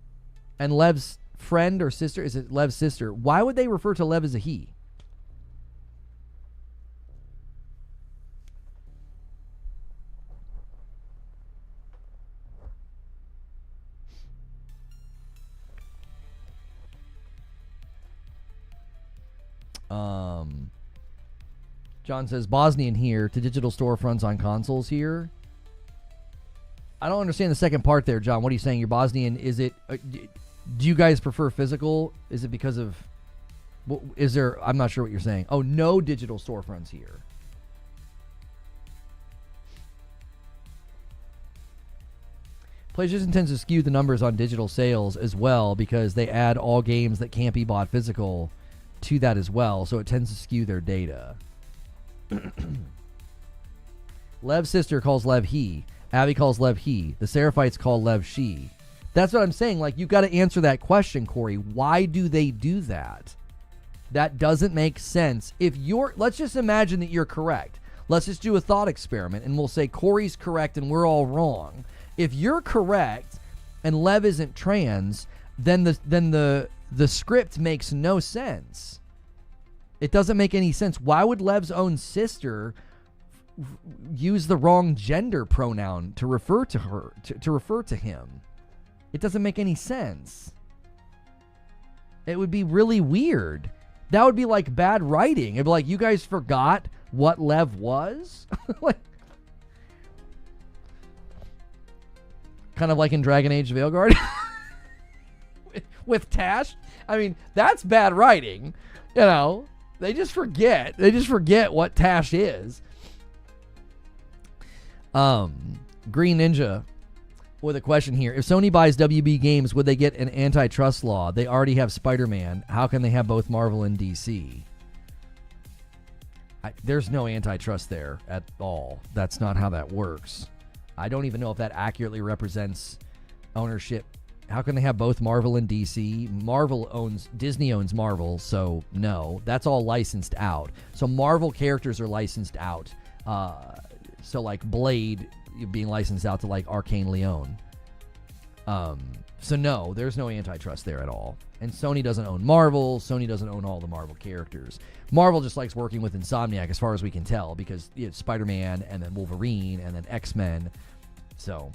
and Lev's friend or sister, is it Lev's sister, why would they refer to Lev as a he? John says, Bosnian here to digital storefronts on consoles here. I don't understand the second part there, John. What are you saying? You're Bosnian. Is it... do you guys prefer physical? Is it because of... Is there... I'm not sure what you're saying. Oh, no digital storefronts here. PlayStation tends to skew the numbers on digital sales as well because they add all games that can't be bought physical to that as well. So it tends to skew their data. Lev's sister calls Lev he. Abby calls Lev he. The Seraphites call Lev she. That's what I'm saying. Like, you've got to answer that question, Corey. Why do they do that? That doesn't make sense. Let's just imagine that you're correct. Let's just do a thought experiment, and we'll say Corey's correct and we're all wrong. If you're correct and Lev isn't trans, then the script makes no sense. It doesn't make any sense. Why would Lev's own sister use the wrong gender pronoun to refer to her, to refer to him? It doesn't make any sense. It would be really weird. That would be like bad writing. It'd be like, you guys forgot what Lev was? Like, kind of like in Dragon Age Veilguard with Tash. I mean, that's bad writing. You know, they just forget. They just forget what Tash is. Green Ninja with a question here. If Sony buys WB Games, would they get an antitrust law? They already have Spider-Man. How can they have both Marvel and DC? There's no antitrust there at all. That's not how that works. I don't even know if that accurately represents ownership. How can they have both Marvel and DC? Disney owns Marvel, so no. That's all licensed out. So Marvel characters are licensed out. So like Blade being licensed out to like Arcane Leon. So no, there's no antitrust there at all. And Sony doesn't own Marvel. Sony doesn't own all the Marvel characters. Marvel just likes working with Insomniac as far as we can tell because it's Spider-Man and then Wolverine and then X-Men. So,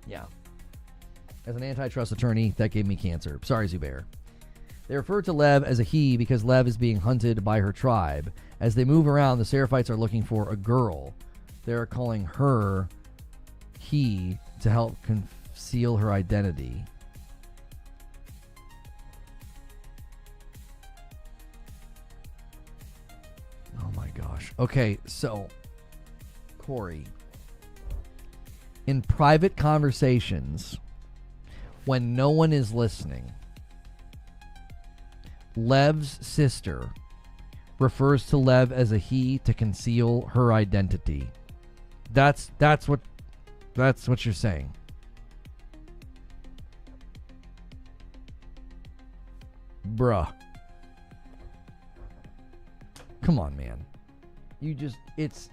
yeah. As an antitrust attorney, that gave me cancer. Sorry, Zubair. They refer to Lev as a he because Lev is being hunted by her tribe. As they move around, the Seraphites are looking for a girl. They're calling her he to help conceal her identity. Oh my gosh. Okay, so, Corey, in private conversations, when no one is listening, Lev's sister refers to Lev as a he to conceal her identity. That's what you're saying. Bruh. Come on, man. It's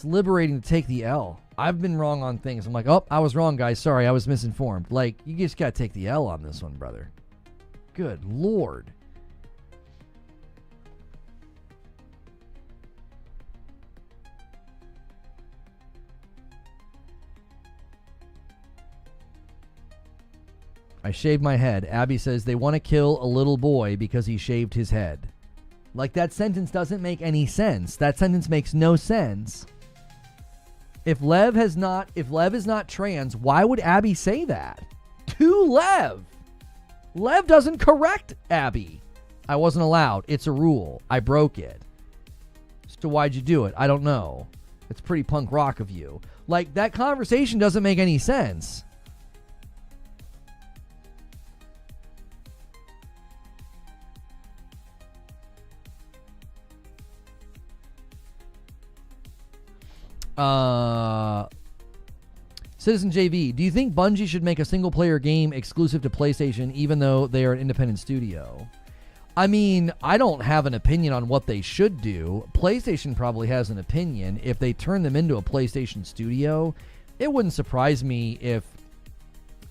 liberating to take the L. I've been wrong on things. I'm like, oh, I was wrong, guys. Sorry, I was misinformed. Like, you just got to take the L on this one, brother. Good Lord. shaved my head. Abby says they want to kill a little boy because he shaved his head. Like, that sentence doesn't make any sense. That sentence makes no sense. If Lev is not trans, why would Abby say that? To Lev. Lev doesn't correct Abby. I wasn't allowed. It's a rule. I broke it. So why'd you do it? I don't know. It's pretty punk rock of you. Like, that conversation doesn't make any sense. Citizen JV, do you think Bungie should make a single-player game exclusive to PlayStation even though they are an independent studio? I mean, I don't have an opinion on what they should do. PlayStation probably has an opinion. If they turn them into a PlayStation studio, it wouldn't surprise me if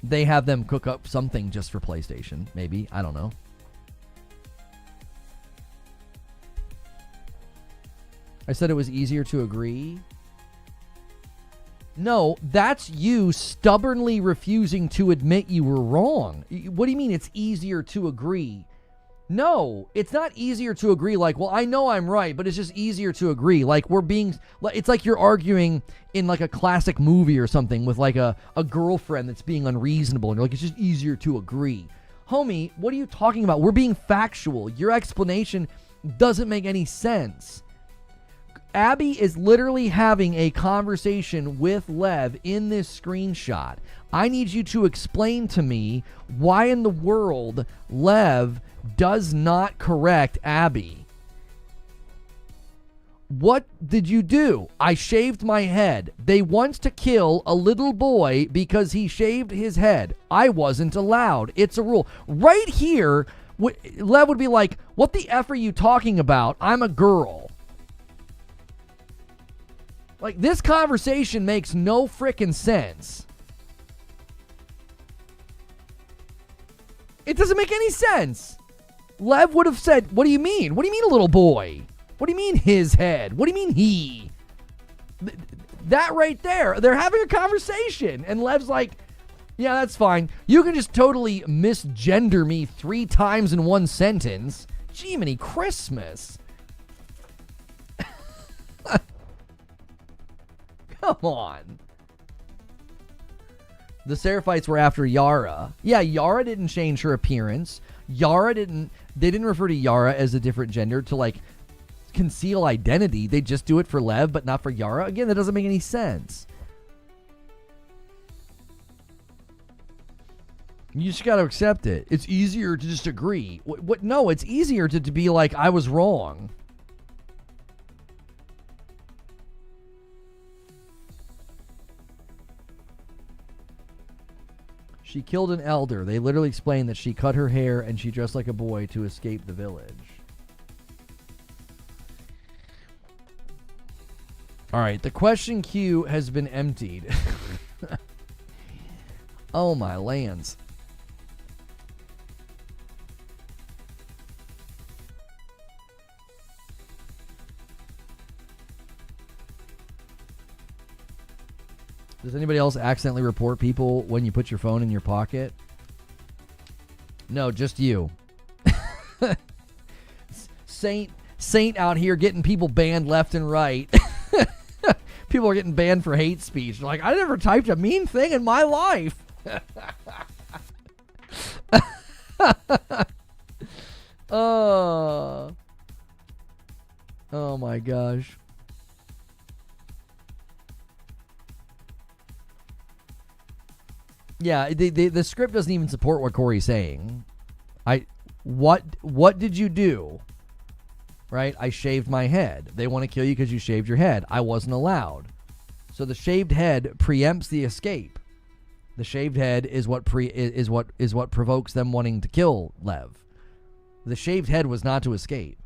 they have them cook up something just for PlayStation. Maybe. I don't know. I said it was easier to agree. No, that's you stubbornly refusing to admit you were wrong. What do you mean it's easier to agree? No, it's not easier to agree like, well, I know I'm right, but it's just easier to agree. Like, it's like you're arguing in like a classic movie or something with like a girlfriend that's being unreasonable. And you're like, it's just easier to agree. Homie, what are you talking about? We're being factual. Your explanation doesn't make any sense. Abby is literally having a conversation with Lev in this screenshot. I need you to explain to me why in the world Lev does not correct Abby. What did you do? I shaved my head. They want to kill a little boy because he shaved his head. I wasn't allowed. It's a rule. Right here, Lev would be like, what the F are you talking about? I'm a girl. Like, this conversation makes no frickin' sense. It doesn't make any sense. Lev would have said, what do you mean? What do you mean a little boy? What do you mean his head? What do you mean he? That right there. They're having a conversation. And Lev's like, yeah, that's fine. You can just totally misgender me 3 times in one sentence. Jiminy Christmas. Come on. The Seraphites were after Yara. Yeah, Yara didn't change her appearance. They didn't refer to Yara as a different gender to like conceal identity. They just do it for Lev, but not for Yara. Again, that doesn't make any sense. You just got to accept it. It's easier to just agree. What? No, it's easier to be like, I was wrong. She killed an elder. They literally explained that she cut her hair and she dressed like a boy to escape the village. All right, the question queue has been emptied. Oh, my lands. Does anybody else accidentally report people when you put your phone in your pocket? No, just you. Saint out here getting people banned left and right. People are getting banned for hate speech. They're like, I never typed a mean thing in my life. Oh my gosh. Yeah, the script doesn't even support what Corey's saying. What did you do? Right? I shaved my head. They want to kill you because you shaved your head. I wasn't allowed. So the shaved head preempts the escape. The shaved head is what provokes them wanting to kill Lev. The shaved head was not to escape.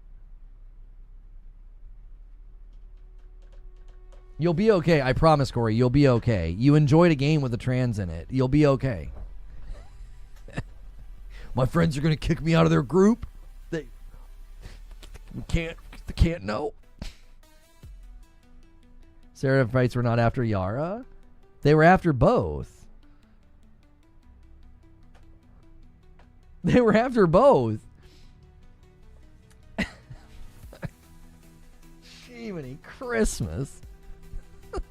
You'll be okay. I promise, Corey. You'll be okay. You enjoyed a game with a trans in it. You'll be okay. My friends are going to kick me out of their group. They can't know. Seraphites were not after Yara. They were after both. They were after both. Jiminy Christmas. It's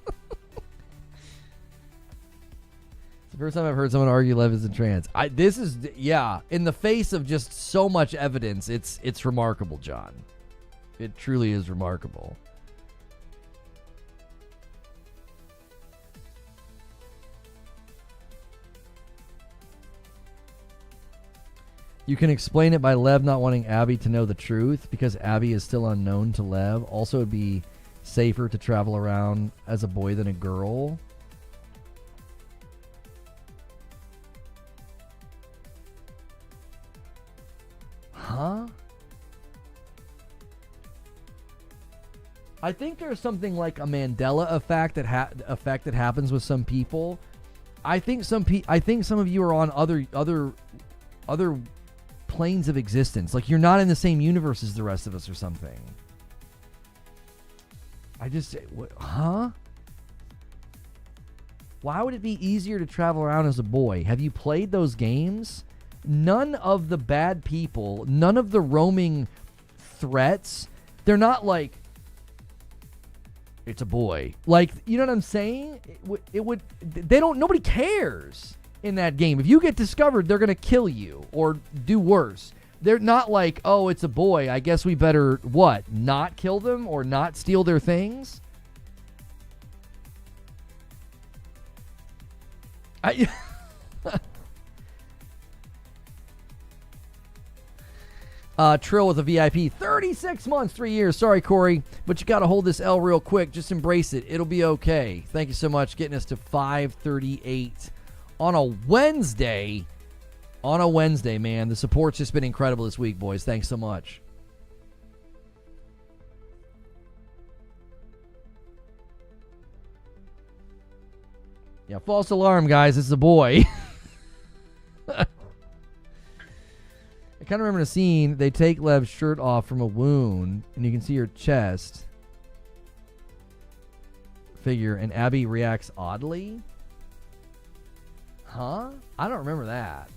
the first time I've heard someone argue Lev is in trans. This is, yeah, in the face of just so much evidence, it's remarkable, John. It truly is remarkable. You can explain it by Lev not wanting Abby to know the truth because Abby is still unknown to Lev. Also, it'd be safer to travel around as a boy than a girl. Huh? I think there's something like a Mandela effect that happens with some people. I think some of you are on other planes of existence. Like you're not in the same universe as the rest of us or something. Huh? Why would it be easier to travel around as a boy? Have you played those games? None of the bad people, none of the roaming threats, they're not like, it's a boy. Like, you know what I'm saying? Nobody cares in that game. If you get discovered, they're going to kill you or do worse. They're not like, oh, it's a boy, I guess we better, what, not kill them or not steal their things? Trill with a VIP. 36 months, 3 years. Sorry, Corey, but you got to hold this L real quick. Just embrace it. It'll be okay. Thank you so much. Getting us to 538 on a Wednesday. On a Wednesday, man. The support's just been incredible this week, boys. Thanks so much. Yeah, false alarm, guys. It's a boy. I kind of remember a scene. They take Lev's shirt off from a wound, and you can see her chest figure, and Abby reacts oddly. Huh? I don't remember that.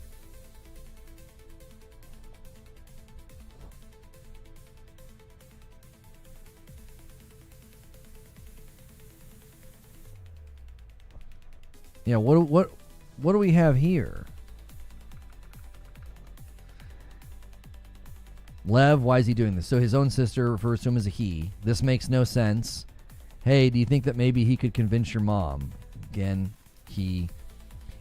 Yeah, what do we have here? Lev, why is he doing this? So his own sister refers to him as a he. This makes no sense. Hey, do you think that maybe he could convince your mom? Again, he.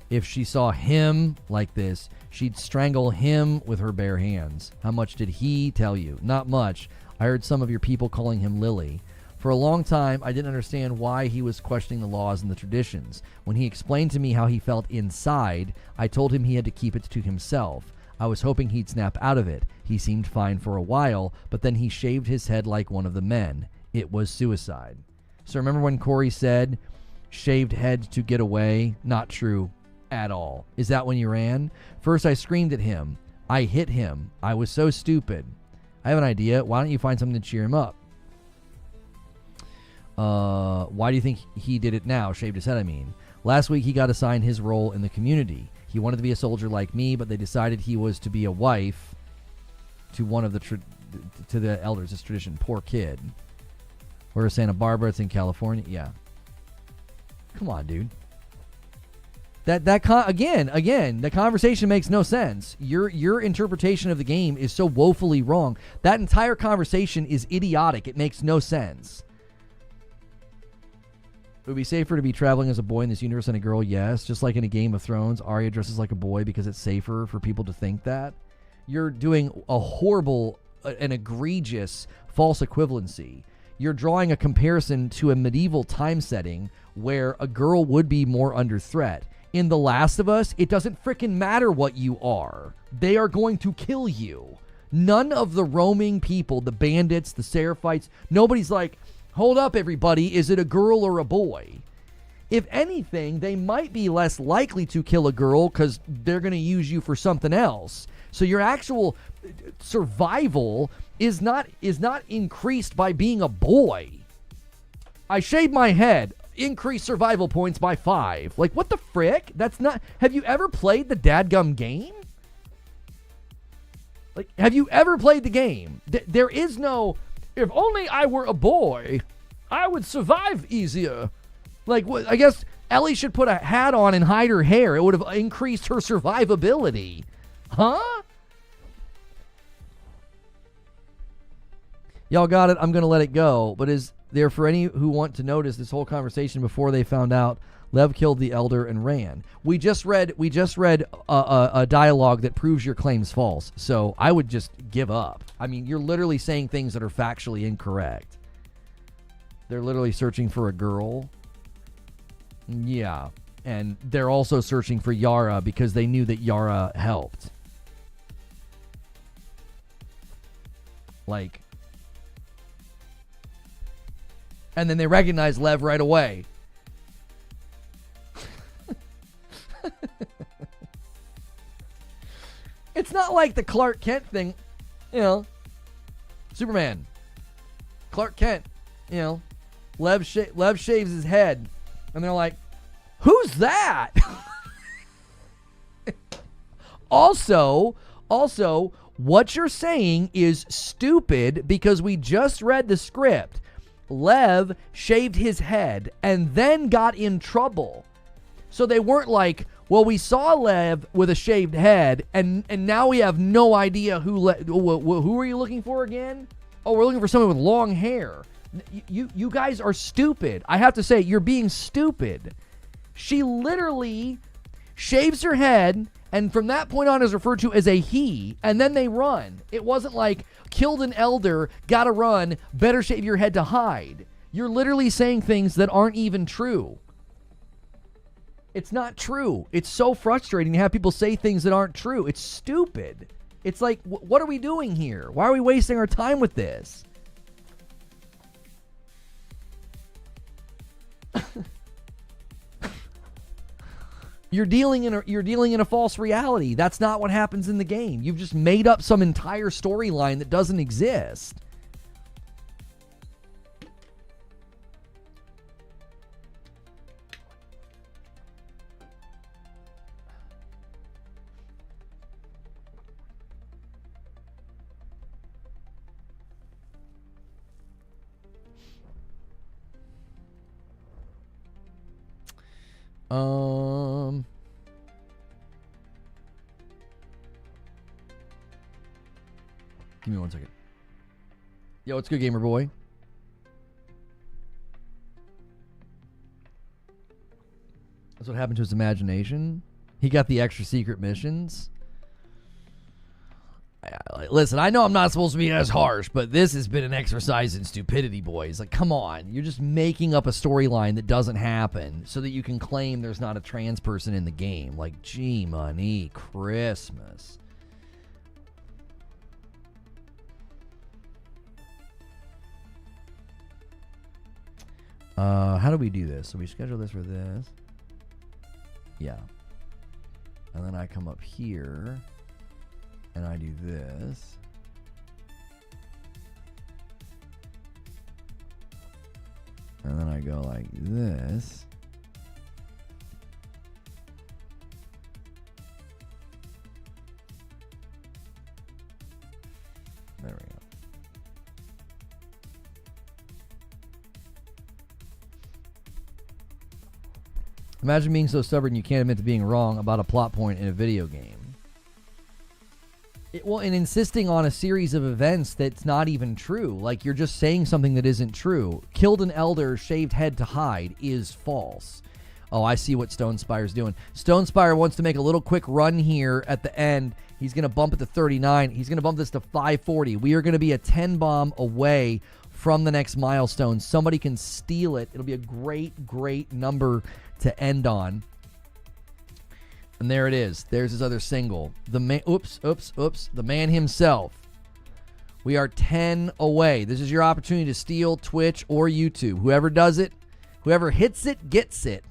If she saw him like this, she'd strangle him with her bare hands. How much did he tell you? Not much. I heard some of your people calling him Lily. For a long time, I didn't understand why he was questioning the laws and the traditions. When he explained to me how he felt inside, I told him he had to keep it to himself. I was hoping he'd snap out of it. He seemed fine for a while, but then he shaved his head like one of the men. It was suicide. So remember when Corey said, shaved head to get away? Not true at all. Is that when you ran? First, I screamed at him. I hit him. I was so stupid. I have an idea. Why don't you find something to cheer him up? Why do you think he did it now? Shaved his head, I mean. Last week, he got assigned his role in the community. He wanted to be a soldier like me, but they decided he was to be a wife to one of to the elders. It's tradition. Poor kid. Where is Santa Barbara? It's in California. Yeah. Come on, dude. Again, the conversation makes no sense. Your interpretation of the game is so woefully wrong. That entire conversation is idiotic. It makes no sense. It would be safer to be traveling as a boy in this universe than a girl, yes. Just like in a Game of Thrones, Arya dresses like a boy because it's safer for people to think that. You're doing a horrible, an egregious false equivalency. You're drawing a comparison to a medieval time setting where a girl would be more under threat. In The Last of Us, it doesn't frickin' matter what you are. They are going to kill you. None of the roaming people, the bandits, the Seraphites, nobody's like, hold up, everybody, is it a girl or a boy? If anything, they might be less likely to kill a girl because they're going to use you for something else. So your actual survival is not increased by being a boy. I shaved my head. Increase survival points by 5. Like, what the frick? That's not... Have you ever played the dadgum game? Like, have you ever played the game? There is no, if only I were a boy, I would survive easier. Like, I guess Ellie should put a hat on and hide her hair. It would have increased her survivability. Huh? Y'all got it. I'm going to let it go. But is there for any who want to notice this whole conversation before they found out Lev killed the elder and ran? We just read a dialogue that proves your claims false. So I would just give up. I mean, you're literally saying things that are factually incorrect. They're literally searching for a girl. Yeah. And they're also searching for Yara because they knew that Yara helped. Like, and then they recognize Lev right away. It's not like the Clark Kent thing, you know. Superman, Clark Kent, you know. Lev shaves his head, and they're like, "Who's that?" Also, what you're saying is stupid because we just read the script. Lev shaved his head and then got in trouble. So they weren't like, well, we saw Lev with a shaved head, and now we have no idea who are you looking for again? Oh, we're looking for someone with long hair. You guys are stupid. I have to say, you're being stupid. She literally shaves her head, and from that point on is referred to as a he, and then they run. It wasn't like, killed an elder, gotta run, better shave your head to hide. You're literally saying things that aren't even true. It's not true. It's so frustrating to have people say things that aren't true. It's stupid. It's like, what are we doing here? Why are we wasting our time with this? You're dealing in a false reality. That's not what happens in the game. You've just made up some entire storyline that doesn't exist. Give me 1 second. Yo, what's good, gamer boy? That's what happened to his imagination. He got the extra secret missions. Listen, I know I'm not supposed to be as harsh, but this has been an exercise in stupidity, boys. Like, come on. You're just making up a storyline that doesn't happen so that you can claim there's not a trans person in the game. Like, gee, money, Christmas. How do we do this? So we schedule this for this. Yeah. And then I come up here. And I do this. And then I go like this. There we go. Imagine being so stubborn you can't admit to being wrong about a plot point in a video game. And insisting on a series of events that's not even true. Like, you're just saying something that isn't true. Killed an elder, shaved head to hide is false. Oh, I see what Stone Spire's doing. Stone Spire wants to make a little quick run here at the end. He's going to bump it to 39. He's going to bump this to 540. We are going to be a 10 bomb away from the next milestone. Somebody can steal it. It'll be a great, great number to end on. And there it is. There's his other single. The man, the man himself. We are 10 away. This is your opportunity to steal Twitch or YouTube. Whoever does it, whoever hits it, gets it.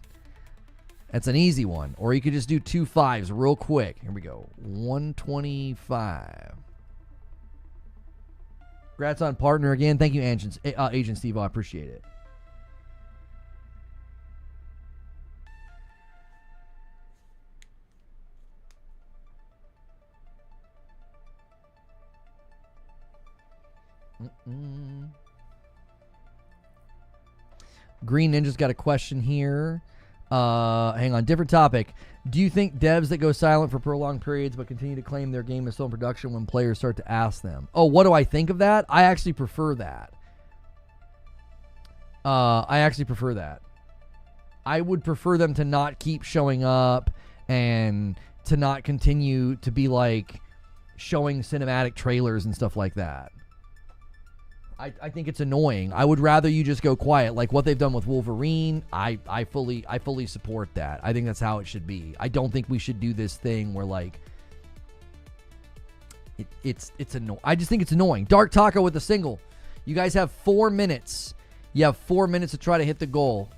That's an easy one. Or you could just do 2 5s real quick. Here we go. 125. Congrats on partner again. Thank you, Agent Steve. I appreciate it. Green Ninja's got a question here. Hang on, different topic. Do you think devs that go silent for prolonged periods but continue to claim their game is still in production when players start to ask them? Oh, what do I think of that? I actually prefer that. I would prefer them to not keep showing up and to not continue to be like showing cinematic trailers and stuff like that. I think it's annoying. I would rather you just go quiet, like what they've done with Wolverine. I fully support that. I think that's how it should be. I don't think we should do this thing where like it's annoying. I just think it's annoying. Dark Taco with a single. You guys have 4 minutes. You have 4 minutes to try to hit the goal.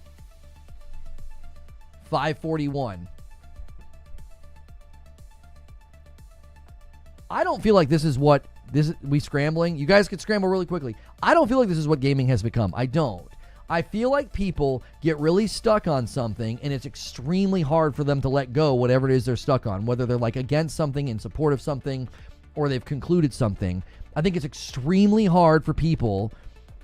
541. I don't feel like this is what we scrambling. You guys could scramble really quickly. I don't feel like this is what gaming has become. I don't. I feel like people get really stuck on something and it's extremely hard for them to let go whatever it is they're stuck on, whether they're like against something, in support of something, or they've concluded something. I think it's extremely hard for people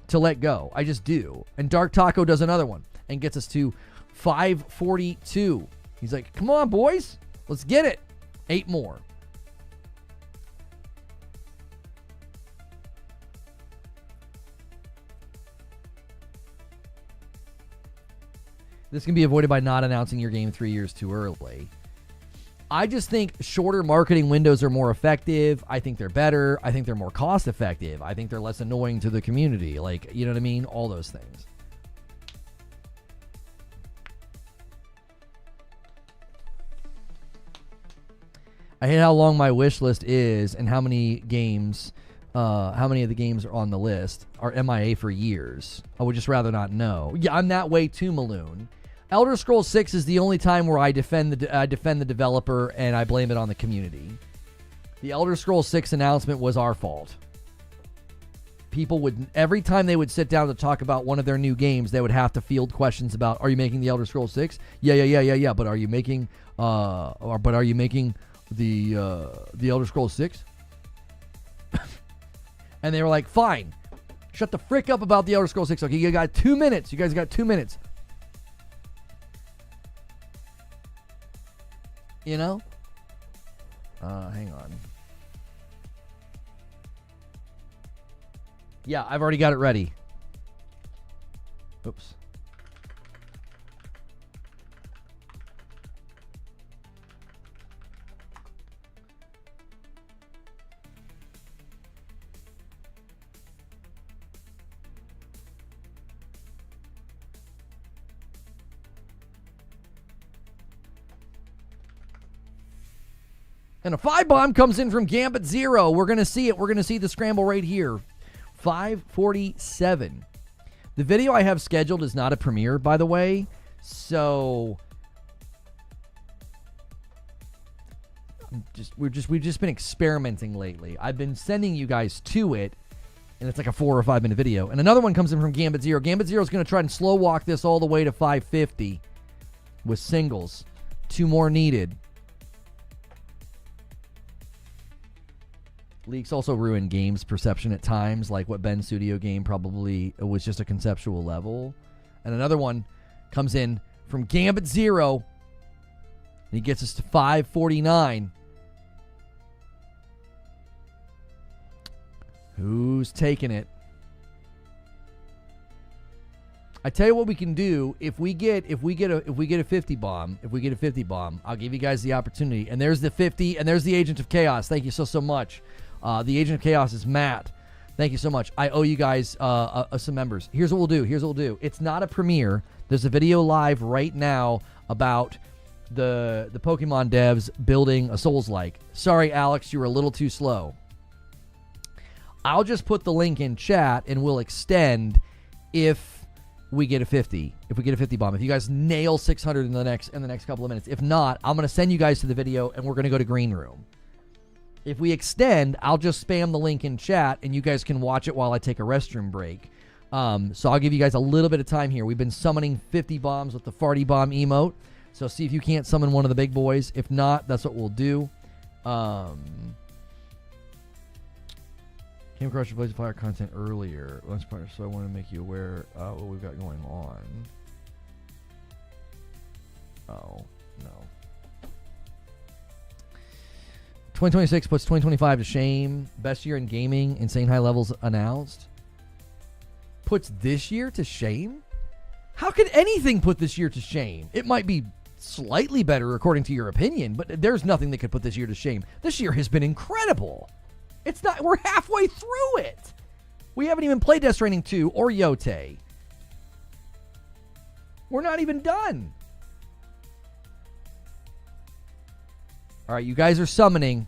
to let go. I just do. And Dark Taco does another one and gets us to 542. He's like, come on, boys. Let's get it. 8 more. This can be avoided by not announcing your game 3 years too early. I just think shorter marketing windows are more effective. I think they're better. I think they're more cost effective. I think they're less annoying to the community. Like, you know what I mean? All those things. I hate how long my wish list is and how many of the games are on the list are MIA for years. I would just rather not know. Yeah, I'm that way too, Maloon. Elder Scrolls 6 is the only time where I defend the developer and I blame it on the community. The Elder Scrolls 6 announcement was our fault. People would, every time they would sit down to talk about one of their new games, they would have to field questions about, are you making the Elder Scrolls 6? Yeah. But are you making the Elder Scrolls 6? And they were like, fine. Shut the frick up about the Elder Scrolls 6. Okay, you got 2 minutes. You guys got 2 minutes. You know? Hang on. Yeah, I've already got it ready. Oops. And a 5 bomb comes in from Gambit Zero. We're going to see it. We're going to see the scramble right here. 547. The video I have scheduled is not a premiere, by the way. So we've just been experimenting lately. I've been sending you guys to it, and it's like a 4 or 5 minute video. And another one comes in from Gambit Zero. Gambit Zero is going to try and slow walk this all the way to 550 with singles. 2 more needed. Leaks also ruin games perception at times, like what Ben's studio game probably was just a conceptual level. And another one comes in from Gambit Zero, and he gets us to 549. Who's taking it? I tell you what we can do. If we get a 50 bomb, I'll give you guys the opportunity. And there's the 50, and there's the Agent of Chaos. Thank you so much. The Agent of Chaos is Matt. Thank you so much. I owe you guys some members. Here's what we'll do. It's not a premiere. There's a video live right now about the Pokemon devs building a Souls-like. Sorry, Alex, you were a little too slow. I'll just put the link in chat, and we'll extend if we get a 50. If we get a 50 bomb. If you guys nail 600 in the next couple of minutes. If not, I'm going to send you guys to the video, and we're going to go to Green Room. If we extend, I'll just spam the link in chat, and you guys can watch it while I take a restroom break. So I'll give you guys a little bit of time here. We've been summoning 50 bombs with the farty bomb emote. So see if you can't summon one of the big boys. If not, that's what we'll do. Can Came across your Blaze of Fire content earlier. Lunch partner, so I want to make you aware what we've got going on. Oh, no. 2026 puts 2025 to shame. Best year in gaming. Insane high levels announced. Puts this year to shame? How could anything put this year to shame? It might be slightly better according to your opinion, but there's nothing that could put this year to shame. This year has been incredible. It's not, we're halfway through it. We haven't even played Death Stranding 2 or Yote. We're not even done. All right, you guys are summoning.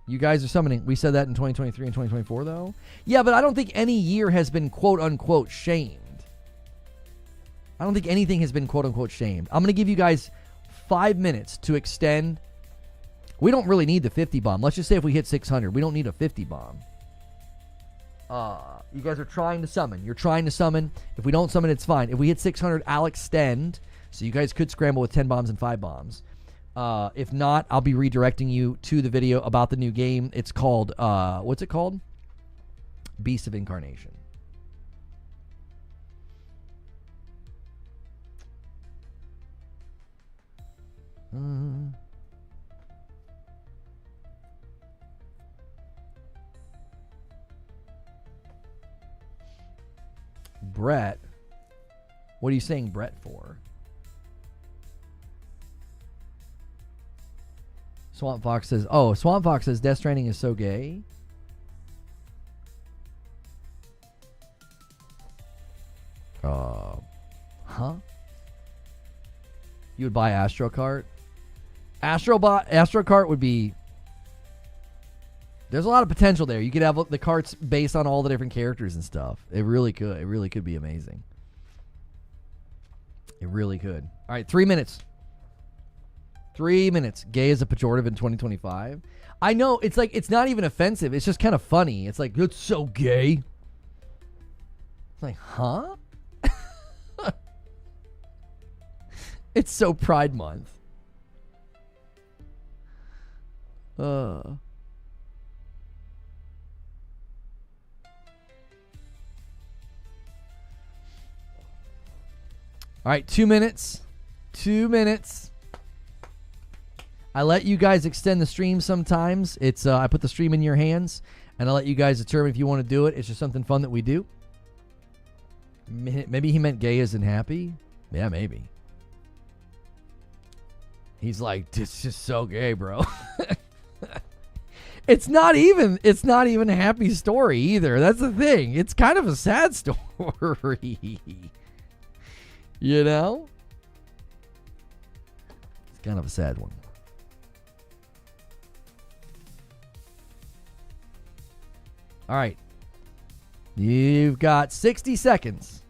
You guys are summoning. We said that in 2023 and 2024, though. Yeah, but I don't think any year has been quote-unquote shamed. I don't think anything has been quote-unquote shamed. I'm going to give you guys 5 minutes to extend. We don't really need the 50 bomb. Let's just say if we hit 600, we don't need a 50 bomb. You guys are trying to summon. You're trying to summon. If we don't summon, it's fine. If we hit 600, I'll extend. So you guys could scramble with 10 bombs and 5 bombs. If not, I'll be redirecting you to the video about the new game. It's called, what's it called? Beast of Incarnation. Brett. What are you saying Brett for? Swamp Fox says, oh, Swamp Fox says Death Stranding is so gay. Huh? You would buy Astro Kart? Astro Kart would be... There's a lot of potential there. You could have the carts based on all the different characters and stuff. It really could. It really could be amazing. It really could. All right, 3 minutes. 3 minutes. Gay is a pejorative in 2025. I know. It's like, it's not even offensive. It's just kind of funny. It's like, it's so gay. It's like, huh? It's so Pride Month. All right, 2 minutes. 2 minutes. I let you guys extend the stream sometimes. It's I put the stream in your hands, and I let you guys determine if you want to do it. It's just something fun that we do. Maybe he meant gay as in happy. Yeah, maybe. He's like, it's just so gay, bro. It's not even a happy story either. That's the thing. It's kind of a sad story. You know? It's kind of a sad one. All right. You've got 60 seconds.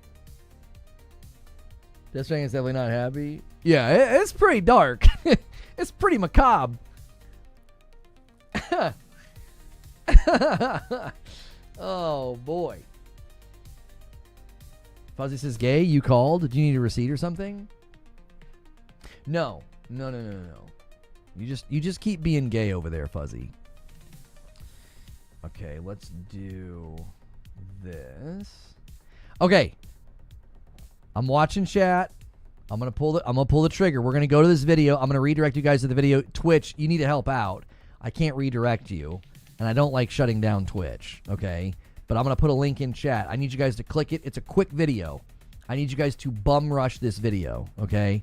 Death Stranding is definitely not happy. Yeah, it's pretty dark. It's pretty macabre. Oh, boy. Fuzzy says gay. You called? Did you need a receipt or something? No. You just keep being gay over there, Fuzzy. Okay, let's do this. Okay. I'm watching chat. I'm gonna pull the trigger. We're gonna go to this video. I'm gonna redirect you guys to the video. Twitch, you need to help out. I can't redirect you, and I don't like shutting down Twitch. Okay, but I'm gonna put a link in chat. I need you guys to click it. It's a quick video. I need you guys to bum rush this video. Okay,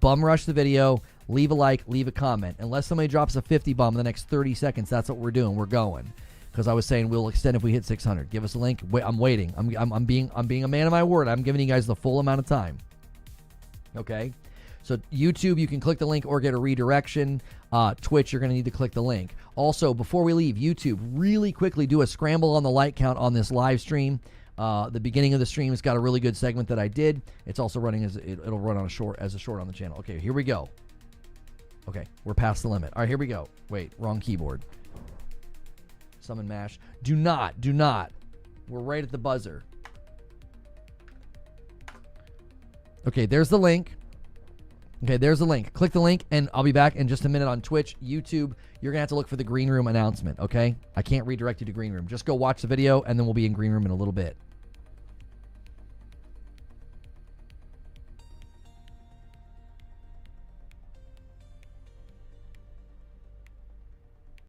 bum rush the video. Leave a like. Leave a comment. Unless somebody drops a 50 bomb in the next 30 seconds, that's what we're doing. We're going. Because I was saying we'll extend if we hit 600. Give us a link. Wait, I'm waiting. I'm being a man of my word. I'm giving you guys the full amount of time. Okay, so YouTube, you can click the link or get a redirection. Twitch, you're going to need to click the link. Also, before we leave, YouTube, really quickly do a scramble on the like count on this live stream. The beginning of the stream has got a really good segment that I did. It's also running it'll run on a short on the channel. Okay, here we go. Okay, we're past the limit. All right, here we go. Wait, wrong keyboard. Summon mash. Do not. We're right at the buzzer. Okay, there's the link. Okay, there's the link. Click the link, and I'll be back in just a minute on Twitch. YouTube, you're going to have to look for the Green Room announcement, okay? I can't redirect you to Green Room. Just go watch the video, and then we'll be in Green Room in a little bit.